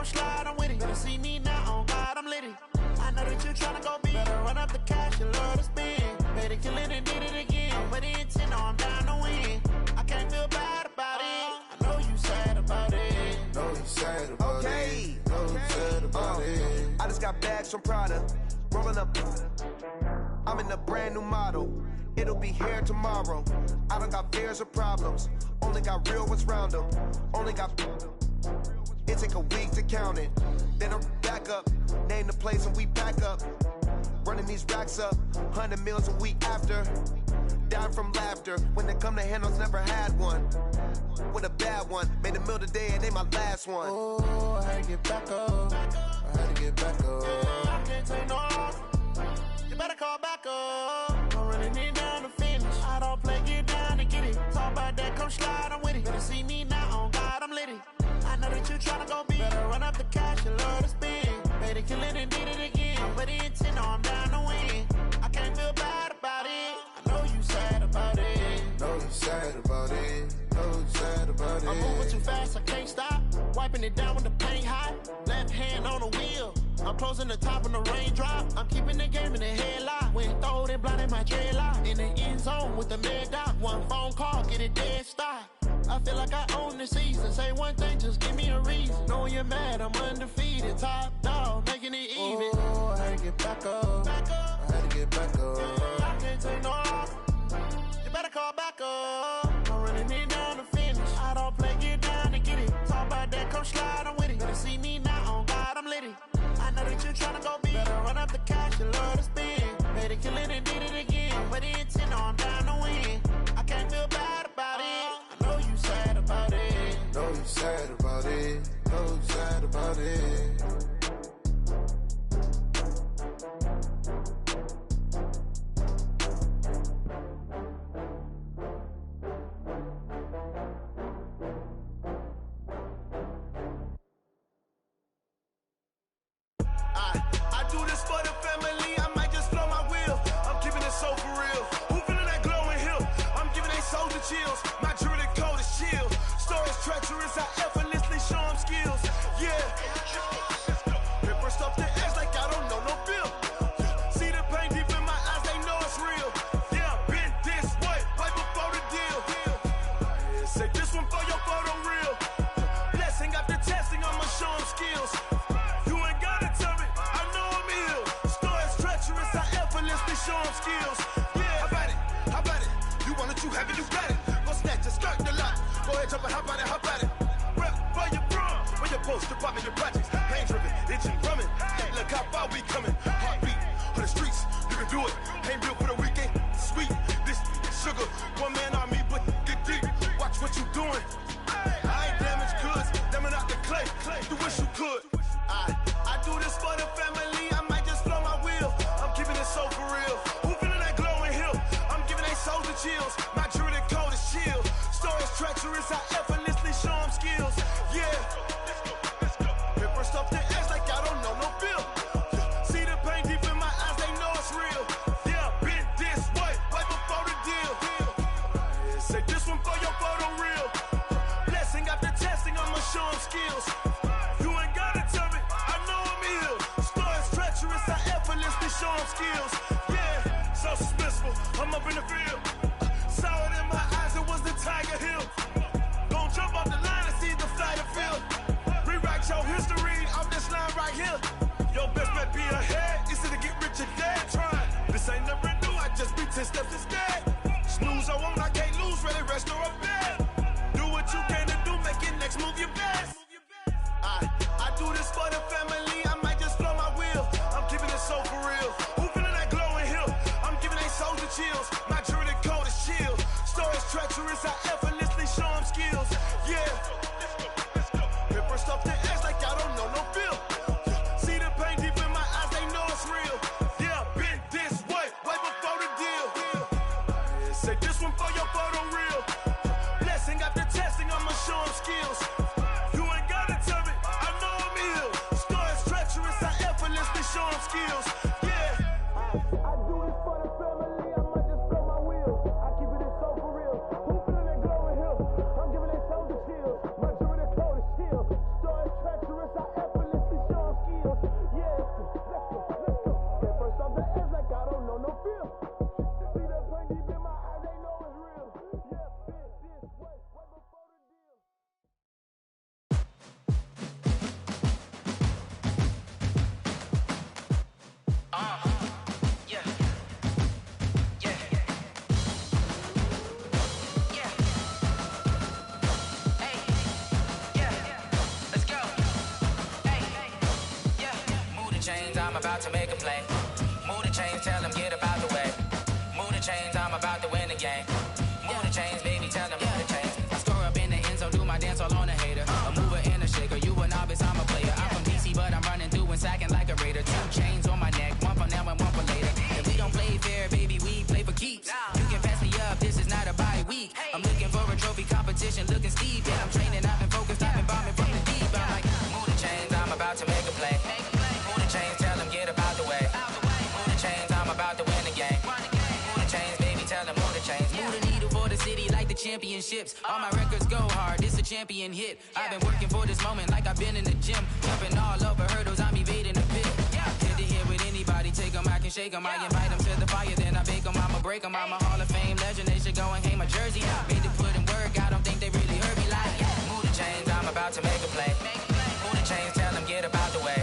slide, I'm with it. Better see me now, on God, I'm litty. I know that you tryna go big. Better run up the cash, you love to spend. Better kill it and did it again. I'm with the intent, I'm down to win. I can't feel bad about it. I know you sad about it. Know you sad about it. Know you sad about it. I just got bags from Prada. Rolling up. I'm in a brand new model. It'll be here tomorrow. I don't got fears or problems. Only got real ones round them. Only got. It take a week to count it. Then I'm back up. Name the place and we back up. Running these racks up. 100 meals a week after. Down from laughter. When they come to handles, never had one. With a bad one. Made a meal today and they my last one. Oh, I had to get back up. I had to get back up. I can't take no off. You better call back up. I'm running it down to finish. I don't play, get down to get it. Talk about that, come slide, I'm with it. Better see me now, on God, I'm litty. I know that you tryna go big. Better run up the cash, you love to spend. Better kill it and did it again. I'm with the intent, I'm down to win. I can't feel bad about it. I know you sad about it. Know you sad about it. Know you sad about it. I'm moving too fast, I can't stop. Wiping it down with the paint hot. Left hand on the wheel. I'm closing the top of the raindrop. I'm keeping the game in the headlock. When throwed and blinded my dreadlock. In the end zone with the mad dot. One phone call, get it dead stop. I feel like I own the season. Say one thing, just give me a reason. Knowing you're mad, I'm undefeated. Top dog, making it even. Oh, I had to get back up. I had to get back up. I can't take no off. You better call back up. I'm running it down to finish. I don't play, get down to get it. Talk about that, come slide, I'm with it. Better see me now, on God, I'm litty. I know that you tryna go big. Better run up the cash, you love to spend. Better kill it and did it again. But the intent, I'm down to win. I can't feel bad about it. I know you sad about it. Know you sad about it. Know you sad about it. I do this for the family, I might just blow my wheel. I'm keeping it so for real. Who feeling that glowing hill? I'm giving they soldier chills. My jewelry code is chill. Stories treacherous, I effortlessly show them skills. Yeah. Paper stuff the edge like I don't know no bill. See the pain deep in my eyes, they know it's real. Yeah, been this way, right before the deal. Say this one for your photo real. Blessing after testing, I'ma show them skills. Show them skills. Yeah, how about it? You want it, you have it, you got it. Go snatch a skirt the lot. Go ahead, jump and hop about it. Rep for your bra, where your post, department, your projects. Pain driven, itching, drumming. Hey, look how far we coming. Heartbeat on the streets, you can do it. Ain't built for the weekend. Sweet, this sugar, one man army, but get deep. Watch what you doing. I ain't damaged goods, damn out the clay. You wish you could. I do this for the family. I might just blow my wheel. I'm keeping it so for real. Who feeling that glowing hill? I'm giving they soldier chills. My jewelry code is chill. Stories treacherous, I effortlessly show them skills. Yeah. Paper stuff the edge like I don't know no bill. See the pain deep in my eyes, they know it's real. Yeah, been this way, right before the deal. Say this one for your photo real. Blessing after testing, I'ma show them skills. You ain't gotta tell me, I know I'm ill. Stories treacherous, I effortlessly show them skills. Yeah, so suspenseful, I'm up in the field. Saw it in my eyes, it was the Tiger Hill. Gon' jump off the line and see the fly the field. Rewrite your history off this line right here. Your best bet be ahead, easy to get rich or dead. Try, this ain't never new, I just be 10 steps instead. Snooze I won't, I can't lose, ready, rest or a bed. Do what you can to do, make it next move your best. I do this for the family, I might just blow my wheel. I'm keeping it so for real. Who feeling that glowing hill? I'm giving they soldier chills. My jewelry code is chill. Stories treacherous, I effortlessly show them skills. Yeah. Paper stuff the edge like I don't know no bill. See the pain deep in my eyes, they know it's real. Yeah, been this way, right before the deal. Say this one for your photo real. about to make a play. Move the chains, tell them get about the way. Move the chains, I'm about to win the game. Move the chains, baby, tell them move the chains. I score up in the end zone, do my dance all on a hater. A mover and a shaker, you a novice, I'm a player. I'm from DC, but I'm running through and sacking like a raider. 2 chains on my neck, one for now and one for later. If we don't play fair, baby, we play for keeps. You can pass me up, this is not a bye week. I'm looking for a trophy competition, looking steep. Yeah, I'm training, I've been focused, I've been bombing from the deep. I'm like, move the chains, I'm about to make a play. Move the chains, tell them get about the way. Move the chains, I'm about to win the game. Move the chains, baby, tell them move the chains. Move the needle for the city like the championships. All my records go hard, this a champion hit. I've been working for this moment like I've been in the gym. Jumping all over hurdles, I'm evading the pit. Head to head with anybody, take them, I can shake them. I invite them to the fire, then I bake them, I'ma break them. I'm a Hall of Fame legend, they should go and hang my jersey. Made to put in work, I don't think they really heard me like, move the chains, I'm about to make a play. Move the chains, tell them get about the way.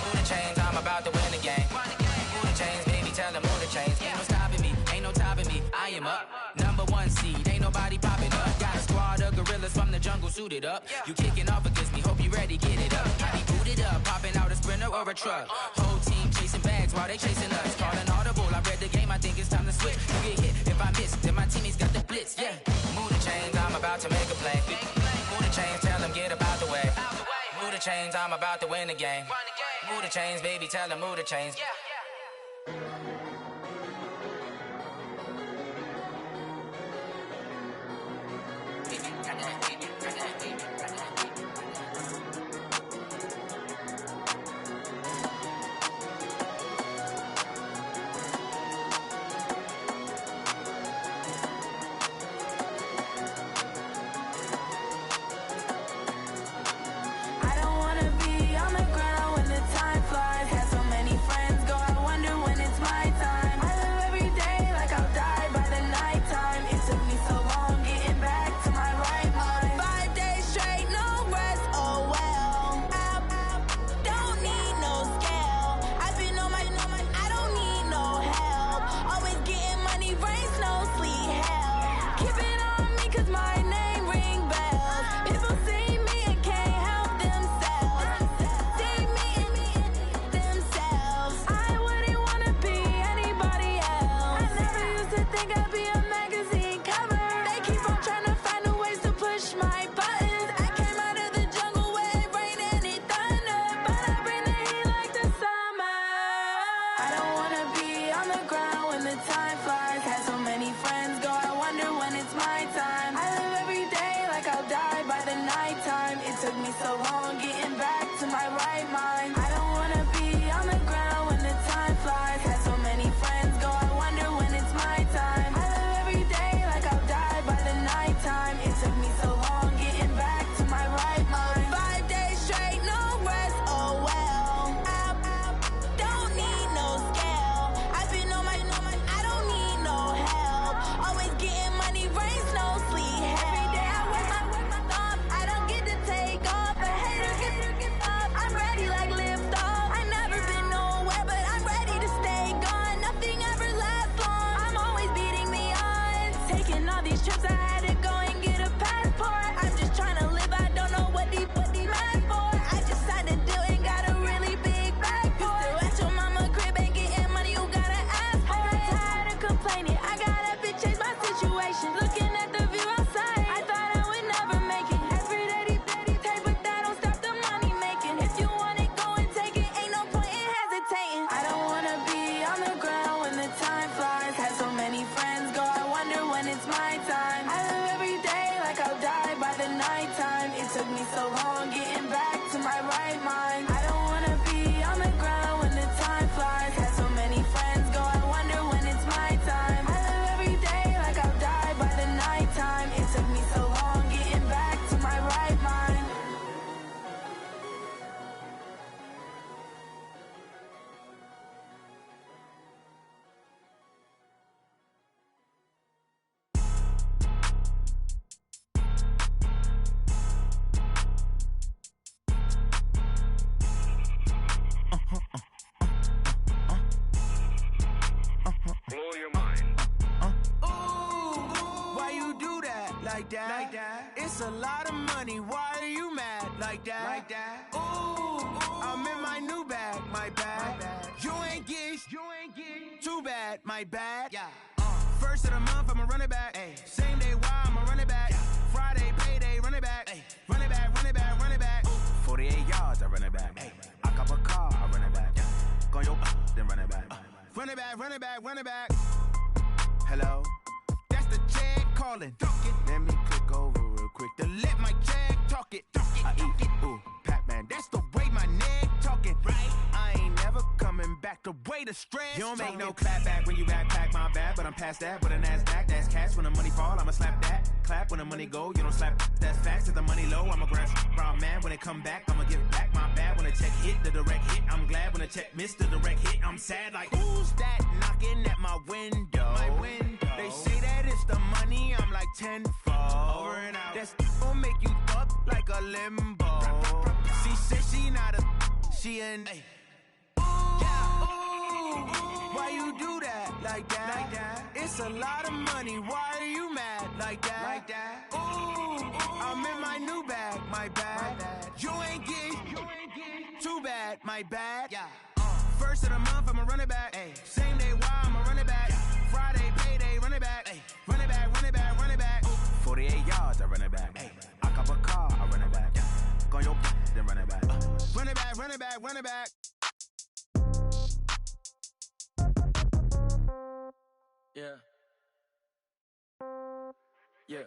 Move the chains, I'm about to win the game. Move the chains, baby, tell them move the chains. Ain't no stopping me, ain't no topping me, I am up. Number 1 seed, ain't nobody popping up. Got a squad of gorillas from the jungle suited up. You kicking off against me, hope you ready, get it up. I be booted up, popping out a sprinter or a truck. Whole team chasing bags while they chasing us. Calling audible, I read the game, I think it's time to switch. You get hit, if I miss, then my teammates got the blitz, yeah. Move the chains, I'm about to make a play. Move the chains, tell them get about the way. Move the chains, I'm about to win the game. Move the chains, baby, tell them move the chains. like that. It's a lot of money, why are you mad like that? Ooh, I'm in my new bag, my bag. You my bad. Yeah. First of the month, I'ma run it back. Ay. Same day, why I'ma run it back. Friday, payday, run it back. Ay. Run it back, run it back, run it back. 48 yards, I run it back. Ay. I cop a car, I run it back. Go your then run it back. Run it back, run it back, run it back. Hello? That's the jag calling. Let me click over real quick to let my jag talk it. I eat it, ooh, Pac-Man. That's the way my neck talking. Right? I ain't never coming back the way the stress. You don't make no clap back when you backpack, my bad. But I'm past that with a NASDAQ. That's cash. When the money fall, I'ma slap that. Clap when the money go, you don't slap. That's facts. If the money low, I'ma grab brown man. When it come back, I'ma give back my bad. When the check hit, the direct hit. I'm glad when the check missed the direct hit. I'm sad like, who's that knocking at my window? My window. They say that it's the money, I'm like tenfold. Over and out. That's gon' make you up like a limbo. She said she not a, she an. Ooh, why you do that like that? Like that? It's a lot of money. Why are you mad like that? Like that? Ooh, I'm in my new bag, my bad. You ain't getting too bad, my bad. Yeah. First of the month, I'ma run it back. Ay. Same day, why I'ma run it back. Friday, payday, run it back. Ay. Run it back, run it back, run it back. 48 yards, I run it back. Ay. I cop a car, I run it back. Go your then run it back. Run it back, run it back, run it back. Yeah. Yeah.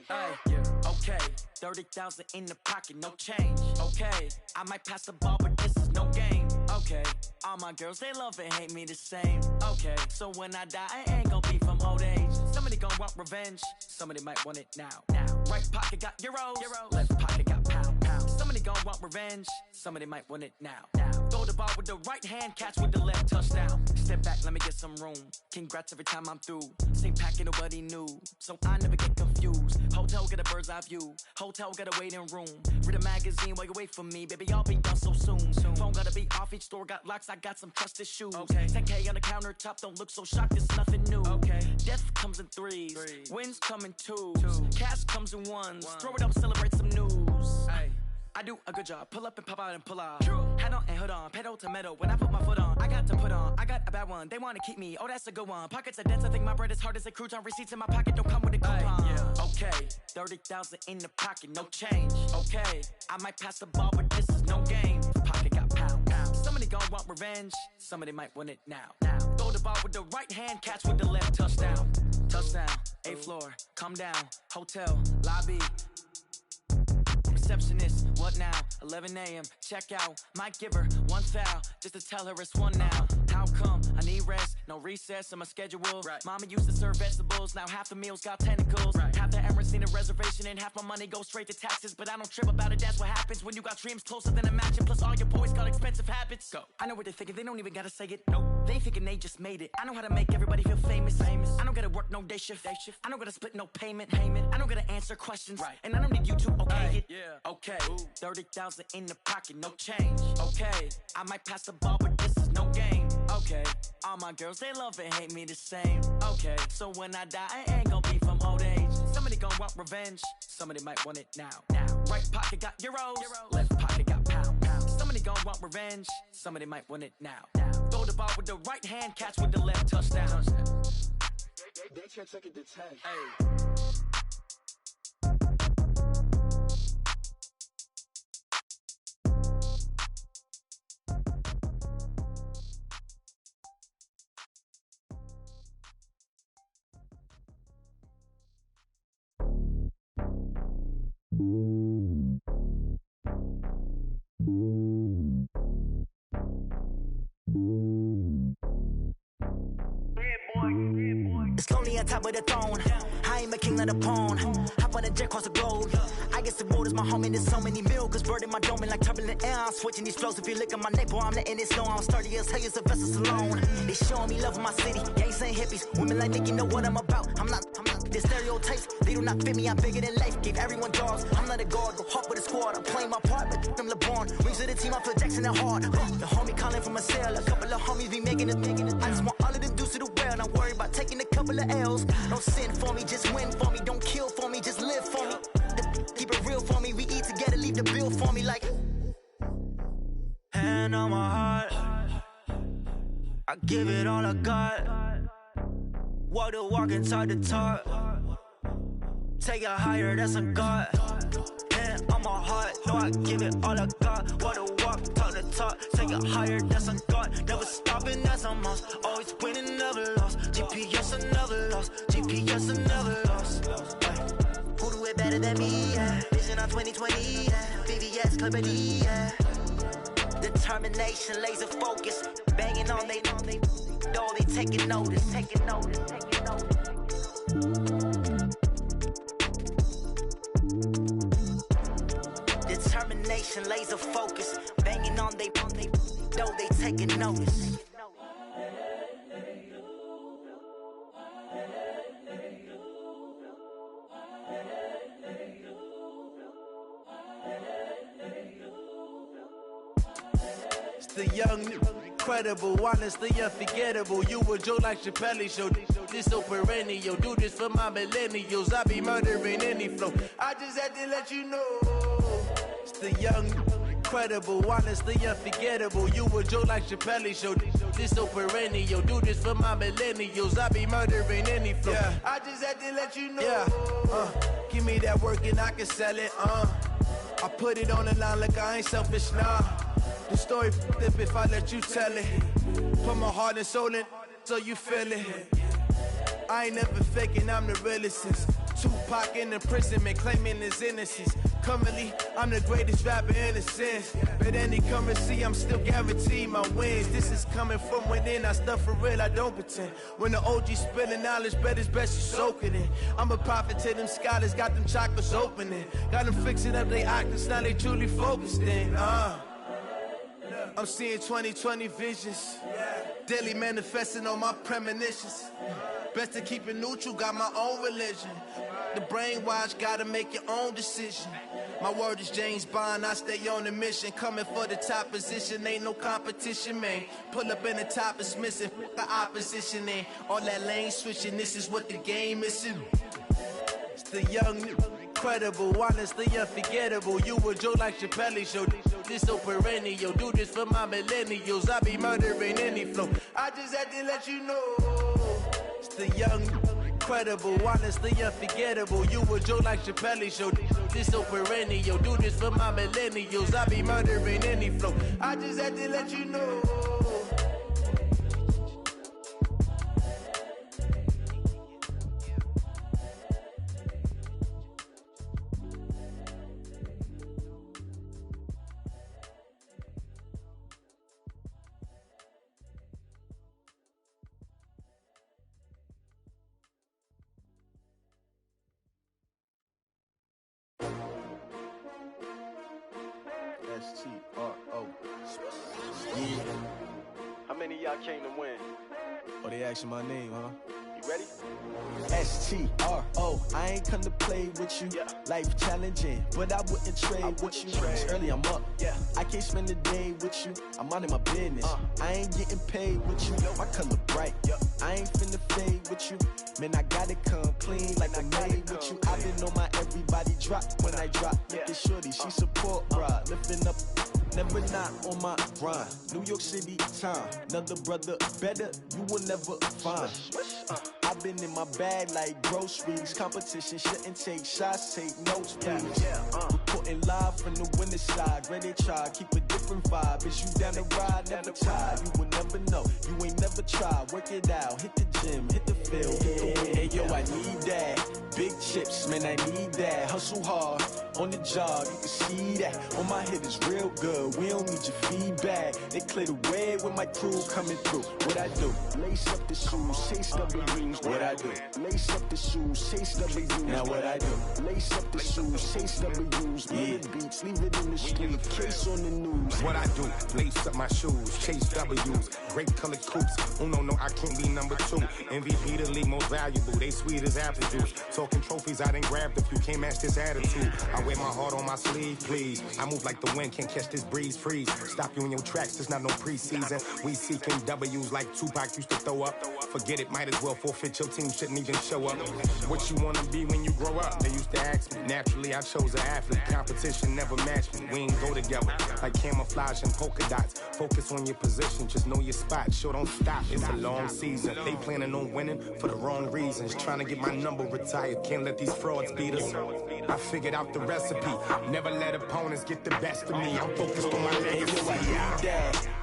Hey, yeah. Okay. 30,000 in the pocket, no change. Okay. I might pass the ball, but this is no game. Okay. All my girls, they love and hate me the same. Okay. So when I die, I ain't gonna be from old age. Somebody gonna want revenge. Somebody might want it now. Right pocket got euros. Left pocket got pound. Somebody gonna want revenge. Somebody might want it now. Throw the ball with the right hand, catch with the left, touchdown. Step back, let me get some room. Congrats every time I'm through. Same packet, nobody knew. So I never get confused. Hotel get a bird's eye view. Hotel get a waiting room. Read a magazine while you wait for me. Baby, I'll be done so soon. Phone gotta be off, each store got locks. I got some trusted shoes. Okay. 10K on the countertop, don't look so shocked, it's nothing new. Okay. Death comes in threes. Wins come in twos. Cash comes in ones. Throw it up, celebrate some news. Ay. I do a good job, pull up and pop out and pull off. Head on and hood on, pedal to metal. When I put my foot on, I got to put on. I got a bad one, they wanna keep me. Oh, that's a good one. Pockets are dense, I think my bread is hard as a crouton. Receipts in my pocket don't come with a coupon. Yeah. Okay, 30,000 in the pocket, no change. Okay, I might pass the ball, but this is no game. Pocket got pound. Somebody gon' want revenge. Somebody might want it now. Throw the ball with the right hand, catch with the left, touchdown. Touchdown, 8th floor, come down. Hotel, lobby. Receptionist, what now? 11 a.m. check out. Might give her one foul just to tell her it's one now. How come? I need rest, no recess in my schedule. Right. Mama used to serve vegetables, now half the meals got tentacles. Right. Half the Emirates need a reservation and half my money goes straight to taxes. But I don't trip about it, that's what happens when you got dreams closer than a matching. Plus all your boys got expensive habits. Go. I know what they're thinking, they don't even gotta say it. Nope. They thinking they just made it. I know how to make everybody feel famous. I don't gotta work no day shift. I don't gotta split no payment. I don't gotta answer questions. Right. And I don't need you to okay it. Yeah. Okay. 30,000 in the pocket, no change. Okay. I might pass the ball, but this is no game. Okay. All my girls, they love and hate me the same. Okay. So when I die, I ain't gonna be from old age. Somebody gon' want revenge. Somebody might want it now. Right pocket got euros. Left pocket got pound. Somebody gon' want revenge. Somebody might want it now. Throw the ball with the right hand, catch with the left, touchdown. They can't take it to 10. Hey. It's lonely on top of the throne. I ain't a king of the pawn. Hop on a jet across the globe. I guess the road is my home and there's so many milk. Bird in my dome and like turbulent air. I'm switching these flows. If you look at my neck, boy, I'm letting it slow. I'm sturdy as hell as a vessel alone. They showing me love in my city. Gangs and hippies. Women like Nick, you know what I'm about. I'm not. The stereotypes, they do not fit me. I'm bigger than life. Gave everyone jobs. I'm not a guard. Go hard with a squad. I'm playing my part, but I'm LeBron. Rings of the team, I feel Jackson and hard. The homie calling from a cell. A couple of homies be making it. I just want all of them dudes to do well. Not worry about taking a couple of L's. Don't sin for me, just win for me. Don't kill for me, just live for me. Keep it real for me. We eat together, leave the bill for me like. Hand on my heart, I give it all I got. Walk the walk and talk the talk. Take it higher, that's a God. Hand on my heart, know I give it all I got. Walk the walk, talk the talk. Take it higher, that's a God. Never stopping, that's a must. Always winning, never lost. GPS, I never lost. GPS, I never lost. Who do it better than me? Yeah. Vision on 2020. Yeah. VVS, Clarity. Yeah. Determination, laser focus. Banging on they know they taking notice. Taking notice. Taking notice. Determination, laser focus. Banging on they know they taking notice. The young, incredible, honestly unforgettable. You a Joe like Chappelle show. This so perennial. Do this for my millennials. I be murdering any flow. I just had to let you know. It's the young, incredible, honestly unforgettable. You a Joe like Chappelle show. This so perennial. Do this for my millennials. I be murdering any flow. Yeah. I just had to let you know. Yeah. Give me that work and I can sell it. I put it on the line like I ain't selfish, nah. The story flip if I let you tell it. Put my heart and soul in so you feel it. I ain't never faking, I'm the realest since Tupac in the imprisonment claiming his innocence. Currently, I'm the greatest rapper in a sense. But any currency, I'm still guaranteed my wins. This is coming from within, I stuff for real, I don't pretend. When the OG spilling knowledge, bet it's best you soak it in. I'm a prophet to them scholars, got them chakras opening. Got them fixing up they octaves, now they truly focused in. I'm seeing 2020 visions. Daily manifesting on my premonitions. Best to keep it neutral, got my own religion. The brainwash, gotta make your own decision. My word is James Bond, I stay on the mission. Coming for the top position, ain't no competition, man. Pull up in the top, it's missing, the opposition in. All that lane switching, this is what the game is in. It's the young, incredible, honestly unforgettable. You a Joe like Chappelle show. This so perennial. Do this for my millennials. I be murdering any flow. I just had to let you know. It's the young, incredible, honestly unforgettable. You a Joe like Chappelle show. This so perennial. Do this for my millennials. I be murdering any flow. I just had to let you know. S-T-R-O. Yeah. How many of y'all came to win? Oh, they asking my name, huh? You ready? S-T-R-O. I ain't come to play with you. Yeah. Life challenging, but I wouldn't trade with you. It's early, I'm up. Yeah. I can't spend the day with you. I'm minding my business. I ain't getting paid with you. My color bright. I ain't finna fade with you. Man, I gotta come clean like I'm made with you. I've been on my everybody drop when I drop. Look at shorty, she support, bruh. Lifting up, never not on my grind. New York City time, another brother better, you will never find. I've been in my bag like groceries. Competition shouldn't take shots, take notes, please. Reporting live from the winning side. Ready to try, keep a different vibe. Is you down the ride, never tired. You will never know, you ain't never tried. Work it out, hit the gym, hit the field, hit the wind. Hey yo, I need that. Big chips, man, I need that. Hustle hard, on the job, you can see that. On my head is real good, we don't need your feedback. They clear the way with my crew coming through. What I do? Lace up the shoes, chase W's. What I do? Lace up the shoes, chase W's. Now what I do? Lace up the shoes, chase W's. Million beats, leave it in the street, case on the news. What I do? Lace up my shoes, chase W's. Great colored coops. Oh no, I can't be number 2. MVP the league most valuable. They sweet as apple juice. Talking trophies, I done grabbed a few. Can't match this attitude. I I wear my heart on my sleeve, please. I move like the wind, can't catch this breeze, freeze. Stop you in your tracks, there's not no preseason. We seeking W's like Tupac used to throw up. Forget it, might as well forfeit, your team shouldn't even show up. What you wanna be when you grow up? They used to ask me. Naturally, I chose an athlete. Competition never matched me. We ain't go together like camouflage and polka dots. Focus on your position, just know your spot. Sure, don't stop, it's a long season. They planning on winning for the wrong reasons. Trying to get my number retired, can't let these frauds beat us. I figured out the recipe. Never let opponents get the best of me. I'm focused on my legacy.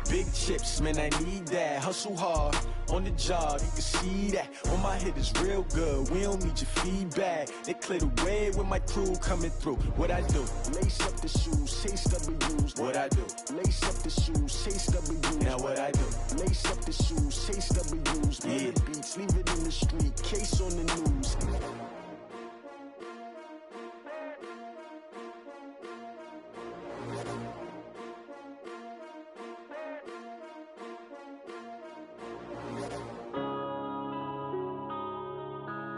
Big chips, man, I need that. Hustle hard on the job, you can see that. On my head is real good, we don't need your feedback. They clear the way with my crew coming through. What I do? Lace up the shoes, chase W's. What I do? Lace up the shoes, chase W's. Now what I do? Lace up the shoes, chase W's. Yeah. The beats, leave it in the street, case on the news.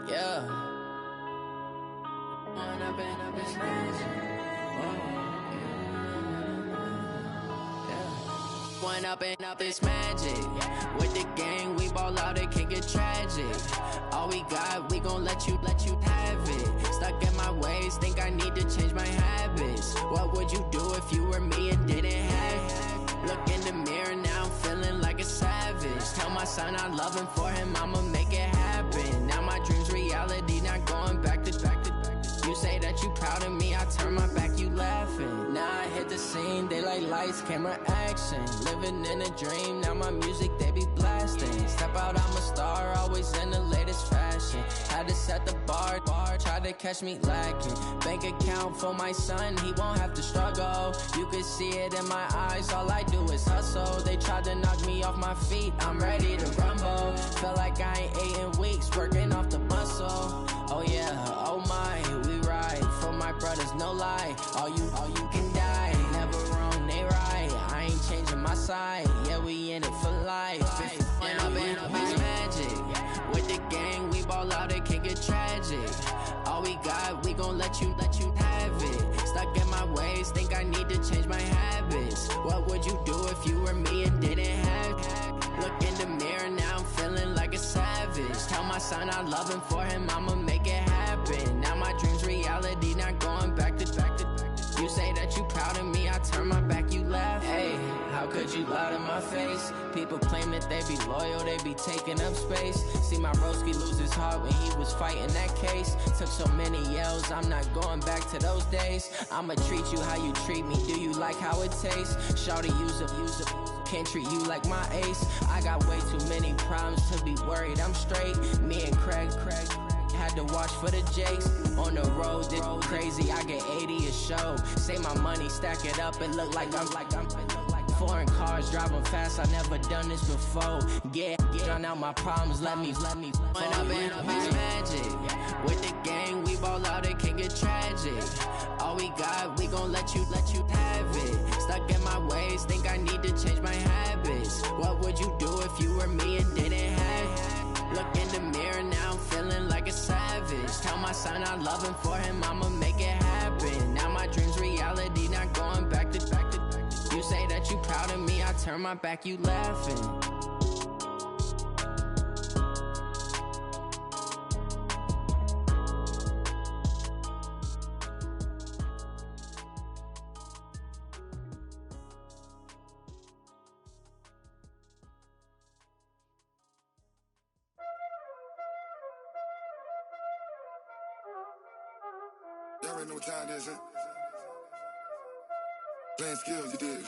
Yeah. One up and up this magic. With the gang, we ball out, it can get tragic. All we got, we gon' let you have it. Stuck in my ways, think I need to change my habits. What would you do if you were me and didn't have it? Look in the mirror now, I'm feeling like a savage. Tell my son I love him, for him I'ma make it happen. Now my dream's reality, not going back to. You say that you proud of me, I turn my back, you laughing. Now I hit the scene, they like lights, camera, action. Living in a dream, now my music, they be blasting. Step out, I'm a star, always in the latest fashion. Had to set the bar, try to catch me lacking. Bank account for my son, he won't have to struggle. You can see it in my eyes, all I do is hustle. They tried to knock me off my feet, I'm ready to rumble. Felt like I ain't ate in weeks, working off the muscle. Oh yeah, oh my, we ride for my brothers, no lie. All you can die, never wrong, they right. I ain't changing my side, yeah, we in it for life. And up in it's magic. With the gang, we ball out, it can get tragic. All we got, we gon' let you have it. Stuck in my ways, think I need to change my habits. What would you do if you were me and didn't have it? Look in the mirror, now I'm feeling like a savage. Tell my son I love him, for him I'ma make it happen. Now my dream's reality, not going back to. You say that you proud of me, I turn my back, you laugh. Hey, how could you lie to my face? People claim that they be loyal, they be taking up space. See my broski lose his heart when he was fighting that case. Took so many yells, I'm not going back to those days. I'ma treat you how you treat me, do you like how it tastes? Shawty, use a can't treat you like my ace. I got way too many problems to be worried, I'm straight. Me and Craig had to watch for the Jakes. On the road, it's crazy, I get 80 a show. Say my money, stack it up, it look like I'm foreign cars, driving fast, I never done this before. Yeah, drown out my problems, let me One up and up is magic. With the gang, we ball out, it can get tragic. All we got, we gon' let you have it. Stuck in my ways, think I need to change my habits. What would you do if you were me and didn't have it? Look in the mirror, now I'm feeling like a savage. Tell my son I love him, for him I'ma make it happen. Now my dream's reality, not going back to. You say that you proud of me, I turn my back, you laughing. Y'all already know what time it is, huh? Playing skills, you did.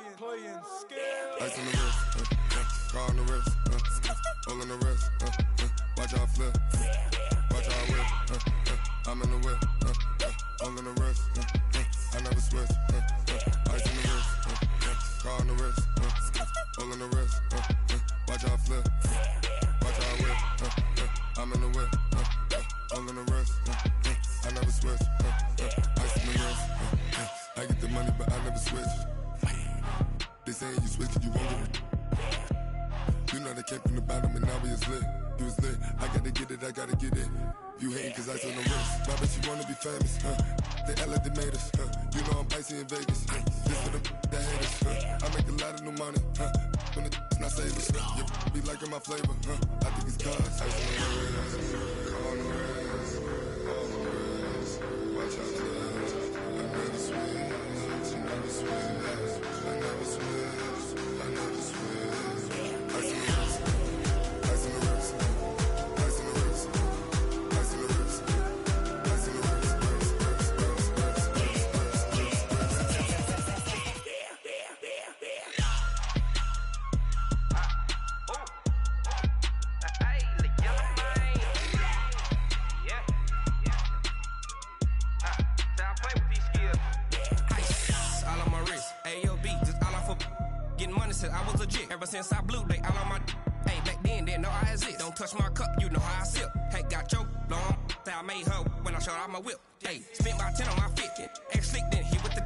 Playing skills. Ice on the wrist, car on the wrist, hole on the wrist, watch out flip, watch out whip, I'm in the whip, hole on the wrist, I never switch, ice on the wrist, car on the wrist, hole on the wrist, watch out flip, watch out whip, I'm in the whip, hole on the wrist, I never switch, ice on the wrist. I get the money, but I never switch. They saying you switch and you won't get it. You know they came from the bottom and now we is lit. You was lit, I gotta get it, I gotta get it. You hating cause I on the wrist. My bitch, you wanna be famous, made us. You know I'm icy in Vegas. This for the that hate us. I make a lot of new money. When it's not savers. You be liking my flavor. I think it's God's. Ice on the wrist, on the wrist, on the wrist. Watch out, I never switch, I never switch, I never switch, I never switch. Ice on the wrist, ice on the wrist, ice on the wrist, ice on the wrist, ice on the wrist. I was legit. Ever since I blew, they all on my. Hey, back then, didn't know I exist. Don't touch my cup, you know how I sip. Hey, got choked, long. I made her when I showed out my whip. Hey, spent about 10 on my fit. Ex-slick, then hit with the.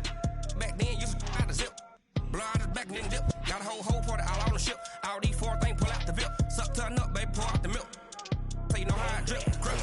Back then, used to out the zip. Blow out his back, then dip. Got a whole party all on the ship. All these 4 things, pull out the VIP. Suck, turn up, baby, pour out the milk. So you know how I drip. Crip.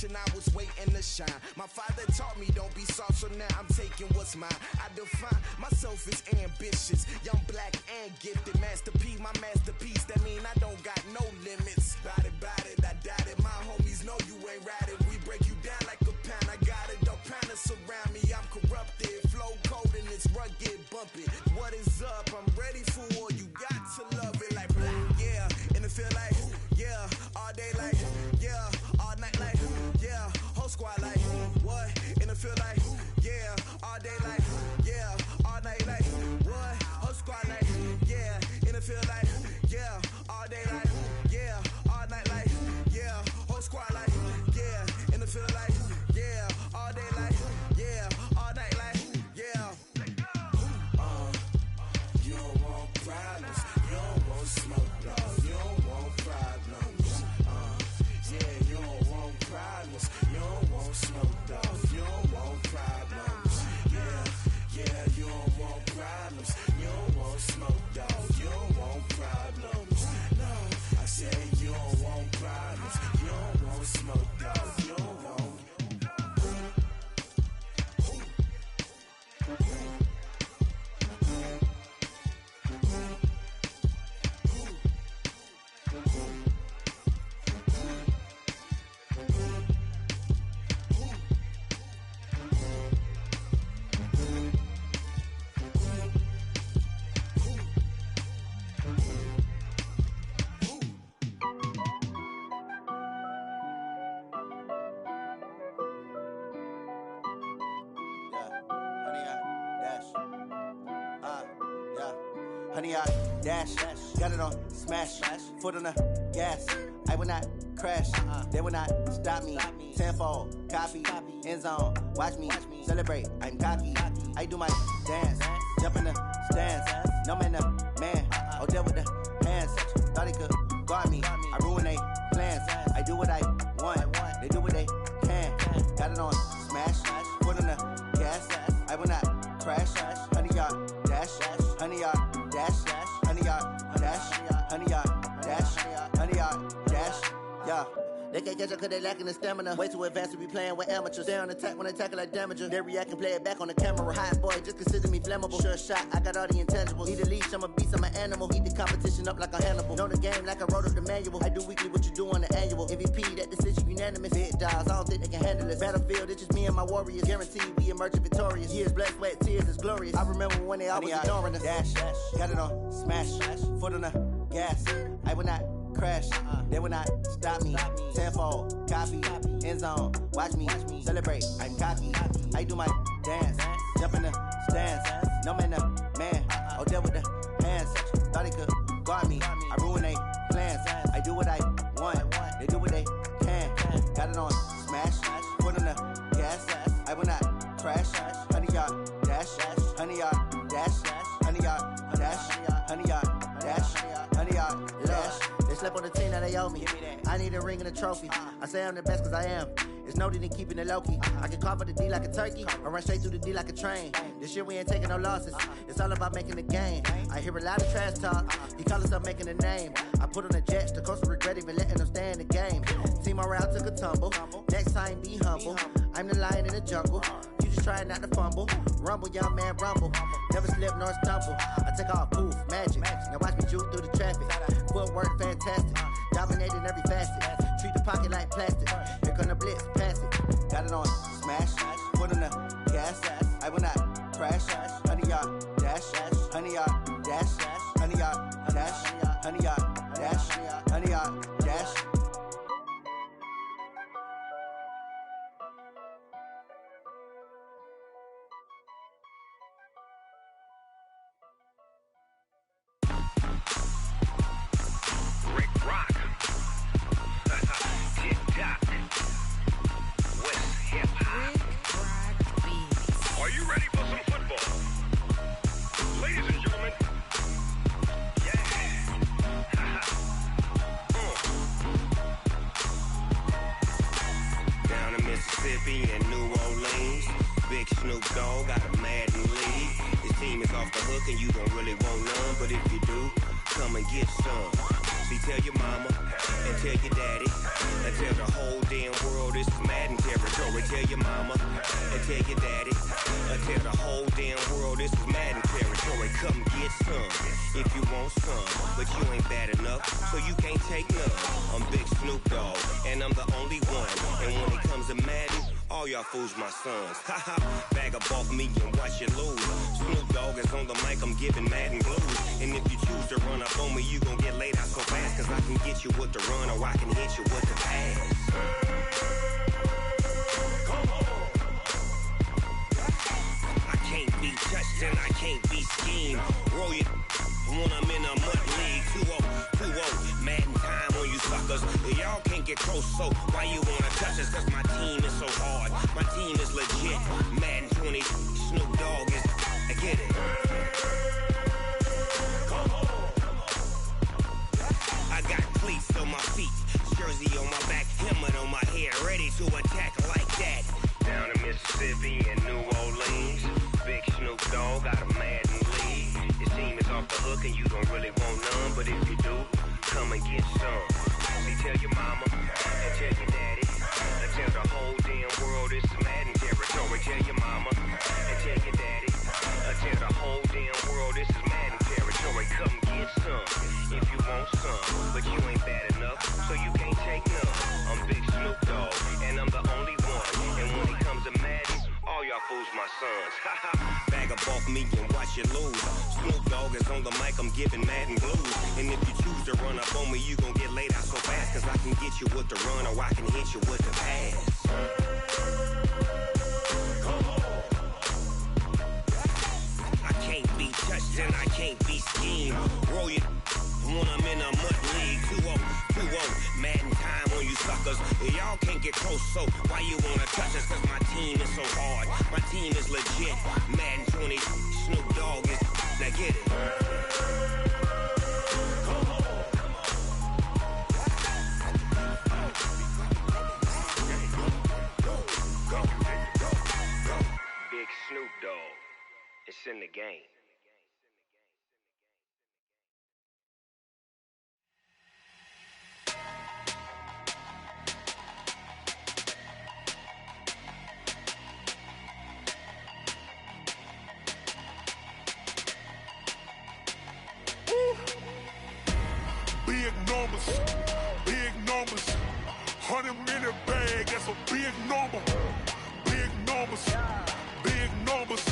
I was waiting to shine. My father taught me don't be soft, so now I'm taking what's mine. I define myself as ambitious, young, black, and gifted. Master P, my masterpiece. That mean I don't got no limits. Bout it, I doubt it. My homies know you ain't ratted. We break you down like a pound. I got it, don't pound to surround me. I'm corrupted, flow cold and it's rugged, bumpy. What is up? I'm ready for war. You got to love it like blah, yeah. And it feel like yeah, all day like yeah, all night like yeah, whole squad like what? And it feel like yeah, all 100 yard dash. Got it on smash. Foot on the gas. I will not crash. They will not stop me. Tenfold, copy, end zone. Watch me celebrate. I'm cocky. I do my dance. Jump in the stands. No man, man. Oh, there with the hands. Thought he could guard me. I ruin they plans. I do what I want. They do what they can. Got it on smash. Foot on the gas. I will not crash. 100 yard dash. 100 yard dash. 100 yard dash. 100 yard dash. 100 yard dash. Yeah. They can't catch up cause they lacking the stamina. Way too advanced to be playing with amateurs. Stay on attack when I tackle like damager. They react and play it back on the camera. Hot boy, just consider me flammable. Sure shot, I got all the intangibles. Need a leash, I'm a beast, I'm an animal. Eat the competition up like a Hannibal. Know the game like I wrote up the manual. I do weekly what you do on the annual. MVP, that decision unanimous. Big dogs, I don't think they can handle this. Battlefield, it's just me and my warriors. Guaranteed we emerge victorious. Years, blood, sweat, tears, it's glorious. I remember when they always ignoring us. Dash, got it on smash. Foot on the gas. I will not crash. They will not stop me. Tenfold, copy, end zone. Watch me celebrate. I'm cocky. I do my dance. Jump in the stands. No man, man. Oh, there with the hands. Thought he could guard me. I ruin they plans. I do what I want. They do what they can. Got it on smash. Foot on the gas. I will not crash. 100 yard dash. 100 yard dash. 100 yard dash. 100 yard dash. 100 yard dash. They slept on the team that they owe me. I need a ring and a trophy. I say I'm the best cause I am. It's no need in keeping it low-key. I can carve up the D like a turkey or run straight through the D like a train. This year we ain't taking no losses. It's all about making the game. I hear a lot of trash talk. He call himself making a name. I put on the Jets. The coach will regret even letting them stay in the game. Team morale took a tumble. Next time be humble. I'm the lion in the jungle. You just trying not to fumble. Rumble, young man, rumble. Never slip nor stumble. I take off, poof, magic. Now watch me juke through the traffic. Footwork fantastic. Dominating every facet. Treat the pocket like plastic. Here come the blitz, pass it. Got it on smash. Foot on the gas. I will not crash. 100 yard dash. 100 yard dash. 100 yard dash. 100 yard dash. 100 yard dash. In New Orleans, Big Snoop Dogg got a Madden league. His team is off the hook and you don't really want none, but if you do, come and get some. See, tell your mama and tell your daddy and tell the whole damn world this is Madden territory. Tell your mama and tell your daddy and tell the whole damn world this is Madden territory. Come get some if you want some, but you ain't bad enough, so you can't take none. I'm Big Snoop Dogg and I'm the only one, and when it comes to Madden, all y'all fools my sons. Haha, bag up off me and watch you lose. Snoop Dogg is on the mic, I'm giving Madden blues. And if you choose to run up on me, you gon' get laid out so fast, cause I can get you with the run or I can hit you with the pass. I can't be touched and I can't be schemed. Roll you when I'm in a mud league. 2-0, Madden time on you suckers. Y'all can't get close, so why you wanna touch us? Cause my team is so hard, my team is legit. Madden 20, Snoop Dogg is, I get it. I got cleats on my feet, jersey on my back, helmet on my head, ready to attack like that. Down in Mississippi and New Orleans, Big Snoop Dogg got a Madden league. His team is off the hook and you don't really want none, but if you do, come and get some. See, tell your mama and tell your daddy and tell the whole damn world this is Madden territory. Tell your mama and tell your daddy and tell the whole damn world this is Madden territory. Come get some if you want some, but you ain't bad enough, so you can't take none. I'm Big Snoop Dogg and I'm the only one, and when it comes to Madden, all y'all fools my sons. Bag up off me and watch you lose. Snoop Dogg is on the mic, I'm giving Madden blues. And if you choose to run up on me, you gon' get laid out so fast, cause I can get you with the run or I can hit you with the pass. I can't be touched and I can't be schemed. Roll your when I'm in a mud league. 2-0, mad in time on you suckers. Y'all can't get close, so why you wanna touch us? Cause my team is so hard. My team is legit. Madden 20, Snoop Dogg is. Now get it. Big Snoop Dogg. It's in the game. Big numbers, 100-minute bag, that's a big number. Big numbers,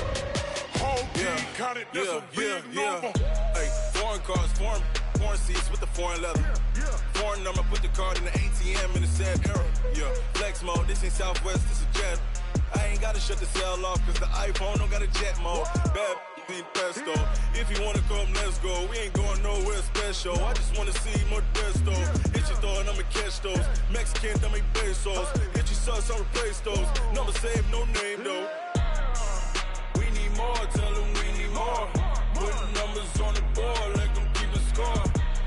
whole team counted, that's a big number. Hey, foreign cars, foreign seats with the foreign leather. Foreign number, put the card in the ATM in the sad era. Yeah, flex mode, this ain't Southwest, this is jet. I ain't gotta shut the cell off, cause the iPhone don't got a jet mode. Bad need pesto. If you wanna come, let's go. We ain't going nowhere special. I just wanna see more desto. Hit your throw and I'ma catch those. Mexican, I make pesos. Hit your sauce, I'll replace those. Number save, no name though. We need more, tell them we need more. Putting numbers on the board, let them keep a score.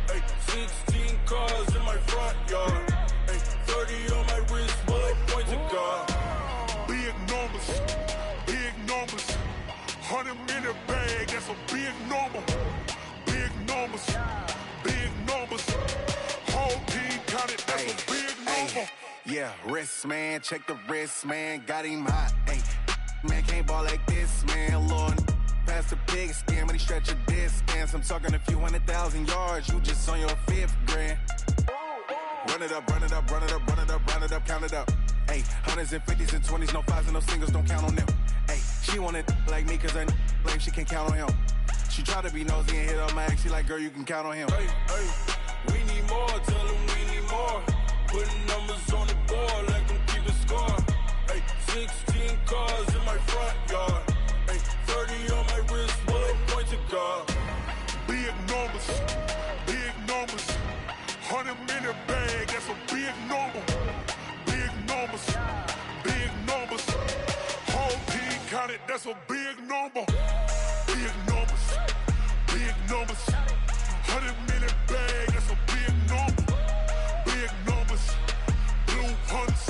Hey, 16 cars in my front yard. Hey, 30 on my wrist, bullet point to God. Big numbers, 100-minute bag, that's a big number. Big numbers, whole team counted, that's a big number. Yeah, wrist man, check the wrist man, got him hot. Hey, man can't ball like this, man. Lord, past the pig skin when he stretch a distance. I'm talking a few 100,000 yards, you just on your 5th grand. Run it up, count it up. Hey, hundreds and 50s and 20s, no 5s and no singles, don't count on them. Hey, she want it like me cause her lame, she can't count on him. She try to be nosy and hit up my ex, she like, girl, you can count on him. Hey, we need more, tell them we need more. Putting numbers on the board, let them keep a score. Hey, 16 cars in my front yard. Hey, 30 on my wrist, bullet point to God. Big numbers, 100-minute bag, that's a big number. Big numbers, whole team counted, that's a big number. Big numbers, 100-minute bag, that's a big number. Big numbers, blue hunts,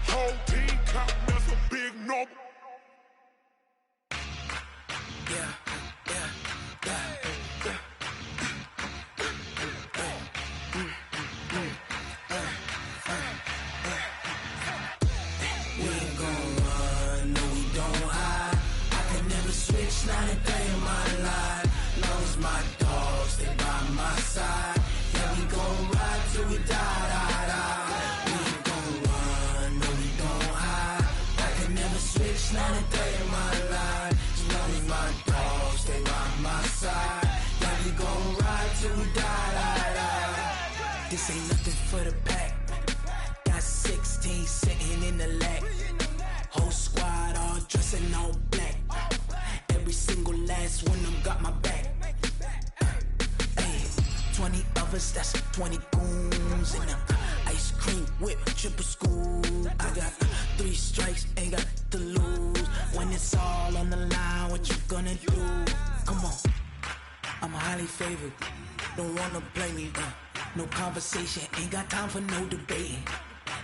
whole team counting, that's a big number. Yeah. Not a day in my life. Knows my dogs, they by my side. Yeah, we gon' ride till we die. We ain't gon' run, no, we gon' hide. I can never switch, not a day in my life. Knows my dogs, they by my side. Yeah, we gon' ride till we die. This ain't nothing for the pack. Got 16 sitting in the lag. Whole squad all dressing all black. Every single last one of them got my back. Hey, 20 of us, that's 20 goons. And ice cream whip, triple scoop. I got 3 strikes, ain't got to lose. When it's all on the line, what you gonna do? Come on, I'm highly favored. Don't wanna play me, no conversation. Ain't got time for no debating.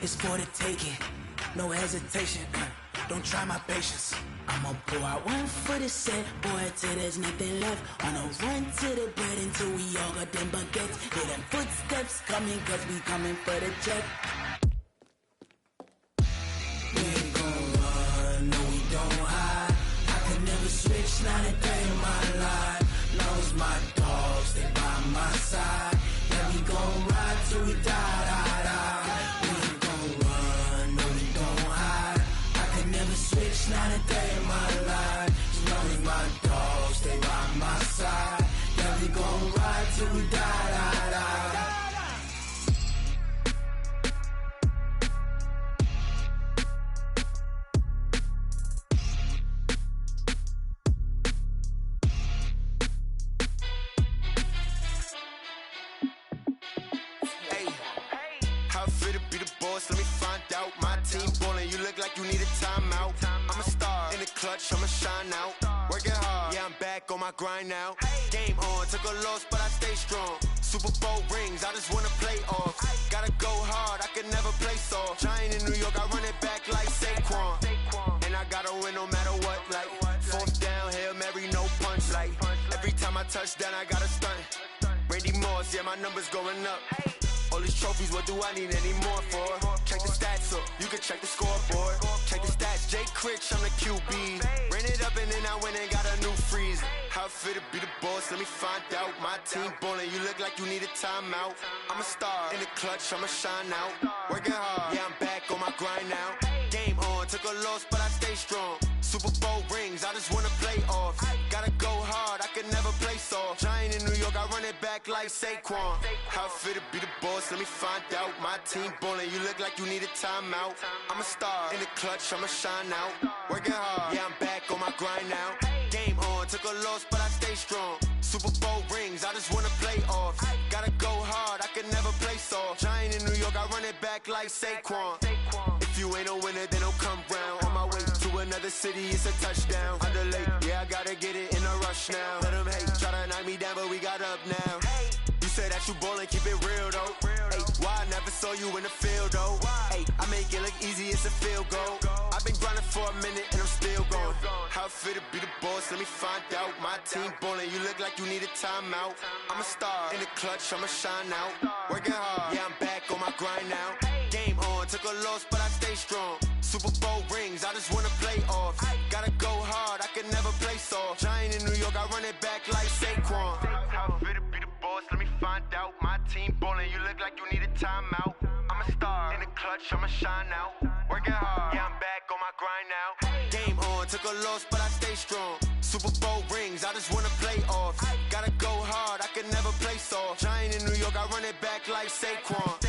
It's for the taking, no hesitation. Don't try my patience. I'ma pour out one for the set, boy, till there's nothing left. Wanna run to the bread until we all got them baguettes. Hear them footsteps coming, cause we coming for the check. We ain't gon' run, no, we don't hide. I could never switch, not a day in my life. Knows my dogs, they by my side. Yeah, we gon' ride till we die. We ain't gon' run, no, we don't hide. I could never switch, not a day in my life. As long as my dogs, they by my side. Yeah, we gon' ride till we die. boss, let me find out. My team ballin', you look like you need a timeout. I'm a star, in the clutch, I'ma shine out. Working hard, yeah, I'm back on my grind now. Game on, took a loss, but I stay strong. Super Bowl rings, I just wanna play off. Gotta go hard, I can never play soft. Giant in New York, I run it back like Saquon. And I gotta win no matter what, like fourth down, Hail Mary, no punch. Like every time I touch down, I gotta stunt. Randy Moss, yeah, my numbers going up. All these trophies, what do I need any more for? Check the stats up, you can check the scoreboard. Check the stats, Jay Critch, I'm the QB. Ran it up and then I went and got a new freeze. How it feel to be the boss, let me find out. My team ballin', you look like you need a timeout. I'm a star, in the clutch, I'ma shine out. Working hard, yeah, I'm back on my grind now. Game on, took a loss, but I stay strong. Super Bowl rings, I just wanna play off. Gotta go hard, I can never play soft. Giant in New York, I run it back like Saquon. How it feel to be the boss, let me find out. My team ballin', you look like you need a timeout. I'm a star, in the clutch, I'ma shine out. Working hard, yeah, I'm back on my grind now. Game on, took a loss, but I stay strong. Super Bowl rings, I just wanna play off. Gotta go hard, I can never play soft. Giant in New York, I run it back like Saquon. If you ain't a winner, then don't come round. On my way to another city, it's a touchdown. Underlay, yeah, I gotta get it in a rush now. Let them hate, try to knock me down, but we got up now. You say that you ballin', keep it real though. Hey, why I never saw you in the field though? Hey, I make it look easy, it's a field goal. I've been grinding for a minute and I'm still going. How it feel to be the boss, let me find out. My team ballin', you look like you need a timeout. I'm a star, in the clutch, I'ma shine out. Working hard, yeah, I'm back on my grind now. Game on, took a loss, but I stay strong. Super Bowl rings, I just wanna play off. Gotta go hard, I can never play soft. Giant in New York, I run it back like Saquon. How it feel to be the boss, let me find out. My team ballin', you look like you need a timeout. I'm a star, in the clutch, I'ma shine out. Working hard, yeah, I'm back on my grind now. Game on, took a loss, but I stay strong. Super Bowl rings, I just wanna play off. Gotta go hard, I can never play soft. Giant in New York, I run it back like Saquon.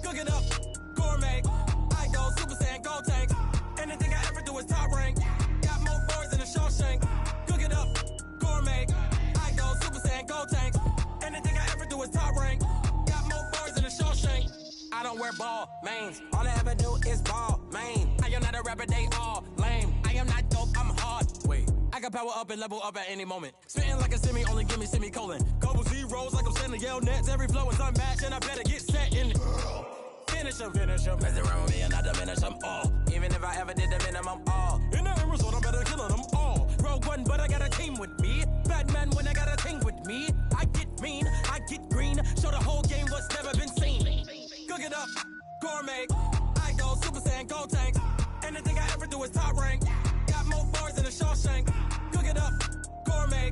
Cook it up, gourmet. I go Super Saiyan, go tank. Anything I ever do is top rank. Got more boards than a Shawshank. Cook it up, gourmet. I go Super Saiyan, go tank. Anything I ever do is top rank. Got more boards than a Shawshank. I don't wear ball mains. All I ever do is ball main. I am not a rapper, they all lame. I am not dope, I'm hard. Wait, I can power up and level up at any moment. Spitting like a semi, only give me semicolon. Couple zeros like I'm sending yell nets. Every flow is unmatched and I better get set in it. Finish them. Mess around with me and I diminish them all. Even if I ever did the minimum all. In the end result, I'm better killing them all. Rogue One, but I got a team with me. Batman when I got a team with me. I get mean, I get green. Show the whole game what's never been seen. Cook it up, gourmet. I go Super Saiyan, go tank. Anything I ever do is top rank. Got more boards than a Shawshank. Cook it up, gourmet.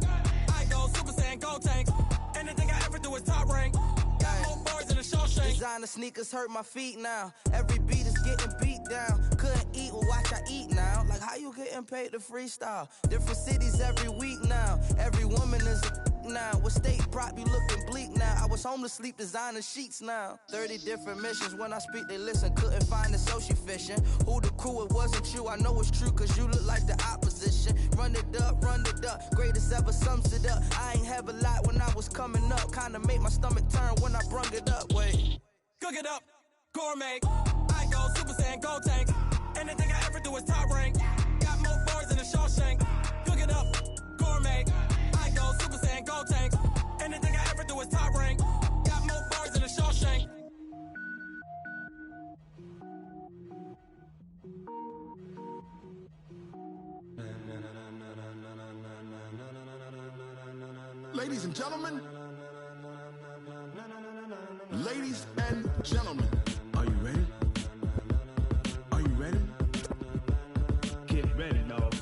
I go Super Saiyan, go tank. Anything I ever do is top rank. Got more boards than a Shawshank. Designer sneakers hurt my feet now. Every beat is getting beat down. Couldn't eat, well watch I eat now. Like how you getting paid to freestyle? Different cities every week now. Every woman is a now. With state prop, you looking bleak now. I was home to sleep, designer sheets now. 30 different missions. When I speak, they listen. Couldn't find the social fishing. Who the crew? It wasn't you. I know it's true, cause you look like the opposition. Run it up. Greatest ever sums it up. I ain't have a lot when I was coming up. Kinda made my stomach turn when I brung it up. Wait. Cook it up, gourmet. I go Super Saiyan, go tank. Anything I ever do is top rank. Got more boards than a Shawshank. Cook it up, gourmet. I go Super Saiyan, go tank. Anything I ever do is top rank. Got more boards than a Shawshank. Ladies and gentlemen. Ladies and gentlemen. Are you ready? Are you ready? Get ready, dog.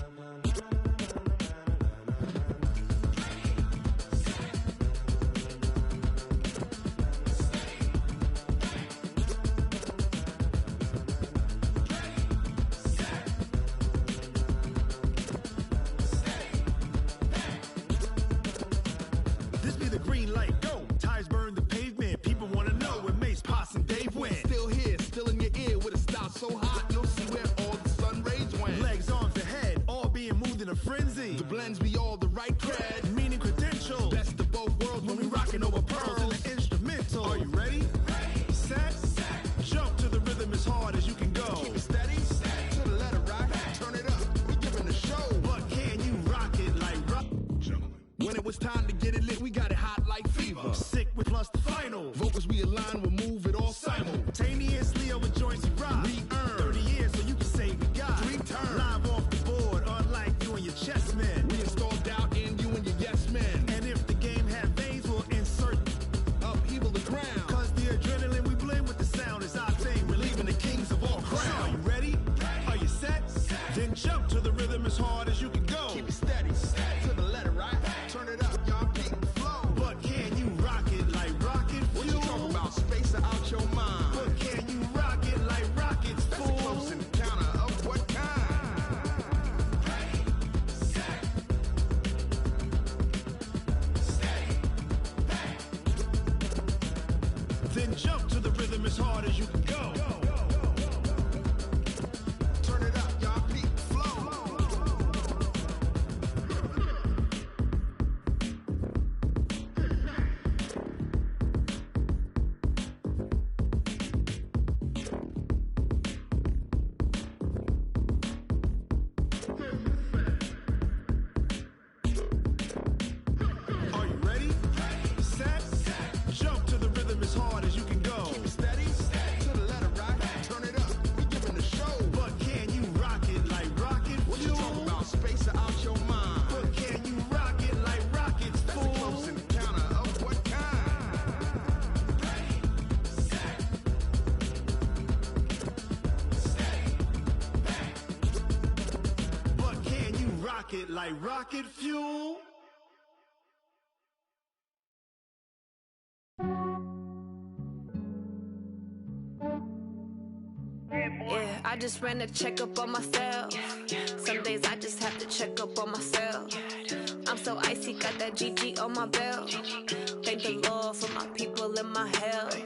Now it's time to get it lit, we got it hot like fever. Sick with plus the final. Vocals we align, we'll move it all simultaneously over joints we rock. We earn 30 years so you can say we got 3 turns. Live off the board, unlike you and your chess men. We install doubt in you and your yes men. And if the game had veins, we'll insert upheaval the ground. Cause the adrenaline we blend with the sound is our thing. We're leaving the kings of all crowns. So are you ready? Are you set? Then jump to the rhythm as hard as you can go. Keep it steady, to the letter, right? Turn it up, y'all keep the flow. But can you rock it like rocket fuel? What you talking about? Space out your mind. But can you rock it like rockets, fool? That's a close encounter of what kind? Ready, set, steady, back. Then jump to the rhythm as hard as you can go. Turn it up, y'all keep the flow. Are you ready? Set, jump to the rhythm as hard as you can go. Keep it steady, to the letter, right? Turn it up, we giving the show. But can you rock it like rocket fuel? What you talking about? Space out your mind. But can you rock it like rockets, fool? That's a close encounter of what kind? Ready, set, steady, back. But can you rock it like rocket fuel? Yeah, I just ran a checkup on myself. Some days I just have to check up on myself. I'm so icy, got that GG on my belt. Thank the Lord for my people and my health.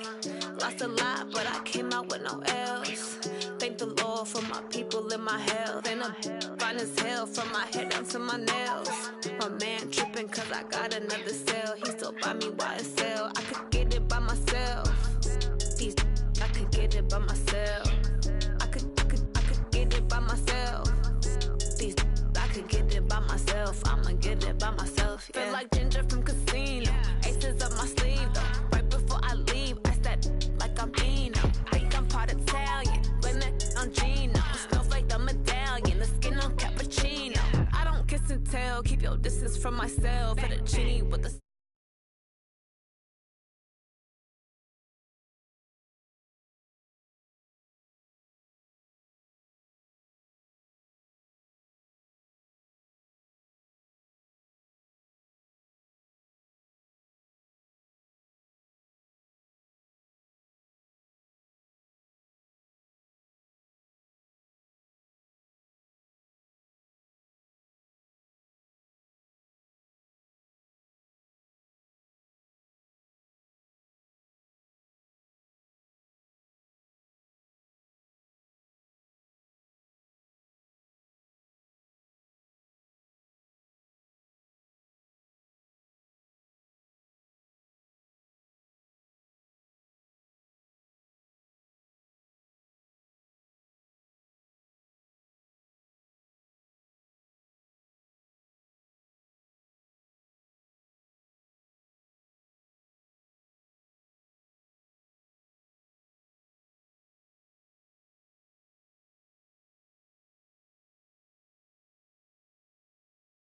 Lost a lot, but I came out with no L's. Thank the Lord for my people and my health. And I'm fine as hell from my head down to my nails. My man tripping cause I got another cell. He still buy me YSL. I could get it by myself. These I could get it by myself. I could get it by myself. These I could get it by myself. I'ma get it by myself. Yeah. Feel like Ginger from Casino. Aces up my sleeve though. Right before I leave, I said like I'm Dino. Think I'm part Italian. Blame it on Gino. Snowflake the medallion. The skin on cappuccino. I don't kiss and tell. Keep your distance from myself. Fettuccine with the